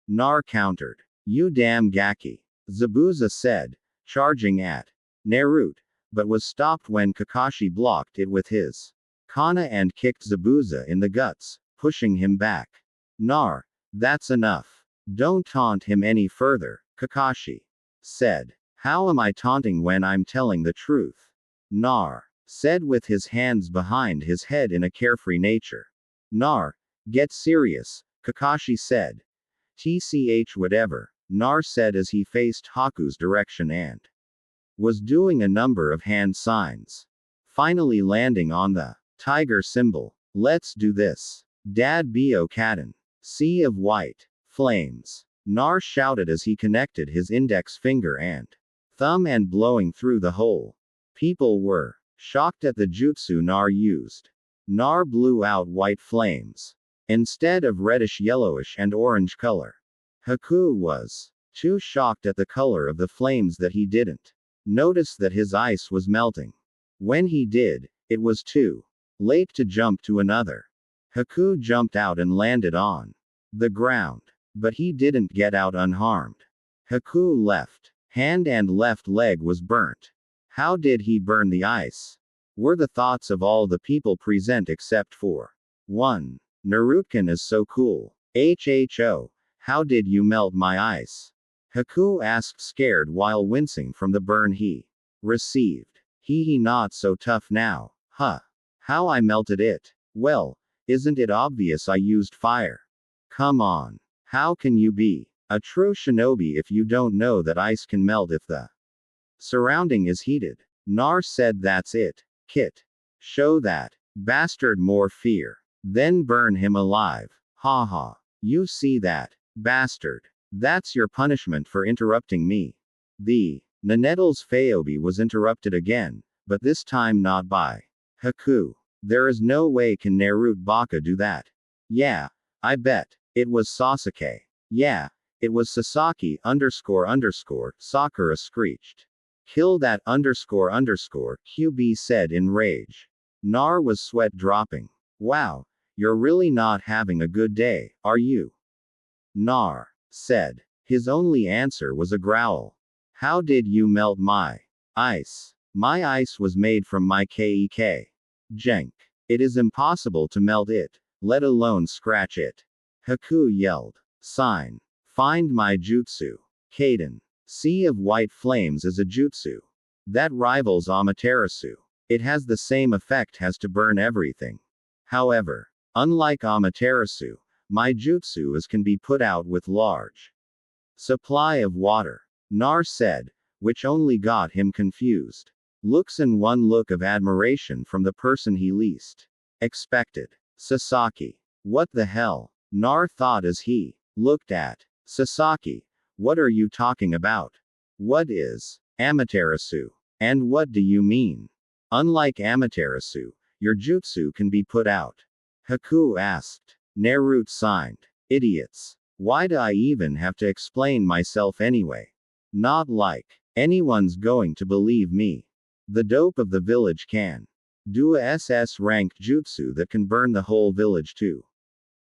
Nar countered. You damn Gaki. Zabuza said, charging at Naruto, but was stopped when Kakashi blocked it with his kana and kicked Zabuza in the guts, pushing him back. Nar, that's enough. Don't taunt him any further, Kakashi said. How am I taunting when I'm telling the truth? Nar said with his hands behind his head in a carefree nature. Nar, get serious, Kakashi said. TCH whatever, Nar said as he faced Haku's direction and was doing a number of hand signs. Finally landing on the tiger symbol. Let's do this. Dad Bio Kaden. Sea of white flames. Nar shouted as he connected his index finger and thumb and blowing through the hole. People were shocked at the jutsu Nar used. Nar blew out white flames instead of reddish yellowish and orange color. Haku was too shocked at the color of the flames that he didn't notice that his ice was melting. When he did, it was too late to jump to another. Haku jumped out and landed on the ground. But he didn't get out unharmed. Haku left hand and left leg was burnt. How did he burn the ice? Were the thoughts of all the people present except for one. Naruto is so cool. HHO, how did you melt my ice? Haku asked, scared while wincing from the burn he received. He not so tough now, huh? How I melted it? Well, isn't it obvious I used fire? Come on. How can you be a true shinobi if you don't know that ice can melt if the surrounding is heated? Nar said, that's it, Kit. Show that bastard more fear. Then burn him alive. Ha ha. You see that bastard? That's your punishment for interrupting me. The Nanette's Faobi was interrupted again, but this time not by Haku. There is no way can Naruto Baka do that. Yeah, I bet. It was Sasuke. Yeah, it was Sasaki __, Sakura screeched. Kill that __, QB said in rage. Nar was sweat dropping. Wow, you're really not having a good day, are you? Nar said. His only answer was a growl. How did you melt my ice? My ice was made from my KEK. Jenk. It is impossible to melt it, let alone scratch it. Haku yelled. Sign. Find my jutsu. Kaden. Sea of White Flames is a jutsu that rivals Amaterasu. It has the same effect as to burn everything. However, unlike Amaterasu, my jutsu can be put out with large supply of water. Nar said, which only got him confused. Looks and one look of admiration from the person he least expected. Sasaki. What the hell? Nar thought as he looked at Sasaki. What are you talking about? What is Amaterasu? And what do you mean? Unlike Amaterasu, your jutsu can be put out. Haku asked. Naruto signed. Idiots. Why do I even have to explain myself anyway? Not like anyone's going to believe me. The dope of the village can do a SS rank jutsu that can burn the whole village to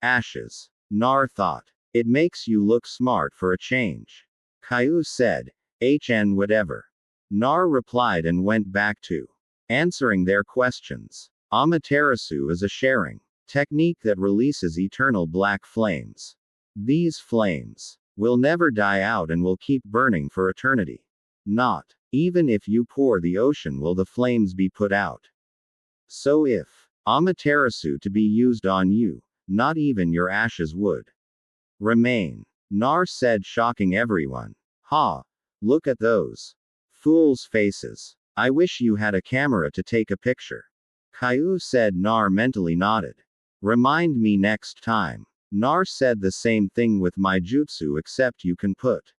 ashes. Nar thought. It makes you look smart for a change. Caillou said. HN whatever. Nar replied and went back to answering their questions. Amaterasu is a sharing technique that releases eternal black flames. These flames will never die out and will keep burning for eternity. Not even if you pour the ocean will the flames be put out. So if Amaterasu to be used on you, not even your ashes would remain. Nar said, shocking everyone. Ha! Look at those fools' faces. I wish you had a camera to take a picture. Caillou said. Nar mentally nodded. Remind me next time. Nar said the same thing with my jutsu except you can put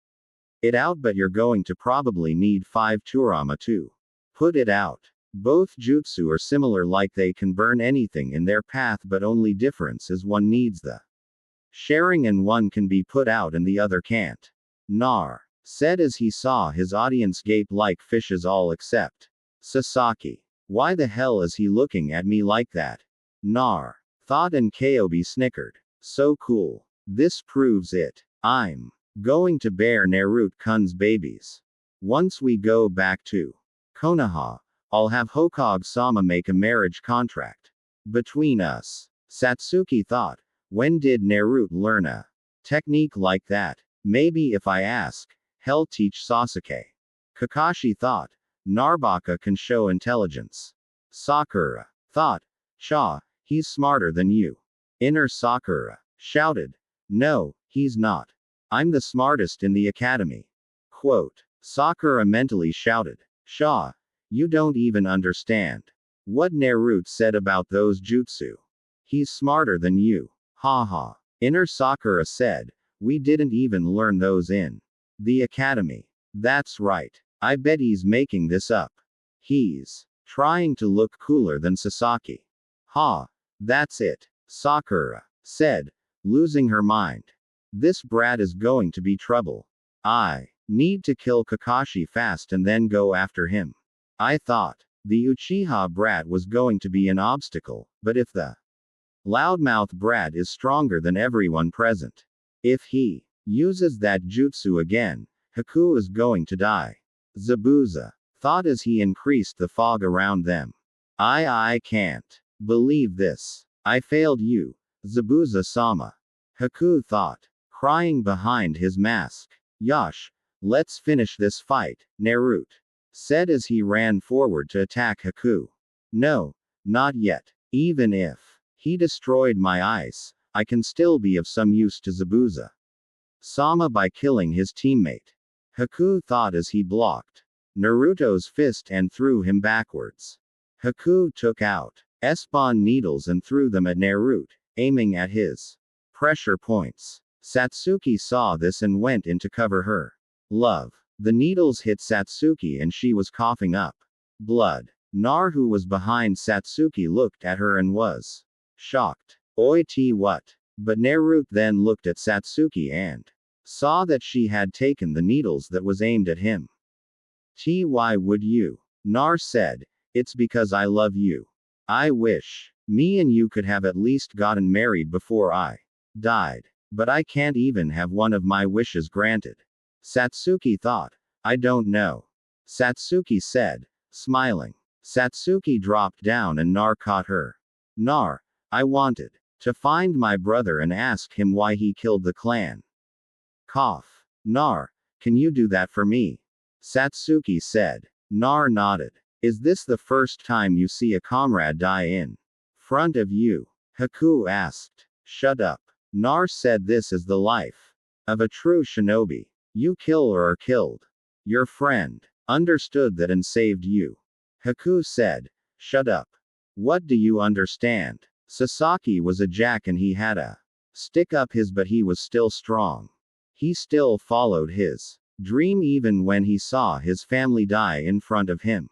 it out but you're going to probably need 5 Turama to put it out. Both jutsu are similar like they can burn anything in their path but only difference is one needs the sharing and one can be put out and the other can't. Nar said as he saw his audience gape like fishes all except Sasaki. Why the hell is he looking at me like that? Nar thought and Kobe snickered. So cool. This proves it. I'm going to bear Naruto-kun's babies. Once we go back to Konoha, I'll have Hokage-sama make a marriage contract between us. Satsuki thought. When did Naruto learn a technique like that? Maybe if I ask, he'll teach Sasuke. Kakashi thought. Narbaka can show intelligence. Sakura thought. Cha, he's smarter than you. Inner Sakura shouted. No, he's not. I'm the smartest in the academy. Quote. Sakura mentally shouted. Cha, you don't even understand what Naruto said about those jutsu. He's smarter than you. Ha ha. Inner Sakura said. We didn't even learn those in the academy. That's right. I bet he's making this up. He's trying to look cooler than Sasaki. Ha. That's it. Sakura said, losing her mind. This brat is going to be trouble. I need to kill Kakashi fast and then go after him. I thought the Uchiha brat was going to be an obstacle, but if the loudmouth brat is stronger than everyone present, if he uses that jutsu again, Haku is going to die. Zabuza thought as he increased the fog around them. I can't believe this. I failed you, Zabuza-sama. Haku thought, crying behind his mask. Yosh, let's finish this fight, Naruto said as he ran forward to attack Haku. No, not yet. Even if he destroyed my ice, I can still be of some use to Zabuza-sama by killing his teammate. Haku thought as he blocked Naruto's fist and threw him backwards. Haku took out S-bond needles and threw them at Naruto, aiming at his pressure points. Satsuki saw this and went in to cover her. Love. The needles hit Satsuki and she was coughing up blood. Nar, who was behind Satsuki, looked at her and was shocked. Oi t what? But Naruto then looked at Satsuki and saw that she had taken the needles that was aimed at him. Why would you? Nar said, it's because I love you. I wish me and you could have at least gotten married before I died. But I can't even have one of my wishes granted. Satsuki thought. I don't know. Satsuki said, smiling. Satsuki dropped down and Nar caught her. Nar, I wanted To find my brother and ask him why he killed the clan. Cough. Nar, can you do that for me? Satsuki said. Nar nodded. Is this the first time you see a comrade die in front of you? Haku asked. Shut up. Nar said this is the life of a true shinobi. You kill or are killed. Your friend understood that and saved you. Haku said. Shut up. What do you understand? Sasaki was a jack and he had a stick up his but he was still strong. He still followed his dream even when he saw his family die in front of him.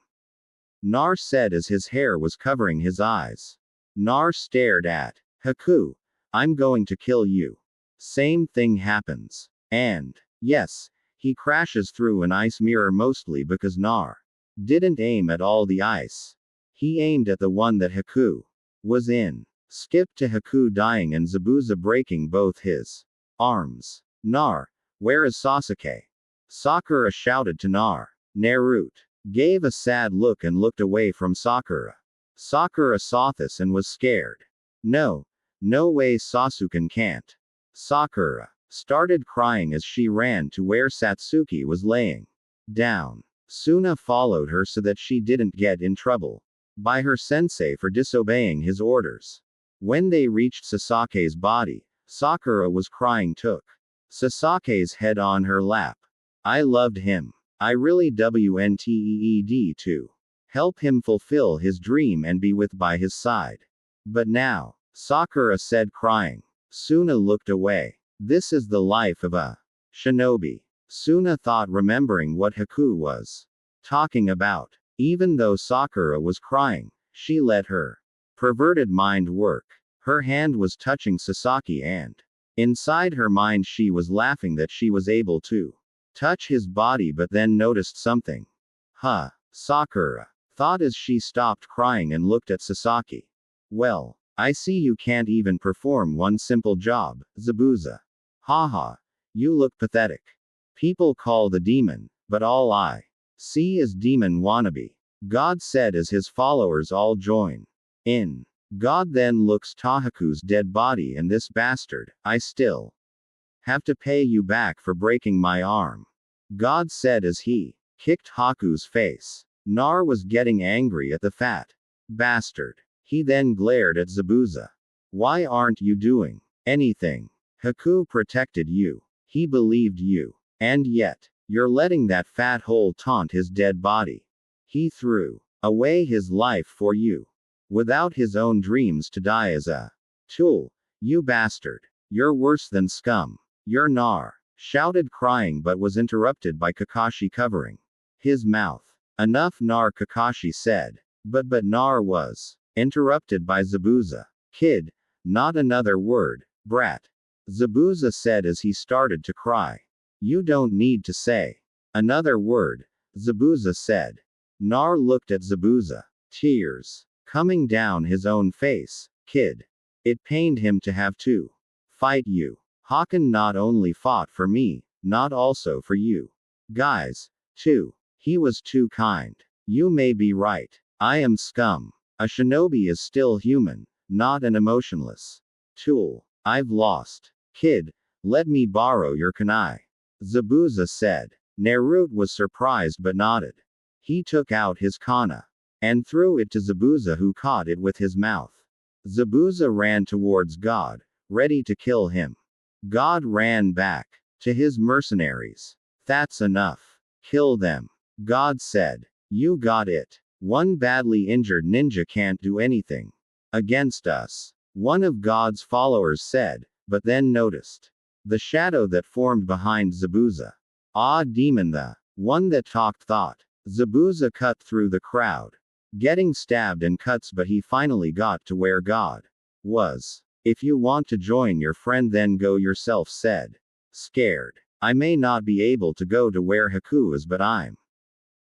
Nar said as his hair was covering his eyes. Nar stared at Haku. I'm going to kill you. Same thing happens. And, yes, he crashes through an ice mirror mostly because Nar didn't aim at all the ice. He aimed at the one that Haku was in. Skip to Haku dying and Zabuza breaking both his arms. Nar, where is Sasuke? Sakura shouted to Nar. Naruto gave a sad look and looked away from Sakura. Sakura saw this and was scared. No way Sasuke can't. Sakura started crying as she ran to where Satsuki was laying down. Suna followed her so that she didn't get in trouble by her sensei for disobeying his orders. When they reached Sasake's body, Sakura was crying took Sasake's head on her lap. I loved him. I really wanted to help him fulfill his dream and be with by his side. But now, Sakura said crying. Suna looked away. This is the life of a shinobi. Suna thought remembering what Haku was talking about. Even though Sakura was crying, she let her perverted mind work. Her hand was touching Sasaki and inside her mind she was laughing that she was able to touch his body but then noticed something. Huh. Sakura thought as she stopped crying and looked at Sasaki. Well, I see you can't even perform one simple job, Zabuza. Haha. You look pathetic. People call the demon, but all I see is demon wannabe. God said as his followers all join in. God then looks Tahaku's dead body and this bastard, I still have to pay you back for breaking my arm. God said as he kicked Haku's face. Nar was getting angry at the fat bastard. He then glared at Zabuza. Why aren't you doing anything? Haku protected you. He believed you. And yet, you're letting that fat hole taunt his dead body. He threw away his life for you. Without his own dreams to die as a tool. You bastard. You're worse than scum. You're Nar. Shouted crying but was interrupted by Kakashi covering his mouth. Enough Nar, Kakashi said. But Nar was interrupted by Zabuza. Kid, not another word, brat. Zabuza said as he started to cry. You don't need to say another word, Zabuza said. Nar looked at Zabuza. Tears coming down his own face. Kid. It pained him to have to fight you. Hakan not only fought for me, not also for you guys, too. He was too kind. You may be right. I am scum. A shinobi is still human, not an emotionless tool. I've lost. Kid, let me borrow your kunai. Zabuza said. Naruto was surprised but nodded. He took out his kana and threw it to Zabuza, who caught it with his mouth. Zabuza ran towards God, ready to kill him. God ran back to his mercenaries. That's enough. Kill them. God said. You got it. One badly injured ninja can't do anything against us. One of God's followers said, but then noticed the shadow that formed behind Zabuza. Ah, demon, the one that talked thought. Zabuza cut through the crowd, getting stabbed and cuts, but he finally got to where God was. If you want to join your friend, then go yourself, said. Scared. I may not be able to go to where Haku is, but I'm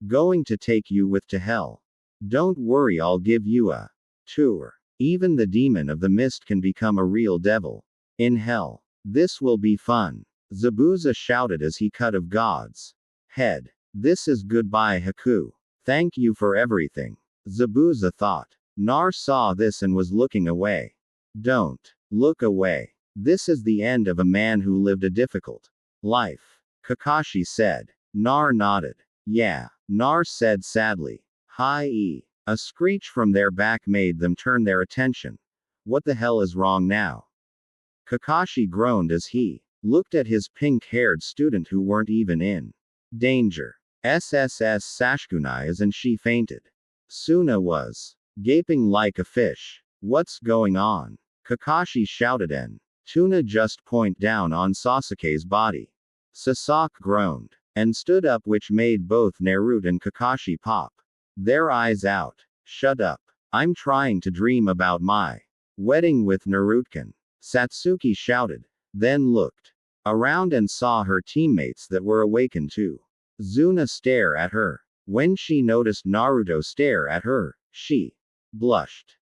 going to take you with to hell. Don't worry, I'll give you a tour. Even the demon of the mist can become a real devil in hell. This will be fun. Zabuza shouted as he cut of God's head. This is goodbye, Haku. Thank you for everything. Zabuza thought. Nar saw this and was looking away. Don't Look away. This is the end of a man who lived a difficult life. Kakashi said. Nar nodded. Yeah. Nar said sadly. Hi-e. A screech from their back made them turn their attention. What the hell is wrong now? Kakashi groaned as he looked at his pink-haired student who weren't even in danger. SSS Sashkunai is and she fainted. Suna was gaping like a fish. What's going on? Kakashi shouted and Tuna just point down on Sasuke's body. Sasaki groaned and stood up, which made both Naruto and Kakashi pop their eyes out. Shut up. I'm trying to dream about my wedding with Naruto. Satsuki shouted, then looked around and saw her teammates that were awakened too. Zuna stare at her. When she noticed Naruto stare at her, she blushed.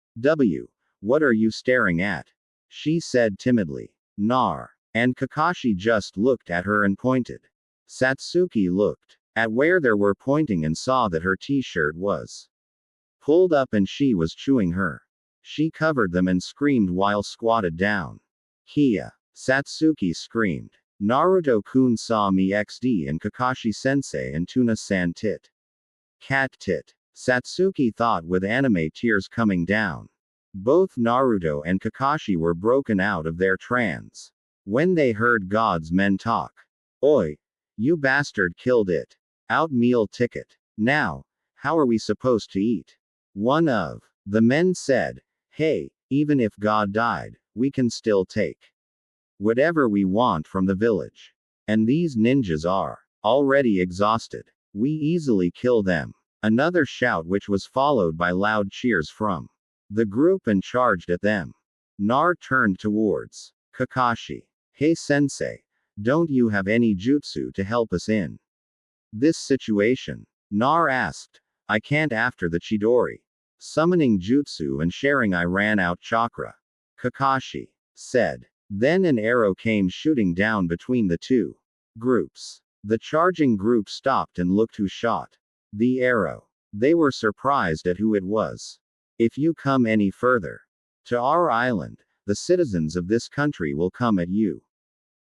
What are you staring at? She said timidly. Nar. And Kakashi just looked at her and pointed. Satsuki looked at where they were pointing and saw that her t-shirt was pulled up and she was chewing her. She covered them and screamed while squatted down. Hiya! Satsuki screamed. Naruto-kun saw me XD and Kakashi-sensei and Tuna-san tit. Cat tit. Satsuki thought with anime tears coming down. Both Naruto and Kakashi were broken out of their trance when they heard God's men talk. Oi! You bastard killed it. Out meal ticket. Now, how are we supposed to eat? One of the men said, hey, even if God died, we can still take whatever we want from the village. And these ninjas are already exhausted. We easily kill them. Another shout, which was followed by loud cheers from the group, and charged at them. Nar turned towards Kakashi. Hey sensei, don't you have any jutsu to help us in this situation? Nar asked. I can't after the Chidori summoning jutsu and sharing I ran out chakra. Kakashi said. Then an arrow came shooting down between the two groups. The charging group stopped and looked who shot the arrow. They were surprised at who it was. If you come any further to our island, the citizens of this country will come at you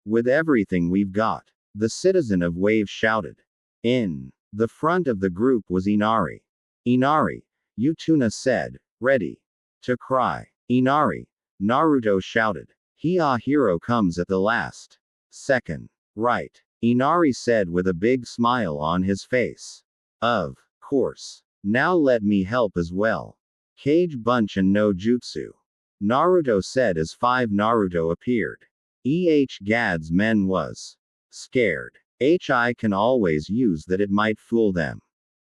with everything we've got. The citizen of Wave shouted. In the front of the group was Inari. Inari, you Tuna said, ready to cry. Inari, Naruto shouted. Our hero comes at the last second. Right. Inari said with a big smile on his face. Of course. Now let me help as well. Cage bunch and no jutsu. Naruto said as 5 Naruto appeared. Gad's men was scared. I can always use that, it might fool them.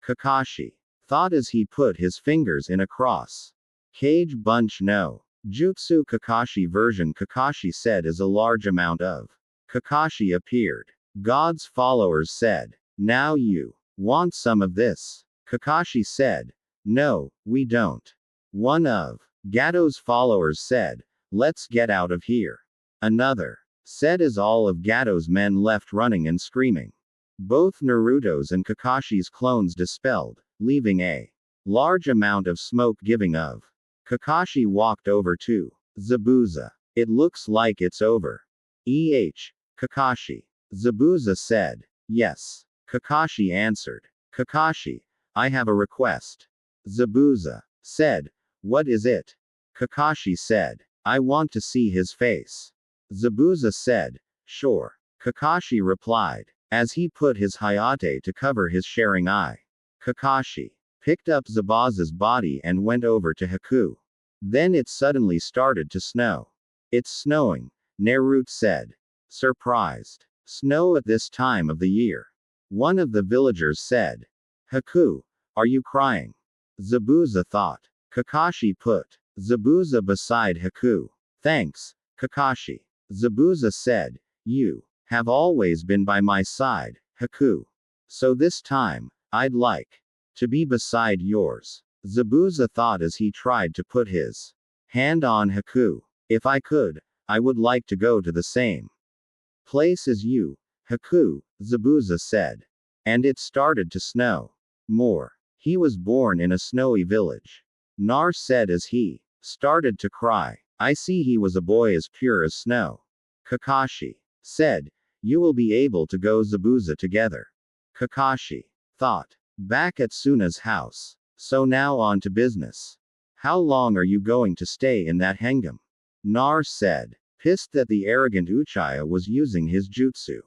Kakashi thought as he put his fingers in a cross. Cage bunch no jutsu. Kakashi version. Kakashi said as a large amount of Kakashi appeared. God's followers said, now you want some of this? Kakashi said, no, we don't. One of Gato's followers said, let's get out of here. Another said as all of Gato's men left running and screaming. Both Naruto's and Kakashi's clones dispelled, leaving a large amount of smoke giving of. Kakashi walked over to Zabuza. It looks like it's over. Kakashi. Zabuza said. Yes. Kakashi answered. Kakashi, I have a request. Zabuza said. What is it? Kakashi said. I want to see his face. Zabuza said. Sure. Kakashi replied, as he put his hayate to cover his sharing eye. Kakashi picked up Zabuza's body and went over to Haku. Then it suddenly started to snow. It's snowing, Naruto said. Surprised. Snow at this time of the year. One of the villagers said. Haku, are you crying? Zabuza thought. Kakashi put Zabuza beside Haku. Thanks, Kakashi. Zabuza said, you have always been by my side, Haku. So this time, I'd like to be beside yours. Zabuza thought as he tried to put his hand on Haku. If I could, I would like to go to the same place as you, Haku, Zabuza said. And it started to snow more. He was born in a snowy village. Nar said as he started to cry. I see he was a boy as pure as snow. Kakashi said, you will be able to go Zabuza together. Kakashi thought. Back at Suna's house. So now on to business. How long are you going to stay in that hengam? Nar said, pissed that the arrogant Uchiha was using his jutsu.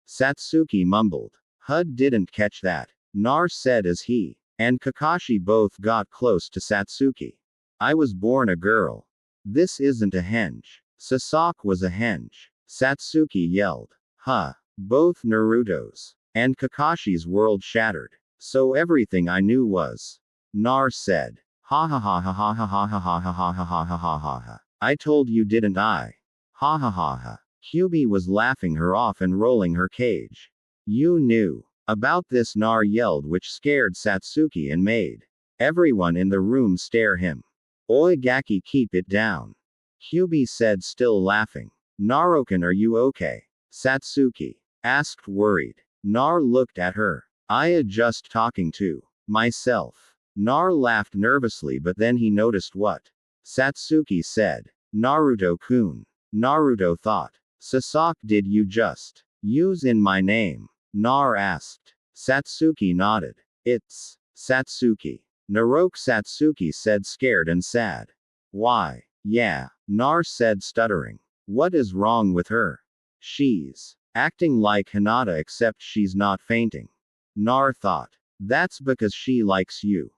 Satsuki mumbled. Hud didn't catch that. Nar said as he and Kakashi both got close to Satsuki. I was born a girl. This isn't a henge. Sasaki was a henge. Satsuki yelled. Huh. Both Naruto's and Kakashi's world shattered. So everything I knew was. Nar said. Ha ha ha ha ha ha ha ha ha ha ha ha ha ha ha ha ha. I told you didn't I? Ha ha ha ha. Kyubi was laughing her off and rolling her cage. You knew about this, Nar yelled, which scared Satsuki and made everyone in the room stare him. Oi Gaki, keep it down. Kyubi said, still laughing. Narukan, are you okay? Satsuki asked, worried. Nar looked at her. I just talking to myself. Nar laughed nervously, but then he noticed what Satsuki said. Naruto-kun. Naruto thought. Sasaki, did you just use in my name? Nar asked. Satsuki nodded. It's Satsuki. Naroku, Satsuki said, scared and sad. Why? Yeah, Nar said, stuttering. What is wrong with her? She's acting like Hinata, except she's not fainting. Nar thought. That's because she likes you.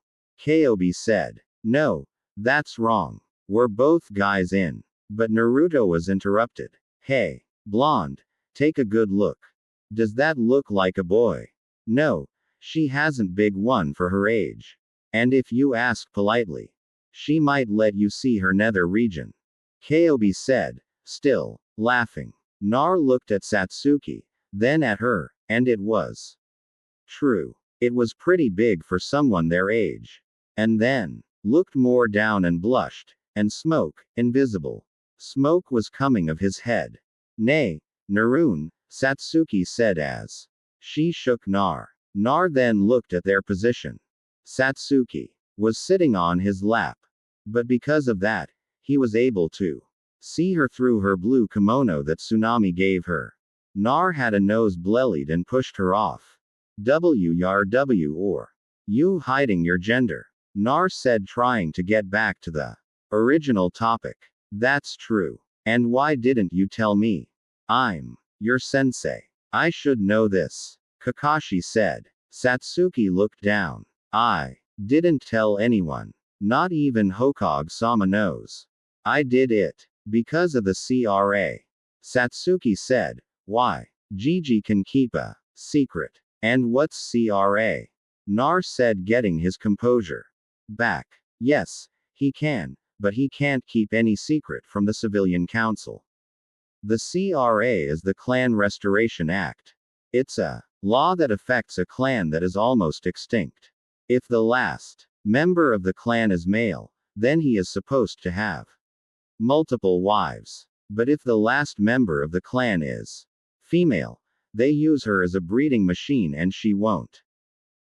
Kobe said. No, that's wrong. We're both guys in. But Naruto was interrupted. Hey, blonde, take a good look. Does that look like a boy? No, she hasn't big one for her age. And if you ask politely, she might let you see her nether region. Kobe said, still laughing. Nar looked at Satsuki, then at her, and it was true. It was pretty big for someone their age. And then looked more down and blushed, and smoke, invisible smoke, was coming of his head. Nay, Narun, Satsuki said as she shook Nar. Nar then looked at their position. Satsuki was sitting on his lap. But because of that, he was able to see her through her blue kimono that Tsunami gave her. Nar had a nose bloodied and pushed her off. W or you hiding your gender? Nar said, trying to get back to the original topic. That's true. And why didn't you tell me? I'm your sensei. I should know this. Kakashi said. Satsuki looked down. I didn't tell anyone. Not even Hokage-sama knows. I did it because of the CRA. Satsuki said. Why? Gigi can keep a secret. And what's CRA? Nar said, getting his composure back. Yes, he can, but he can't keep any secret from the Civilian Council. The CRA is the Clan Restoration Act. It's a law that affects a clan that is almost extinct. If the last member of the clan is male, then he is supposed to have multiple wives. But if the last member of the clan is female, they use her as a breeding machine and she won't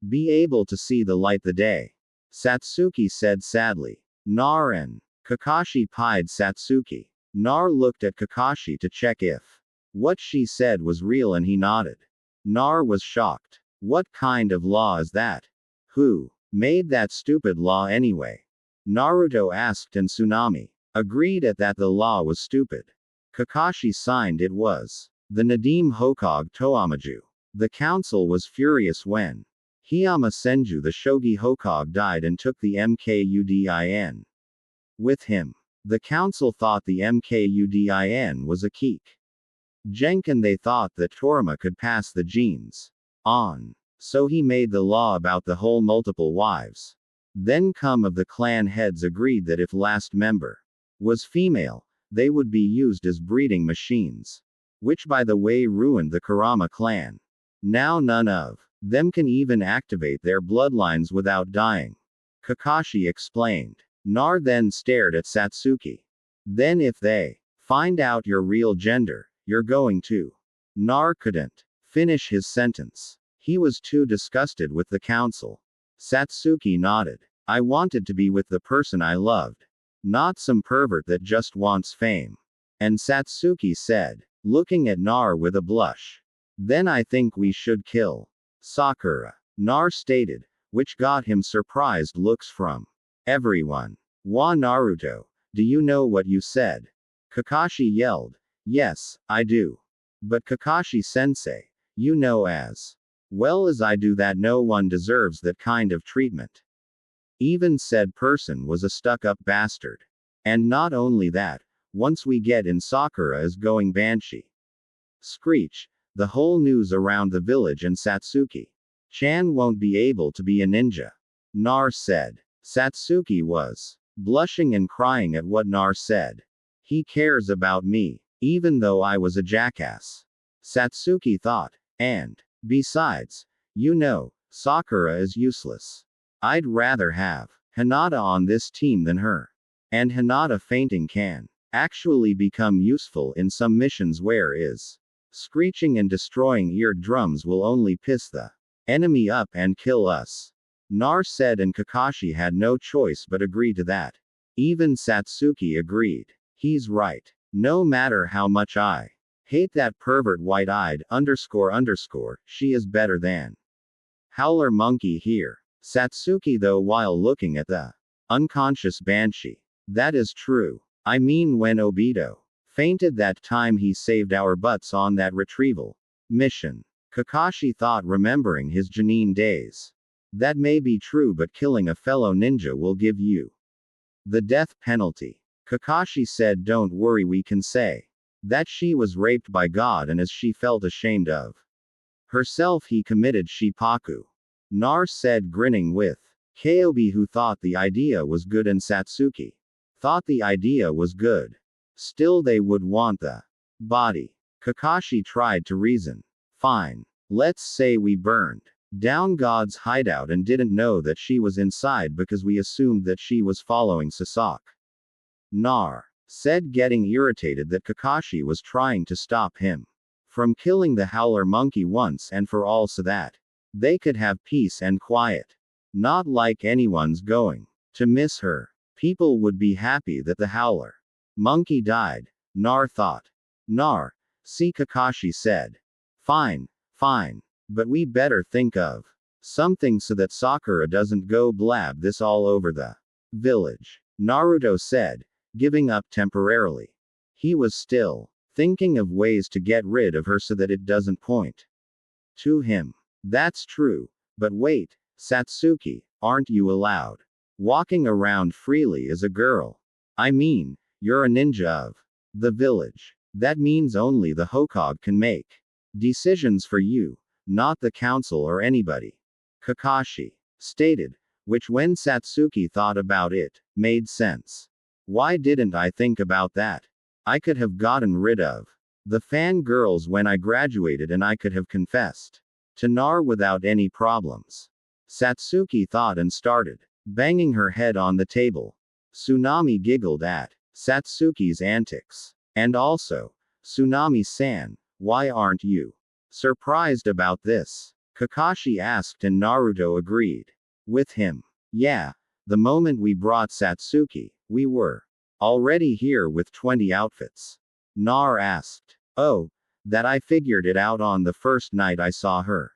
be able to see the light the day. Satsuki said sadly. Nar and Kakashi pied Satsuki. Nar looked at Kakashi to check if what she said was real and he nodded. Nar was shocked. What kind of law is that? Who made that stupid law anyway? Naruto asked, and Tsunami agreed at that the law was stupid. Kakashi signed. It was the Nadim Hokage Toamaju. The council was furious when Hiyama Senju, the Shogi Hokage, died and took the Mkudin with him. The council thought the Mkudin was a keek Jenk, and they thought that Toriyama could pass the genes on. So he made the law about the whole multiple wives. Then some of the clan heads agreed that if last member was female, they would be used as breeding machines. Which, by the way, ruined the Kurama clan. Now none of them can even activate their bloodlines without dying. Kakashi explained. Nar then stared at Satsuki. Then if they find out your real gender, you're going to. Nar couldn't finish his sentence. He was too disgusted with the council. Satsuki nodded. I wanted to be with the person I loved. Not some pervert that just wants fame. And Satsuki said, looking at Nar with a blush. Then I think we should kill Sakura. Nar stated, which got him surprised looks from everyone. Wa Naruto, do you know what you said? Kakashi yelled. Yes, I do. But Kakashi-sensei, you know as well as I do that no one deserves that kind of treatment. Even said person was a stuck-up bastard. And not only that, once we get in Sakura is going Banshee. Screech, the whole news around the village and Satsuki. Chan won't be able to be a ninja. Nar said. Satsuki was blushing and crying at what Nar said. He cares about me, even though I was a jackass. Satsuki thought. And, besides, you know, Sakura is useless. I'd rather have Hinata on this team than her. And Hinata fainting can actually become useful in some missions where is screeching and destroying eardrums will only piss the enemy up and kill us. Nar said, and Kakashi had no choice but agree to that. Even Satsuki agreed. He's right. No matter how much I hate that pervert white-eyed __, she is better than Howler Monkey here. Satsuki though while looking at the unconscious Banshee. That is true. I mean when Obito fainted that time he saved our butts on that retrieval mission. Kakashi thought, remembering his Janine days. That may be true, but killing a fellow ninja will give you the death penalty. Kakashi said, don't worry, we can say that she was raped by God, and as she felt ashamed of herself he committed Shippaku. Nar said, grinning with Kobe, who thought the idea was good, and Satsuki thought the idea was good. Still they would want the body. Kakashi tried to reason. Fine. Let's say we burned down God's hideout and didn't know that she was inside because we assumed that she was following Sasaki. Nar said, getting irritated that Kakashi was trying to stop him from killing the Howler Monkey once and for all so that they could have peace and quiet. Not like anyone's going to miss her. People would be happy that the Howler Monkey died, Nar thought. Nar, see, Kakashi said. Fine, fine. But we better think of something so that Sakura doesn't go blab this all over the village. Naruto said, giving up temporarily. He was still thinking of ways to get rid of her so that it doesn't point to him. That's true. But wait, Satsuki, aren't you allowed walking around freely as a girl? I mean, you're a ninja of the village. That means only the Hokage can make decisions for you, not the council or anybody. Kakashi stated, which when Satsuki thought about it, made sense. Why didn't I think about that? I could have gotten rid of the fangirls when I graduated, and I could have confessed to Nar without any problems. Satsuki thought and started banging her head on the table. Tsunami giggled at Satsuki's antics. And also, Tsunami-san, why aren't you surprised about this? Kakashi asked, and Naruto agreed with him. Yeah, the moment we brought Satsuki, we were already here with 20 outfits. Nar asked. Oh, that I figured it out on the first night I saw her.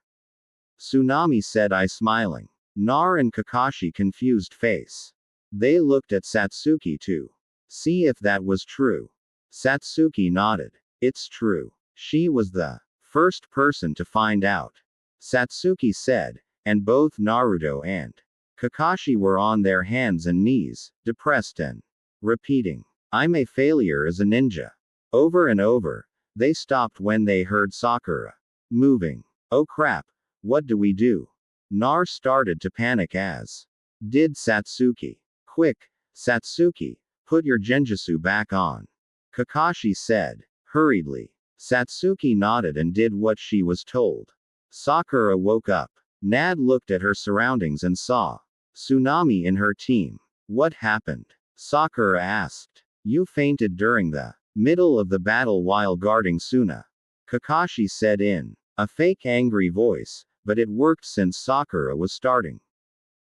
Tsunami said, I smiling. Nar and Kakashi confused face. They looked at Satsuki to see if that was true. Satsuki nodded. It's true. She was the first person to find out. Satsuki said, and both Naruto and Kakashi were on their hands and knees, depressed and repeating, I'm a failure as a ninja. Over and over. They stopped when they heard Sakura moving. Oh crap, what do we do? Nar started to panic, as did Satsuki. Quick, Satsuki, put your genjutsu back on. Kakashi said, hurriedly. Satsuki nodded and did what she was told. Sakura woke up. Nad looked at her surroundings and saw Tsunami in her team. What happened? Sakura asked. You fainted during the middle of the battle while guarding Suna. Kakashi said in a fake angry voice, but it worked since Sakura was starting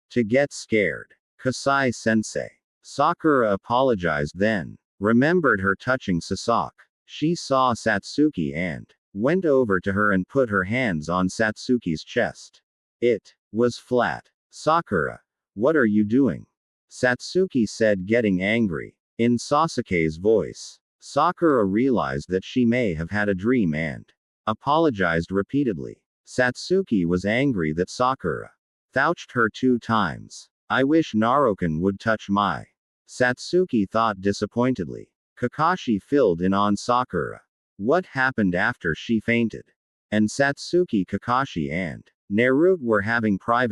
to get scared. Kasai-sensei. Sakura apologized then, remembered her touching Sasaki. She saw Satsuki and went over to her and put her hands on Satsuki's chest. It was flat. Sakura, what are you doing? Satsuki said, getting angry. In Sasuke's voice, Sakura realized that she may have had a dream and apologized repeatedly. Satsuki was angry that Sakura touched her 2 times. I wish Naruto would touch my. Satsuki thought disappointedly. Kakashi filled in on Sakura. What happened after she fainted? And Satsuki, Kakashi, and Naruto were having private